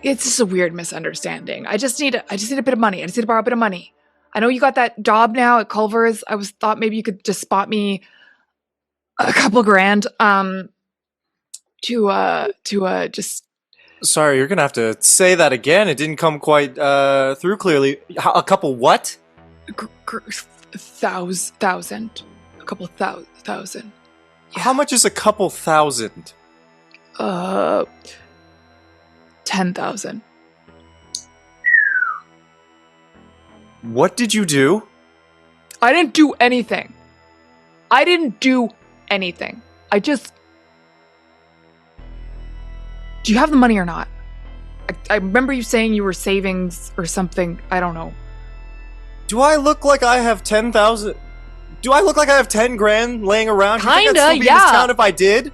It's just a weird misunderstanding. I just need a bit of money. I just need to borrow a bit of money. I know you got that job now at Culver's. Thought maybe you could just spot me a couple grand. To just. Sorry, you're gonna have to say that again. It didn't come quite through clearly. A couple what? Thousand. A couple thousand. Yeah. How much is a couple thousand? 10,000. What did you do? I didn't do anything. I just... Do you have the money or not? I remember you saying you were savings or something. I don't know. Do I look like I have 10,000? Do I look like I have 10 grand laying around? Do you think I'd still be in this town if I did?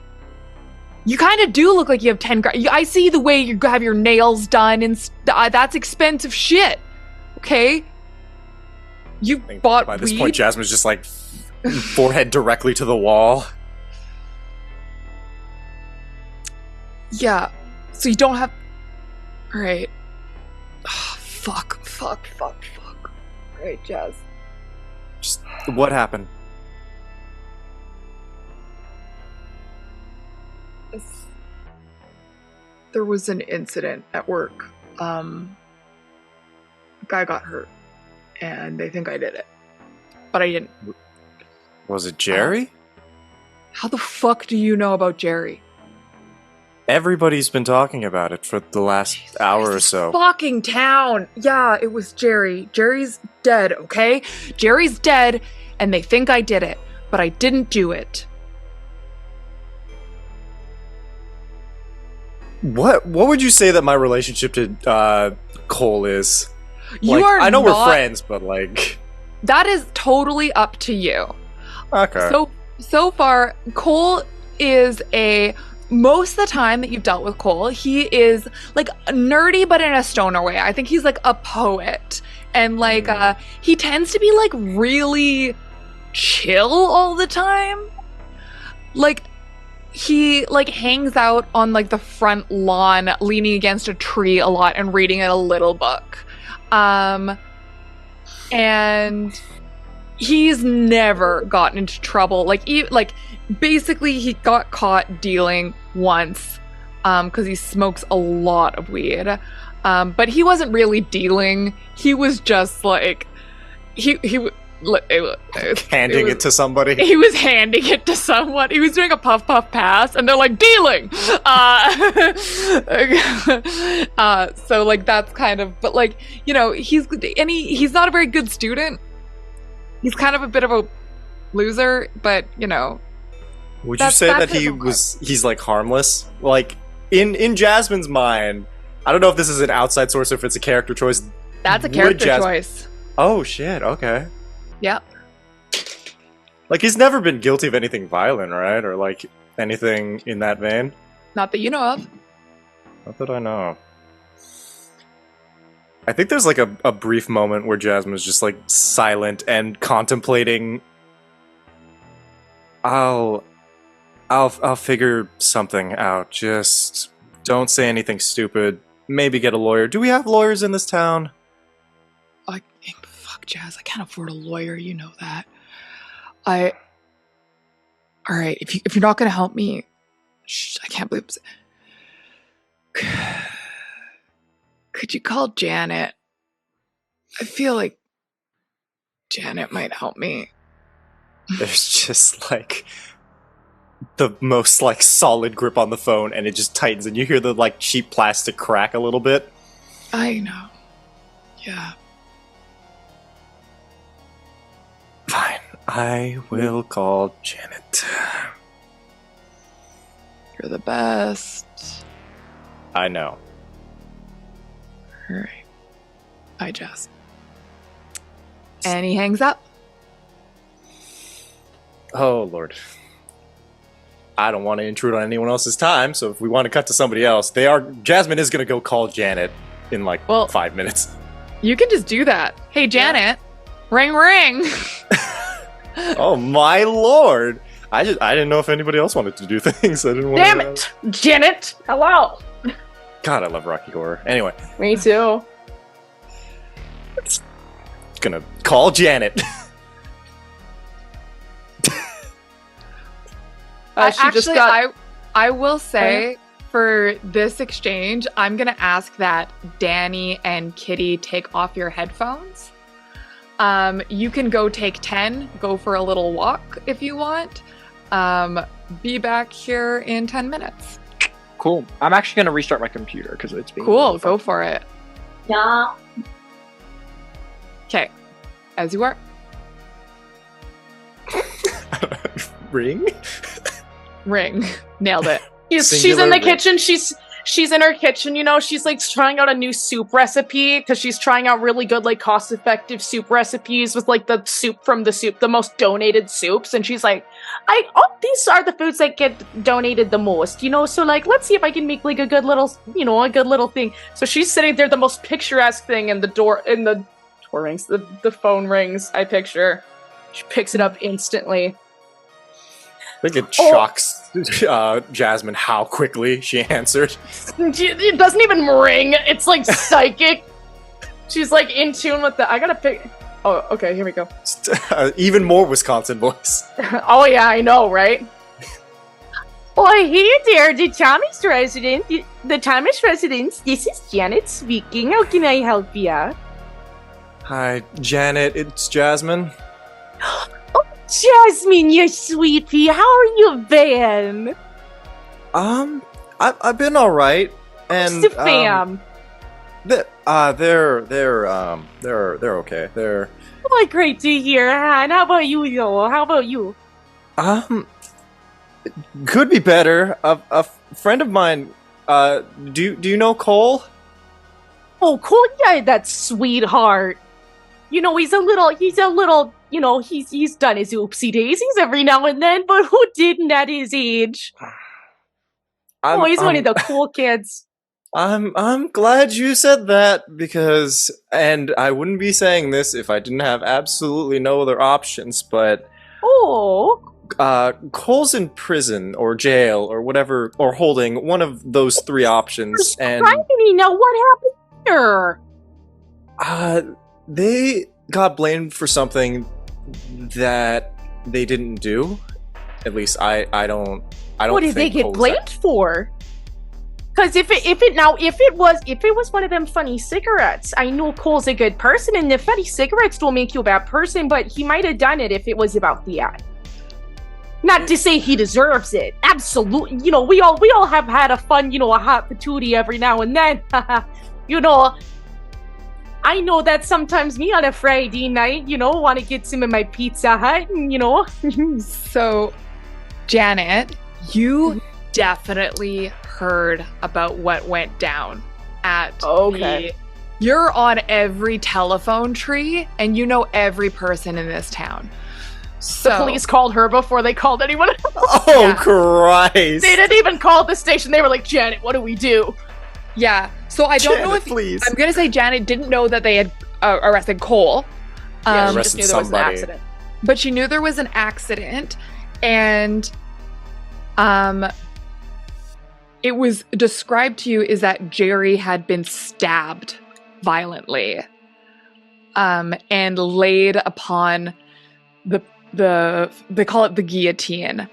You kind of do look like you have 10 grand. I see the way you have your nails done, and that's expensive shit. Okay? You bought by this weed? point, Jasmine's just like forehead directly to the wall. Yeah. So you don't have... Alright. Fuck. Alright, Jazz. Just, what happened? There was an incident at work. A guy got hurt, and they think I did it. But I didn't. Was it Jerry? How the fuck do you know about Jerry? Everybody's been talking about it for the last hour or so. Fucking town! Yeah, it was Jerry. Jerry's dead, okay? Jerry's dead, and they think I did it. But I didn't do it. What would you say that my relationship to Cole is? You are I know not... we're friends, but like... That is totally up to you. Okay. So far, Cole is most of the time that you've dealt with Cole, he is like nerdy, but in a stoner way. I think he's like a poet. And like, he tends to be like really chill all the time. Like, he like hangs out on like the front lawn, leaning against a tree a lot and reading a little book. And he's never gotten into trouble. Like basically he got caught dealing once, because he smokes a lot of weed. But he wasn't really dealing. He was just like, handing it to somebody. He was handing it to someone. He was doing a puff pass, and they're like, dealing. So like that's kind of, but like, you know, he's not a very good student. He's kind of a bit of a loser, but you know. Would you say that he's like harmless? Like in Jasmine's mind, I don't know if this is an outside source or if it's a character choice. That's a character choice. Oh shit, okay. Yep. Like he's never been guilty of anything violent, right? Or like anything in that vein? Not that you know of. Not that I know. I think there's like a brief moment where Jasmine's just like silent and contemplating. I'll I'll figure something out. Just don't say anything stupid. Maybe get a lawyer. Do we have lawyers in this town? Fuck, Jazz. I can't afford a lawyer. You know that. All right. If you're not gonna help me, I can't believe. Could you call Janet? I feel like Janet might help me. There's just like the most like solid grip on the phone, and it just tightens, and you hear the like cheap plastic crack a little bit. I know. Yeah. Fine, I will call Janet. You're the best. I know. All right. Bye, Jess. And he hangs up. Oh, Lord. I don't want to intrude on anyone else's time, so if we want to cut to somebody else, Jasmine is going to go call Janet in 5 minutes. You can just do that. Hey, Janet. Ring, ring. Oh, my Lord. I didn't know if anybody else wanted to do things. I didn't want Damn it! Janet! Hello! God, I love Rocky Horror. Anyway. Me too. Gonna call Janet. I will say for this exchange, I'm gonna ask that Danny and Kitty take off your headphones. You can go take 10, go for a little walk if you want. Be back here in 10 minutes. Cool. I'm actually going to restart my computer because it's being cool. Go for it. Yeah. Okay. As you are. Ring? Ring. Nailed it. She's in the kitchen. She's in her kitchen, she's like trying out a new soup recipe because she's trying out really good, like cost-effective soup recipes with like the soup from the most donated soups. And she's like, these are the foods that get donated the most, so like, let's see if I can make like a good little thing. So she's sitting there, the most picturesque thing, and the phone rings. I picture. She picks it up instantly. I think it shocks Jasmine how quickly she answered. It doesn't even ring. It's like psychic. She's like in tune with I gotta pick. Oh, okay, here we go. Even more Wisconsin voice. Oh yeah, I know, right? Oh, hey there, the Thomas resident. This is Janet speaking. How can I help you? Hi, Janet. It's Jasmine. Jasmine, you sweetie, how are you been? I've been all right, and the fam. They're okay. They're great to hear. And how about you, yo? How about you? Could be better. A friend of mine. Do you know Cole? Oh, Cole, yeah, that sweetheart. He's a little, he's done his oopsie daisies every now and then, but who didn't at his age? He's one of the cool kids. I'm glad you said that and I wouldn't be saying this if I didn't have absolutely no other options, but Cole's in prison or jail or whatever, or holding one of those three options. And now what happened here? They got blamed for something that they didn't do. At least I don't. What did they get blamed for? Because if it was one of them funny cigarettes, I know Cole's a good person, and the funny cigarettes don't make you a bad person, but he might have done it if it was about the ad. Not to say he deserves it. Absolutely. We all have had a fun, a hot patootie every now and then. I know that sometimes me on a Friday night, want to get some of my Pizza Hut, So, Janet, you definitely heard about what went down at You're on every telephone tree, and you know every person in this town. So, the police called her before they called anyone else. Oh, Christ. They didn't even call the station. They were like, Janet, what do we do? Yeah, so I don't know if... Please. I'm going to say Janet didn't know that they had arrested Cole. She just knew there was an accident. But she knew there was an accident, and It was described to you is that Jerry had been stabbed violently, and laid upon they call it the guillotine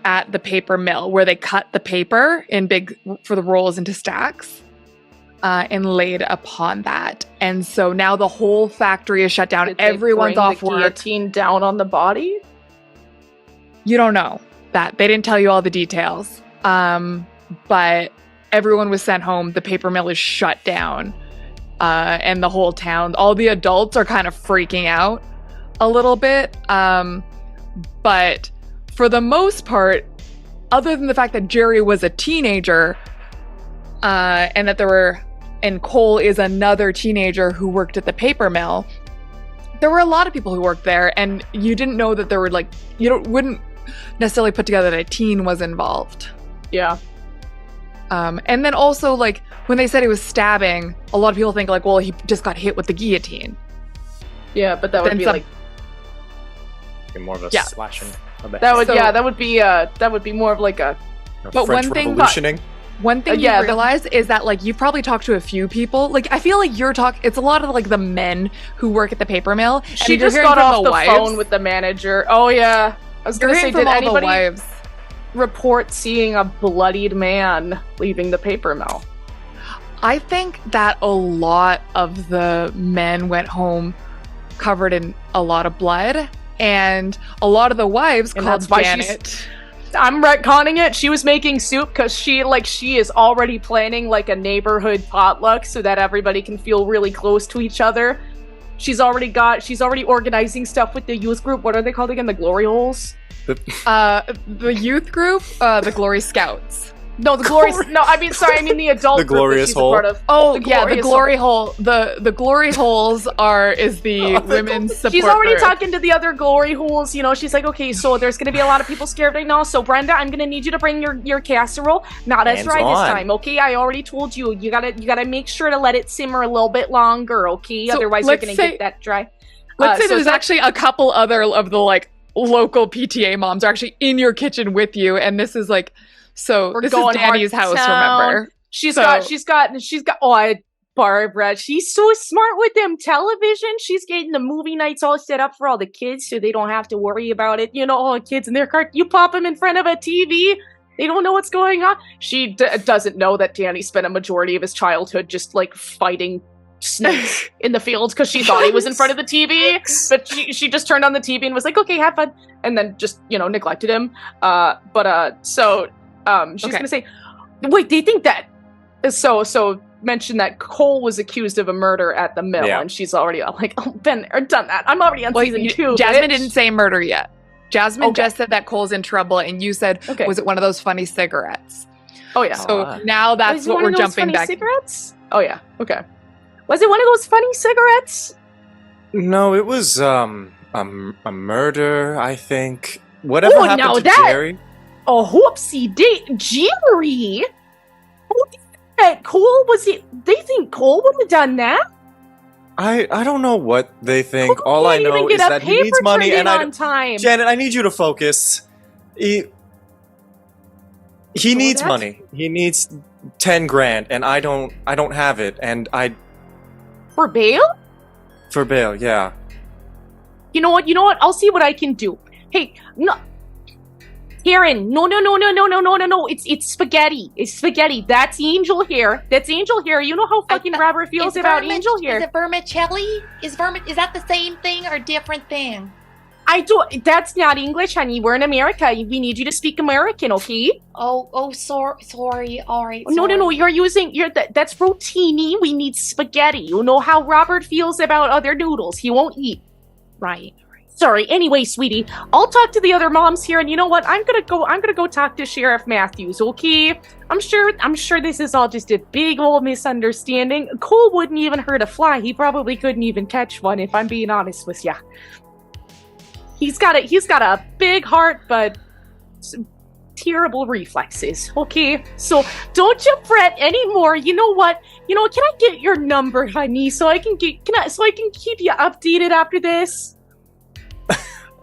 at the paper mill, where they cut the paper for the rolls into stacks, and laid upon that. And so now the whole factory is shut down. Everyone's off work. Guillotine down on the body? You don't know that. They didn't tell you all the details. But everyone was sent home. The paper mill is shut down. And the whole town, all the adults are kind of freaking out a little bit. But for the most part, other than the fact that Jerry was a teenager, and that and Cole is another teenager who worked at the paper mill, there were a lot of people who worked there, and you didn't know that there were wouldn't necessarily put together that a teen was involved. Yeah. And then also, like, when they said he was stabbing, a lot of people think, like, well, he just got hit with the guillotine. Yeah, but that would Then be some- like More of a Yeah. slashing. that would be more of like a But French one thing- Revolutioning. One thing Yeah, you realize is that, like, you've probably talked to a few people. Like, I feel like it's a lot of, like, the men who work at the paper mill. She and you're just hearing got from off the wives. phone with the manager. Oh yeah. I was You're gonna say, hearing from did all the anybody wives. report seeing a bloodied man leaving the paper mill? I think that a lot of the men went home covered in a lot of blood, and a lot of the wives And called that's why Janet. I'm retconning it. She was making soup because she is already planning like a neighborhood potluck so that everybody can feel really close to each other. She's already organizing stuff with the youth group. What are they called again? The Glory Holes? The youth group, the Glory Scouts. No, the Glory. No, I mean the adult The group that Glorious she's Hole? a part of. Oh, The yeah, the Glorious Glory Hole. The Glory Holes is the women's support She's already group. talking to the other Glory Holes. You know, she's like, okay, so there's going to be a lot of people scared right now. So Brenda, I'm going to need you to bring your casserole. Not as Hands dry this on. time, okay? I already told you. You gotta make sure to let it simmer a little bit longer, okay? So Otherwise, you're let's going to say- get that dry. Let's say so there's actually a couple other of the, like, local PTA moms are actually in your kitchen with you, and this is like, so We're this going is Danny's hard house, town. remember? She's So- got. Oh, Barbara, she's so smart with them television. She's getting the movie nights all set up for all the kids, so they don't have to worry about it. You know, all the kids in their car. You pop them in front of a TV, they don't know what's going on. She doesn't know that Danny spent a majority of his childhood just like fighting snakes in the fields because she thought he was in front of the TV, but she just turned on the TV and was like, okay, have fun, and then just neglected him. So she's Okay. gonna say, wait, they think that so mention that Cole was accused of a murder at the mill, Yeah. and she's already like, oh, been or done that. I'm already on Well, season 2. Jasmine bitch. didn't say murder yet. Jasmine Okay. just said that Cole's in trouble, and you said, Okay. was it one of those funny cigarettes? Oh yeah. So now that's Was it what one we're of those jumping funny back. cigarettes? Oh yeah. Okay. Was it one of those funny cigarettes? No, it was a murder, I think. Whatever Oh, happened now to that- Jerry? Oh, whoopsie Jerry. Who did that? Cole was it? They think Cole would have done that. I don't know what they think. Cole All I can't even know get is a that he paper needs money, turned and in I on time. Janet, I need you to focus. He needs that's- money. He needs 10 grand, and I don't have it, and For bail? for bail, yeah. You know what? I'll see what I can do. Hey, no. Karen, no. It's spaghetti. It's spaghetti. That's angel hair. You know how fucking Robert feels about angel hair. Is it vermicelli? Is that the same thing or different thing? I do. That's not English, honey. We're in America. We need you to speak American, okay? Sorry. All right. No. That's rotini. We need spaghetti. You know how Robert feels about other noodles. He won't eat. Right. Sorry. Anyway, sweetie, I'll talk to the other moms here, and you know what? I'm gonna go talk to Sheriff Matthews. Okay? I'm sure this is all just a big old misunderstanding. Cole wouldn't even hurt a fly. He probably couldn't even catch one, if I'm being honest with ya. He's got a big heart, but some terrible reflexes. Okay, so don't you fret anymore. You know what? Can I get your number, honey, so I can keep you updated after this?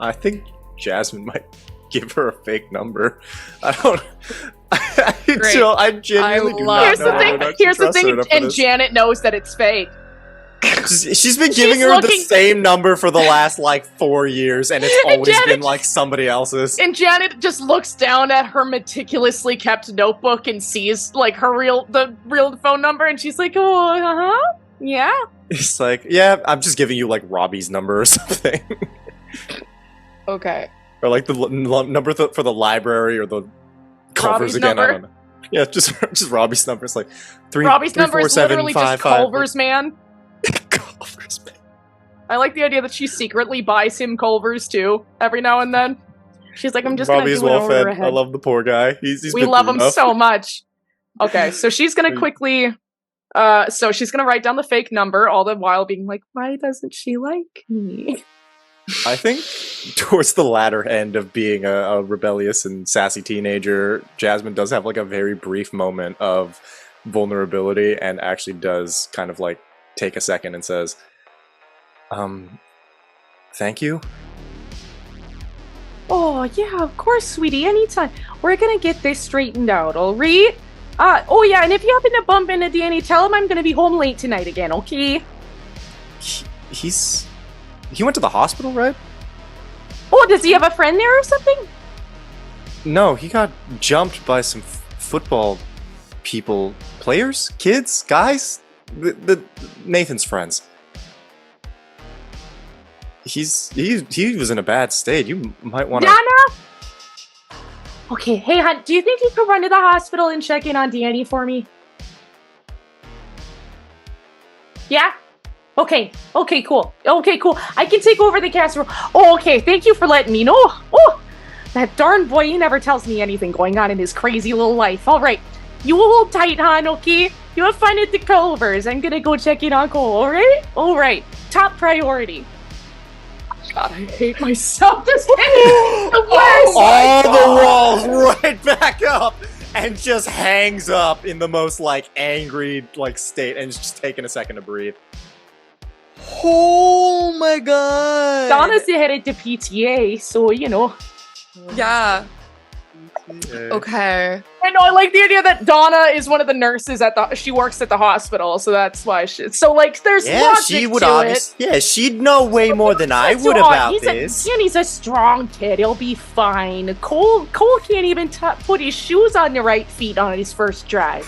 I think Jasmine might give her a fake number. I don't. Great. I genuinely do not Here's know the whether or thing. not to Here's the trust her thing. enough for And this. Janet knows that it's fake. She's been giving her the looking- same number for the last 4 years, and it's always Janet been somebody else's. And Janet just looks down at her meticulously kept notebook and sees the real phone number, and she's like, "Oh, yeah." It's like, yeah, I'm just giving you Robbie's number or something, Okay. or the number for the library or the Culver's Robbie's again. I number? don't know. Yeah, just Robbie's number. It's three. Robbie's number is 347 literally just 55. Culver's man. Culver's man. I like the idea that she secretly buys him Culver's too every now and then. She's like, "I'm just Robbie's gonna do well an order fed. ahead." I love the poor guy. He's We been love through him enough. so much. Okay, so she's gonna quickly. So she's gonna write down the fake number, all the while being like, "Why doesn't she like me?" I think towards the latter end of being a rebellious and sassy teenager, Jasmine does have a very brief moment of vulnerability and actually does kind of take a second and says, thank you. Oh, yeah, of course, sweetie, anytime. We're gonna get this straightened out, alright? Oh yeah, and if you happen to bump into Danny, tell him I'm gonna be home late tonight again, okay? He went to the hospital, right? Oh, does he have a friend there or something? No, he got jumped by some football players, kids, guys, the Nathan's friends. He was in a bad state. You might want to. Donna? Okay, hey, hon, do you think you could run to the hospital and check in on Danny for me? Yeah? Okay, cool. I can take over the casserole. Oh, okay, thank you for letting me know. Oh, that darn boy, he never tells me anything going on in his crazy little life. All right, you hold tight, hon, okay? You have fun at the Culvers. I'm gonna go check in on Cole, all right? All right, top priority. God, I hate myself. This game is the worst. All the walls right back up and just hangs up in the most angry state and is just taking a second to breathe. Oh my god! Donna's headed to PTA, so you know. Yeah. Okay. I know, I like the idea that Donna is one of the nurses she works at the hospital, so that's why there's logic she would to obviously. it. Yeah, she'd know way more than I would about this. Danny's a strong kid. He'll be fine. Cole can't even put his shoes on the right feet on his first drive.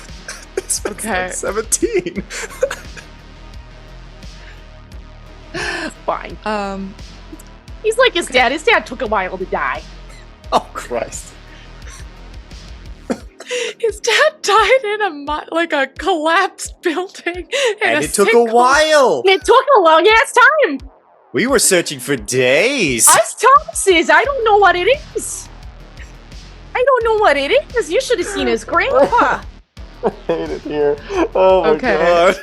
Okay. 17. Fine. He's like his dad. His dad took a while to die. Oh Christ. His dad died in a collapsed building. And it took a while. It took a long ass time. We were searching for days. Us Thomases, I don't know what it is. You should have seen his grandpa. I hate it here. Oh my Okay.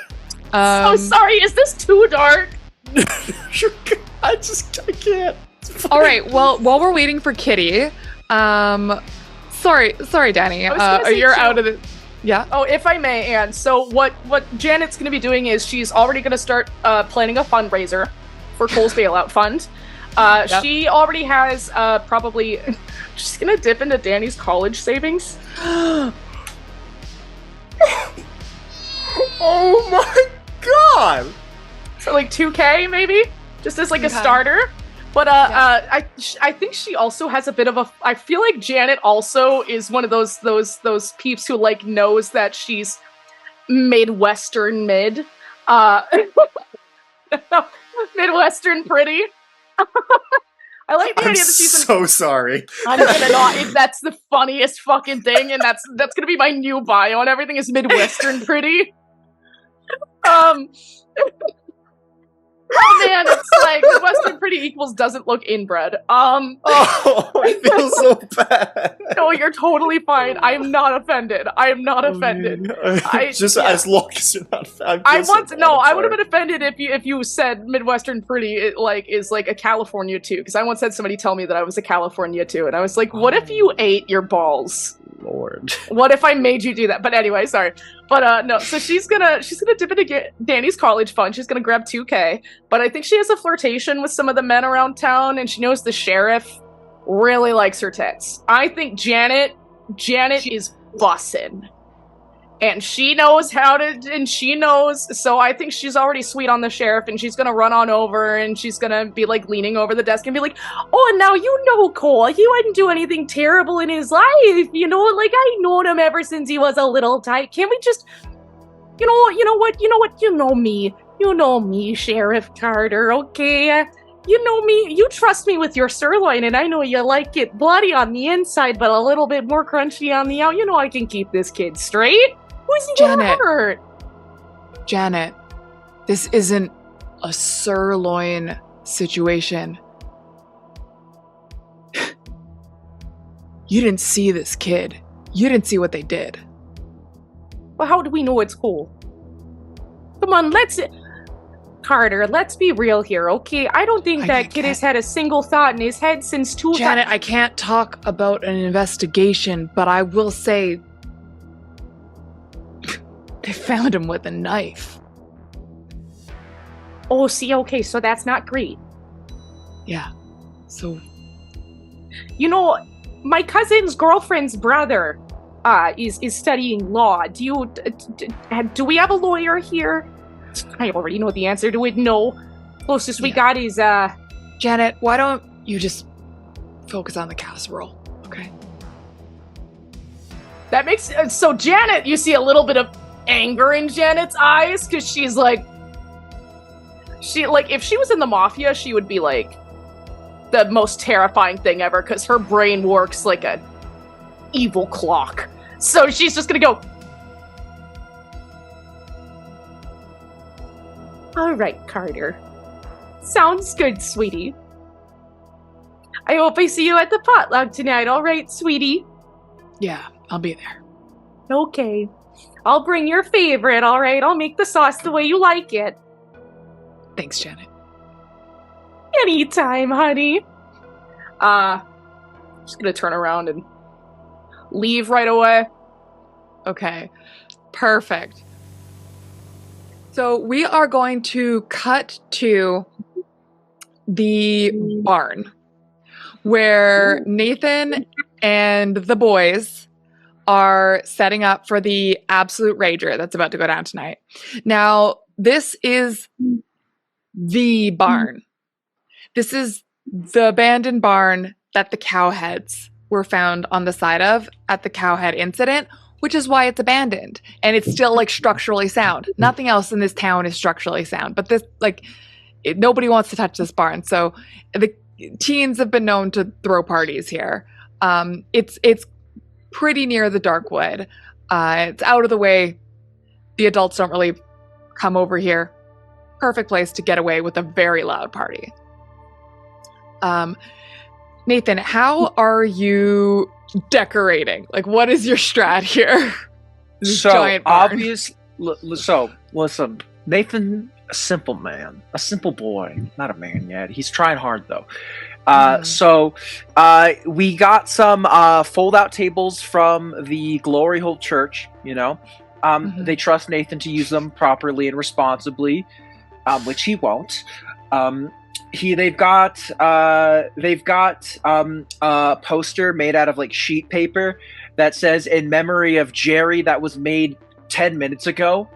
god. So sorry, is this too dark? I can't. All right. Well, while we're waiting for Kitty, sorry, Danny. I was gonna say You're too- out of the. Yeah. Oh, if I may, Anne. So what Janet's going to be doing is she's already going to start planning a fundraiser for Cole's bailout fund. Yep. She already has probably. She's going to dip into Danny's college savings. Oh my god. So 2K maybe, just as a Okay. starter. But I think she also has a bit of a. I feel like Janet also is one of those peeps who knows that she's Midwestern mid, Midwestern pretty. I like the I'm idea that she's. so sorry. I'm gonna not. That's the funniest fucking thing, and that's gonna be my new bio, and everything is Midwestern pretty. Oh man, it's Midwestern pretty equals doesn't look inbred. Oh, I feel so bad. No, you're totally fine. I am not offended. I am not offended. As long as you're not. I would have been offended if you said Midwestern pretty is a California too, because I once had somebody tell me that I was a California too, and I was like, what if you ate your balls? Lord. What if I made you do that? But anyway, sorry. But no, so she's gonna dip into Danny's college fund. She's gonna grab 2K. But I think she has a flirtation with some of the men around town, and she knows the sheriff really likes her tits. I think Janet is bussin'. And she knows how to, and she knows, so I think she's already sweet on the sheriff, and she's gonna run on over, and she's gonna be, like, leaning over the desk and be like, oh, and now you know Cole, he wouldn't do anything terrible in his life, you know, like, I've known him ever since he was a little tyke. Can't we just, you know me, Sheriff Carter, okay? You know me, you trust me with your sirloin, and I know you like it bloody on the inside, but a little bit more crunchy on the out. You know I can keep this kid straight. Who's he gonna hurt? Janet, this isn't a sirloin situation. You didn't see this kid. You didn't see what they did. Well, how do we know it's cool? Come on, Carter, let's be real here, okay? I don't think that kid has had a single thought in his head since Janet, I can't talk about an investigation, but I will say they found him with a knife. Oh, see, okay, so that's not great. Yeah, so... You know, my cousin's girlfriend's brother is studying law. Do we have a lawyer here? I already know the answer to it. No. Closest we got is, Janet, why don't you just focus on the casserole, okay? That makes... So, Janet, you see a little bit of anger in Janet's eyes, because she's like... if she was in the Mafia, she would be, like, the most terrifying thing ever, because her brain works like a evil clock. So she's just gonna go... All right, Carter. Sounds good, sweetie. I hope I see you at the potluck tonight, all right, sweetie? Yeah, I'll be there. Okay. I'll bring your favorite, all right? I'll make the sauce the way you like it. Thanks, Janet. Anytime, honey. I'm just gonna turn around and leave right away. Okay, perfect. So we are going to cut to the barn where Nathan and the boys are setting up for the absolute rager that's about to go down tonight. Now, this is the barn. This is the abandoned barn that the cowheads were found on the side of at the cowhead incident, which is why it's abandoned. And it's still, like, structurally sound. Nothing else in this town is structurally sound. But this, like, nobody wants to touch this barn. So the teens have been known to throw parties here. It's pretty near the dark wood. It's out of the way. The adults don't really come over here. Perfect place to get away with a very loud party. Nathan, how are you decorating? Like, what is your strat here? So obvious. Listen, Nathan, a simple man, a simple boy, not a man yet. He's trying hard though. So we got some fold-out tables from the Glory Hole Church. You know, they trust Nathan to use them properly and responsibly, which he won't. They've got a poster made out of, like, sheet paper that says "In memory of Jerry," that was made 10 minutes ago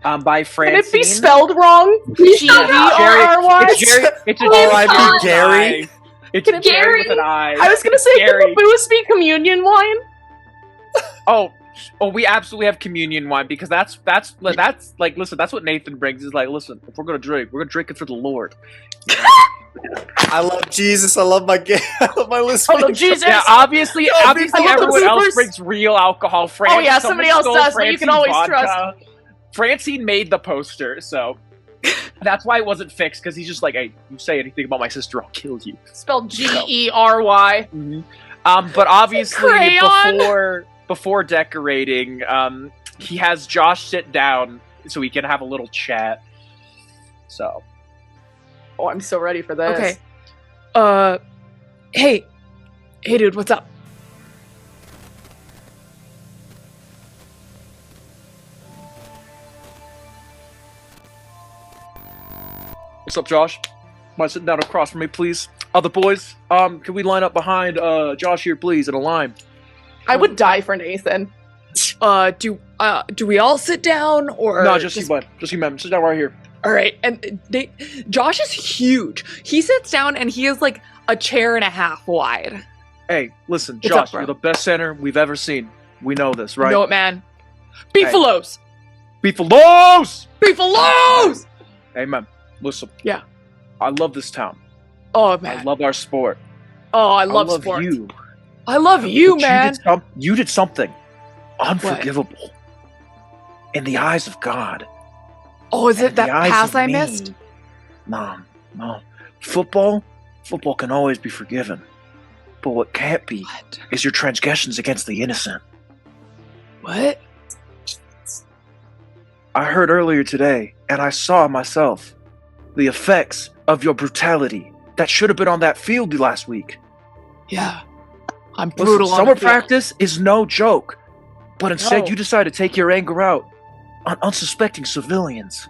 by Francine. Can it be spelled wrong? G-E-R-R-Y? It's a R-I-P Gary. It's Gary with an I. I was gonna say, can the booze be communion wine? Oh, we absolutely have communion wine, because that's like, listen, that's what Nathan brings. Is like, listen, if we're gonna drink it for the Lord. I love Jesus. I love my listeners. Oh, no, Jesus. Yeah, obviously everyone else brings real alcohol. Somebody else does, but you can always trust. Francine made the poster, so that's why it wasn't fixed, because he's just like, hey, you say anything about my sister, I'll kill you. Spelled G-E-R-Y. Mm-hmm. But obviously before decorating, he has Josh sit down so he can have a little chat. So. Oh, I'm so ready for this. Okay. Hey dude, what's up? What's up, Josh? Mind sitting down across from me, please? Other boys, can we line up behind Josh here, please, in a line? I would die for Nathan. Do we all sit down or No, just you, bud. Just you, man. Sit down right here. All right, and Josh is huge. He sits down and he is like a chair and a half wide. Hey, listen, What's Josh, up, bro? you're the best center we've ever seen. We know this, right? You know it, man. Beefalos! Beefalos! Beefalos! Hey, man, listen. Yeah. I love this town. Oh, man. I love our sport. Oh, I love love sports. you. I love you, But man. You did something unforgivable in the eyes of God. Oh, is and it in that the eyes pass of I me. missed? Mom, football can always be forgiven. But what can't be What? is your transgressions against the innocent. What? I heard earlier today, and I saw myself, the effects of your brutality that should have been on that field last week. Yeah. I'm Listen, brutal on summer the field. practice is no joke, but instead No. you decide to take your anger out on unsuspecting civilians.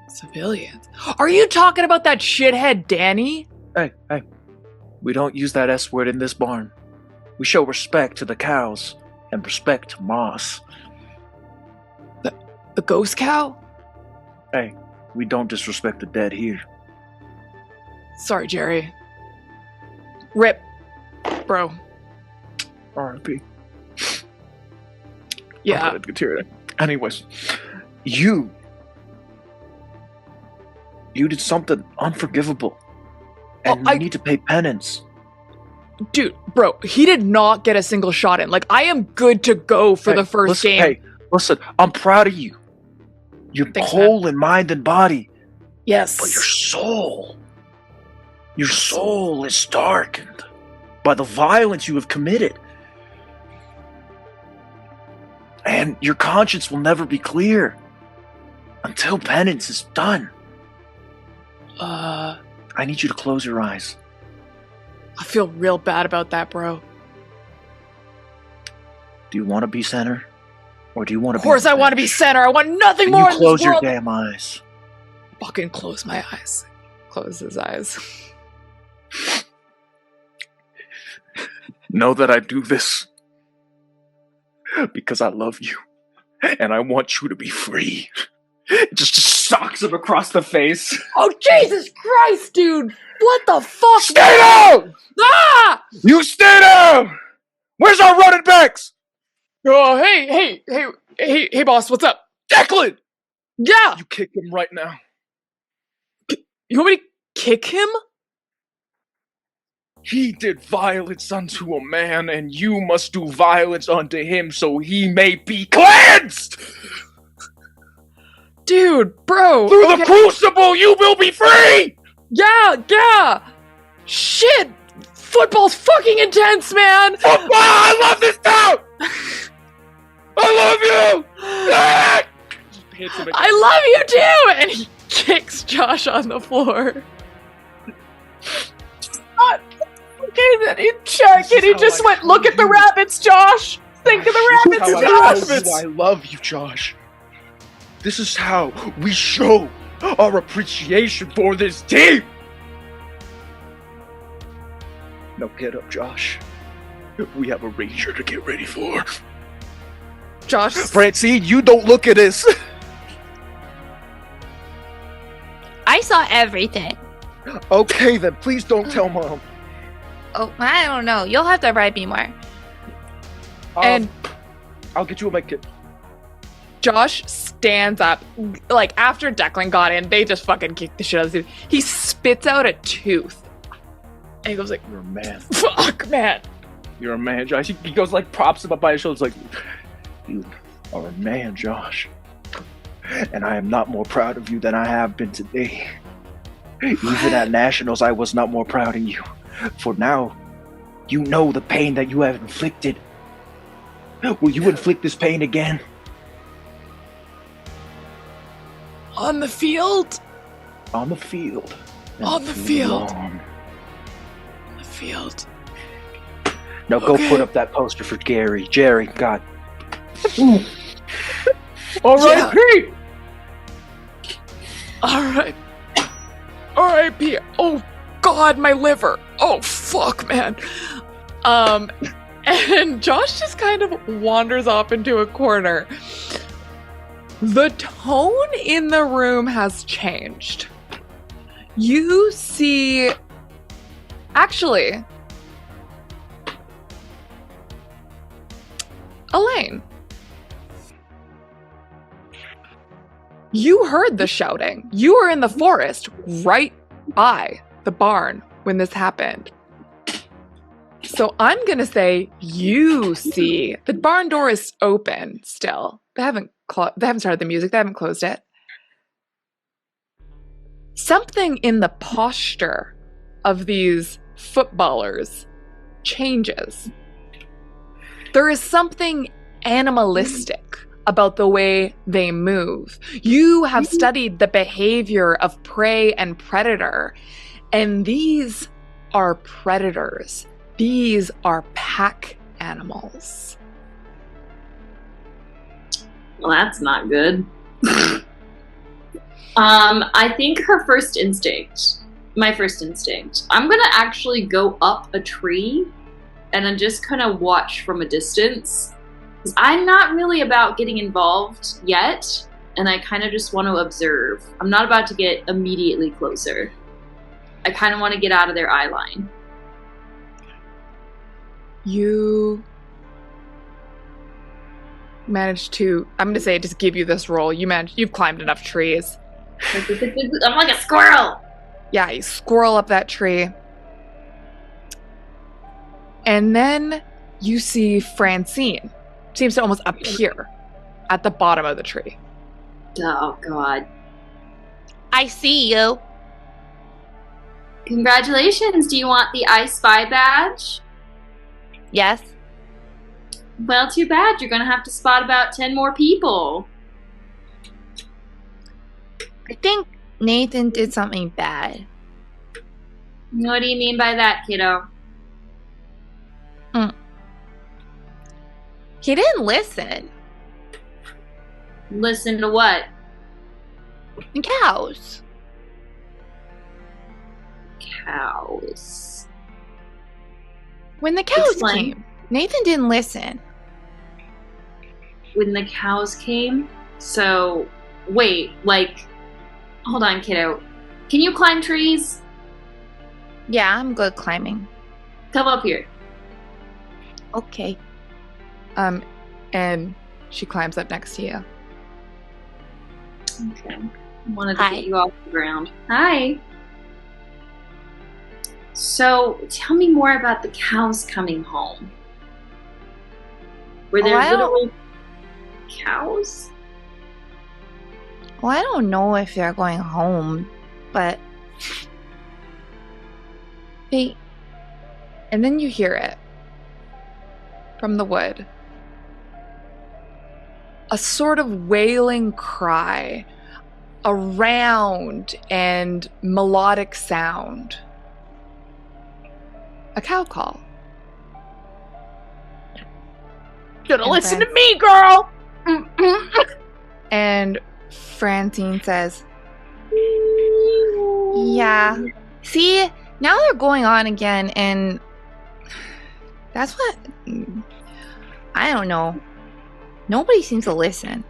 Civilians. Are you talking about that shithead Danny? Hey, we don't use that S word in this barn. We show respect to the cows and respect to Moss. The ghost cow? Hey, we don't disrespect the dead here. Sorry, Jerry. Rip. Bro. R.I.P. Yeah. Anyways, you did something unforgivable, and you need to pay penance. Dude, bro, he did not get a single shot in. Like, I am good to go for the first listen, game. Hey, listen, I'm proud of you. You're Thanks, whole in mind and body, Yes. but your soul is darkened by the violence you have committed. And your conscience will never be clear until penance is done. I need you to close your eyes. I feel real bad about that, bro. Do you want to be center? Or do you want to Of course I want to be center. I want nothing Then more you in close this your world. damn eyes. Fucking close my eyes. Close his eyes. Know that I do this because I love you. And I want you to be free. Just socks him across the face. Oh, Jesus Christ, dude! What the fuck? Stay down! Ah! You stay down! Where's our running backs? Oh, hey, boss, what's up? Declan! Yeah! You kick him right now. You want me to kick him? He did violence unto a man, and you must do violence unto him so he may be cleansed! Dude, bro! Through the crucible, you will be free! Yeah! Shit! Football's fucking intense, man! Football! I love this town! I love you! Ah! I love you too! And he kicks Josh on the floor. Okay, then he checked and he just went, look at the rabbits, Josh! Think of the rabbits, Josh! I love you, Josh. This is how we show our appreciation for this team. Now get up, Josh. We have a ranger to get ready for. Josh, Francine, you don't look at this. I saw everything. Okay, then please don't tell Mom. Oh, I don't know. You'll have to write me more. and I'll get you a med kit. Josh stands up. Like, after Declan got in, they just fucking kicked the shit out of this dude. He spits out a tooth. And he goes like, You're a man. fuck, man. You're a man, Josh. He goes like props him up by his shoulders like, you are a man, Josh. And I am not more proud of you than I have been today. Even at Nationals, I was not more proud of you. For now, you know the pain that you have inflicted. Will you inflict this pain again? On the field? On the field. And On the field. alone. On the field. Now go Okay. put up that poster for Jerry, God. R.I.P. Alright, R.I.P. Oh, God, my liver. Oh, fuck, man. And Josh just kind of wanders off into a corner. The tone in the room has changed. You see... Actually... Alaine. You heard the shouting. You were in the forest right by the barn when this happened. So I'm going to say you see the barn door is open still. They haven't started the music. They haven't closed it. Something in the posture of these footballers changes. There is something animalistic about the way they move. You have studied the behavior of prey and predator, and these are predators. These are pack animals. Well, that's not good. I think my first instinct, I'm gonna actually go up a tree and then just kind of watch from a distance. 'Cause I'm not really about getting involved yet, and I kind of just want to observe. I'm not about to get immediately closer. I kind of want to get out of their eye line. You managed to, I'm going to say, just give you this roll. You've climbed enough trees. I'm like a squirrel! Yeah, you squirrel up that tree. And then you see Francine. Seems to almost appear at the bottom of the tree. Oh, God. I see you. Congratulations. Do you want the I Spy badge? Yes. Well, too bad. You're going to have to spot about 10 more people. I think Nathan did something bad. What do you mean by that, kiddo? He didn't listen. Listen to what? The cows. Cows. When the cows Explain. came, Nathan didn't listen. When the cows came? So, wait, like... Hold on, kiddo. Can you climb trees? Yeah, I'm good climbing. Come up here. Okay. And she climbs up next to you. Okay. Wanted to Hi. get you off the ground. Hi. So, tell me more about the cows coming home. Were there I don't- literal cows? Well, I don't know if they're going home, but they... And then you hear it from the wood. A sort of wailing cry, a round and melodic sound. A cow call. Gonna And listen Fran- to me, girl! And Francine says, Yeah. See, now they're going on again, and that's what... I don't know. Nobody seems to listen.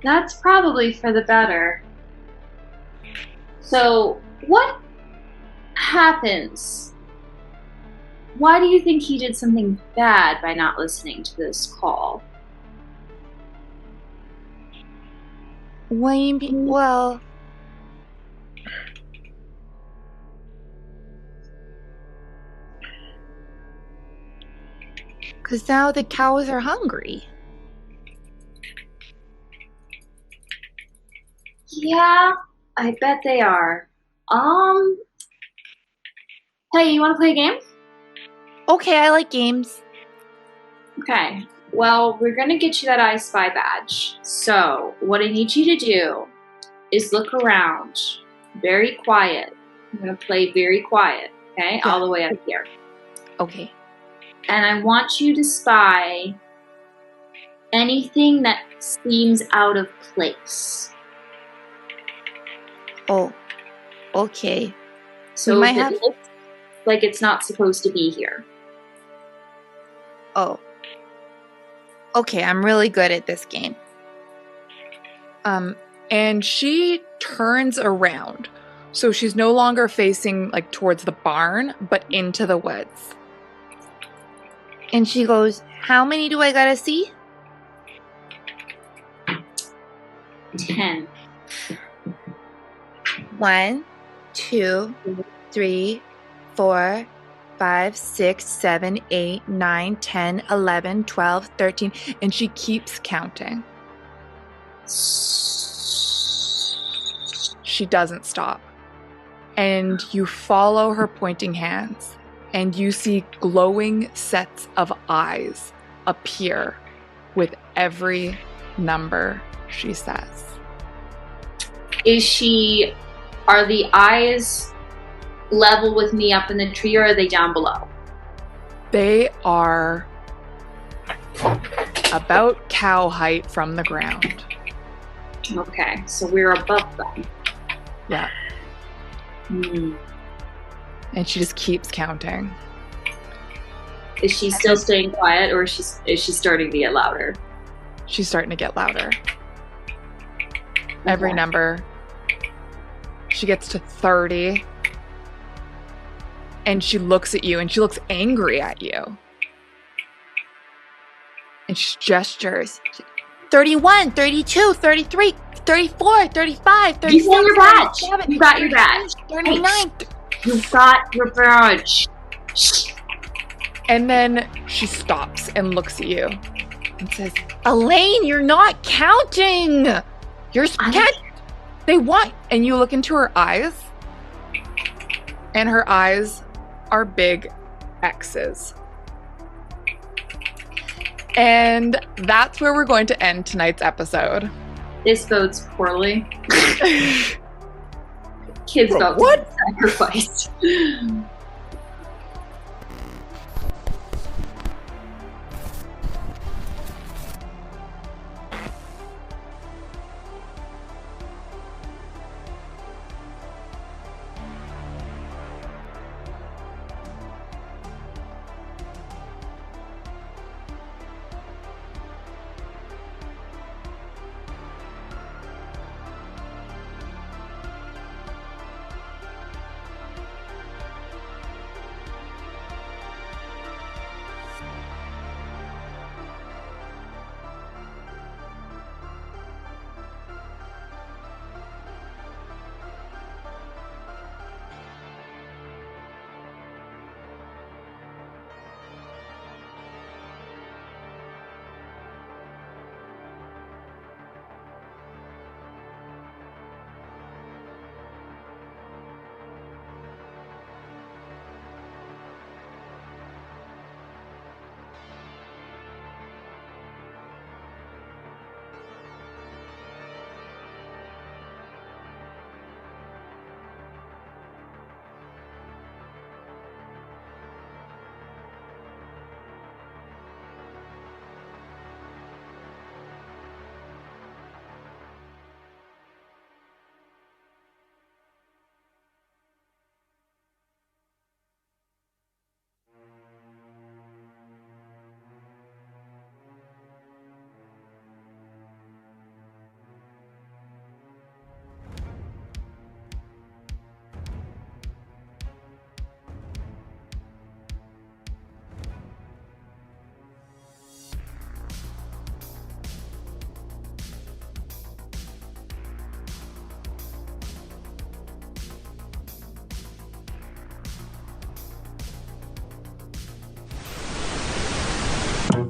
That's probably for the better. So, what happens? Why do you think he did something bad by not listening to this call? What do you mean? Well... Because now the cows are hungry. Yeah, I bet they are. Hey, you want to play a game? Okay, I like games. Okay. Well, we're going to get you that I Spy badge. So, what I need you to do is look around. Very quiet. I'm going to play very quiet, okay? All the way up here. Okay. And I want you to spy anything that seems out of place. Oh. okay. So We might if have- it looks like it's not supposed to be here. Oh. Okay, I'm really good at this game. And she turns around. So she's no longer facing like towards the barn, but into the woods. And she goes, how many do I gotta see? 10. 1, 2, 3, 4, 5, 6, 7, 8, 9, 10, 11, 12, 13. And she keeps counting. She doesn't stop. And you follow her pointing hands, and you see glowing sets of eyes appear with every number she says. Are the eyes level with me up in the tree, or are they down below? They are about cow height from the ground. Okay, so we're above them. Yeah. And she just keeps counting. Is she still staying quiet, or is she starting to get louder? She's starting to get louder. Every Okay. number. She gets to 30. And she looks at you, and she looks angry at you. And she gestures. 31, 32, 33, 34, 35, 36, You got your badge. 37, You got your badge. 39. You got your badge. Shh. And then she stops and looks at you and says, Alaine, you're not counting. You're I- they want, and you look into her eyes, and her eyes are big X's. And that's where we're going to end tonight's episode. This bodes poorly. Kids Bro, about what? to be sacrificed.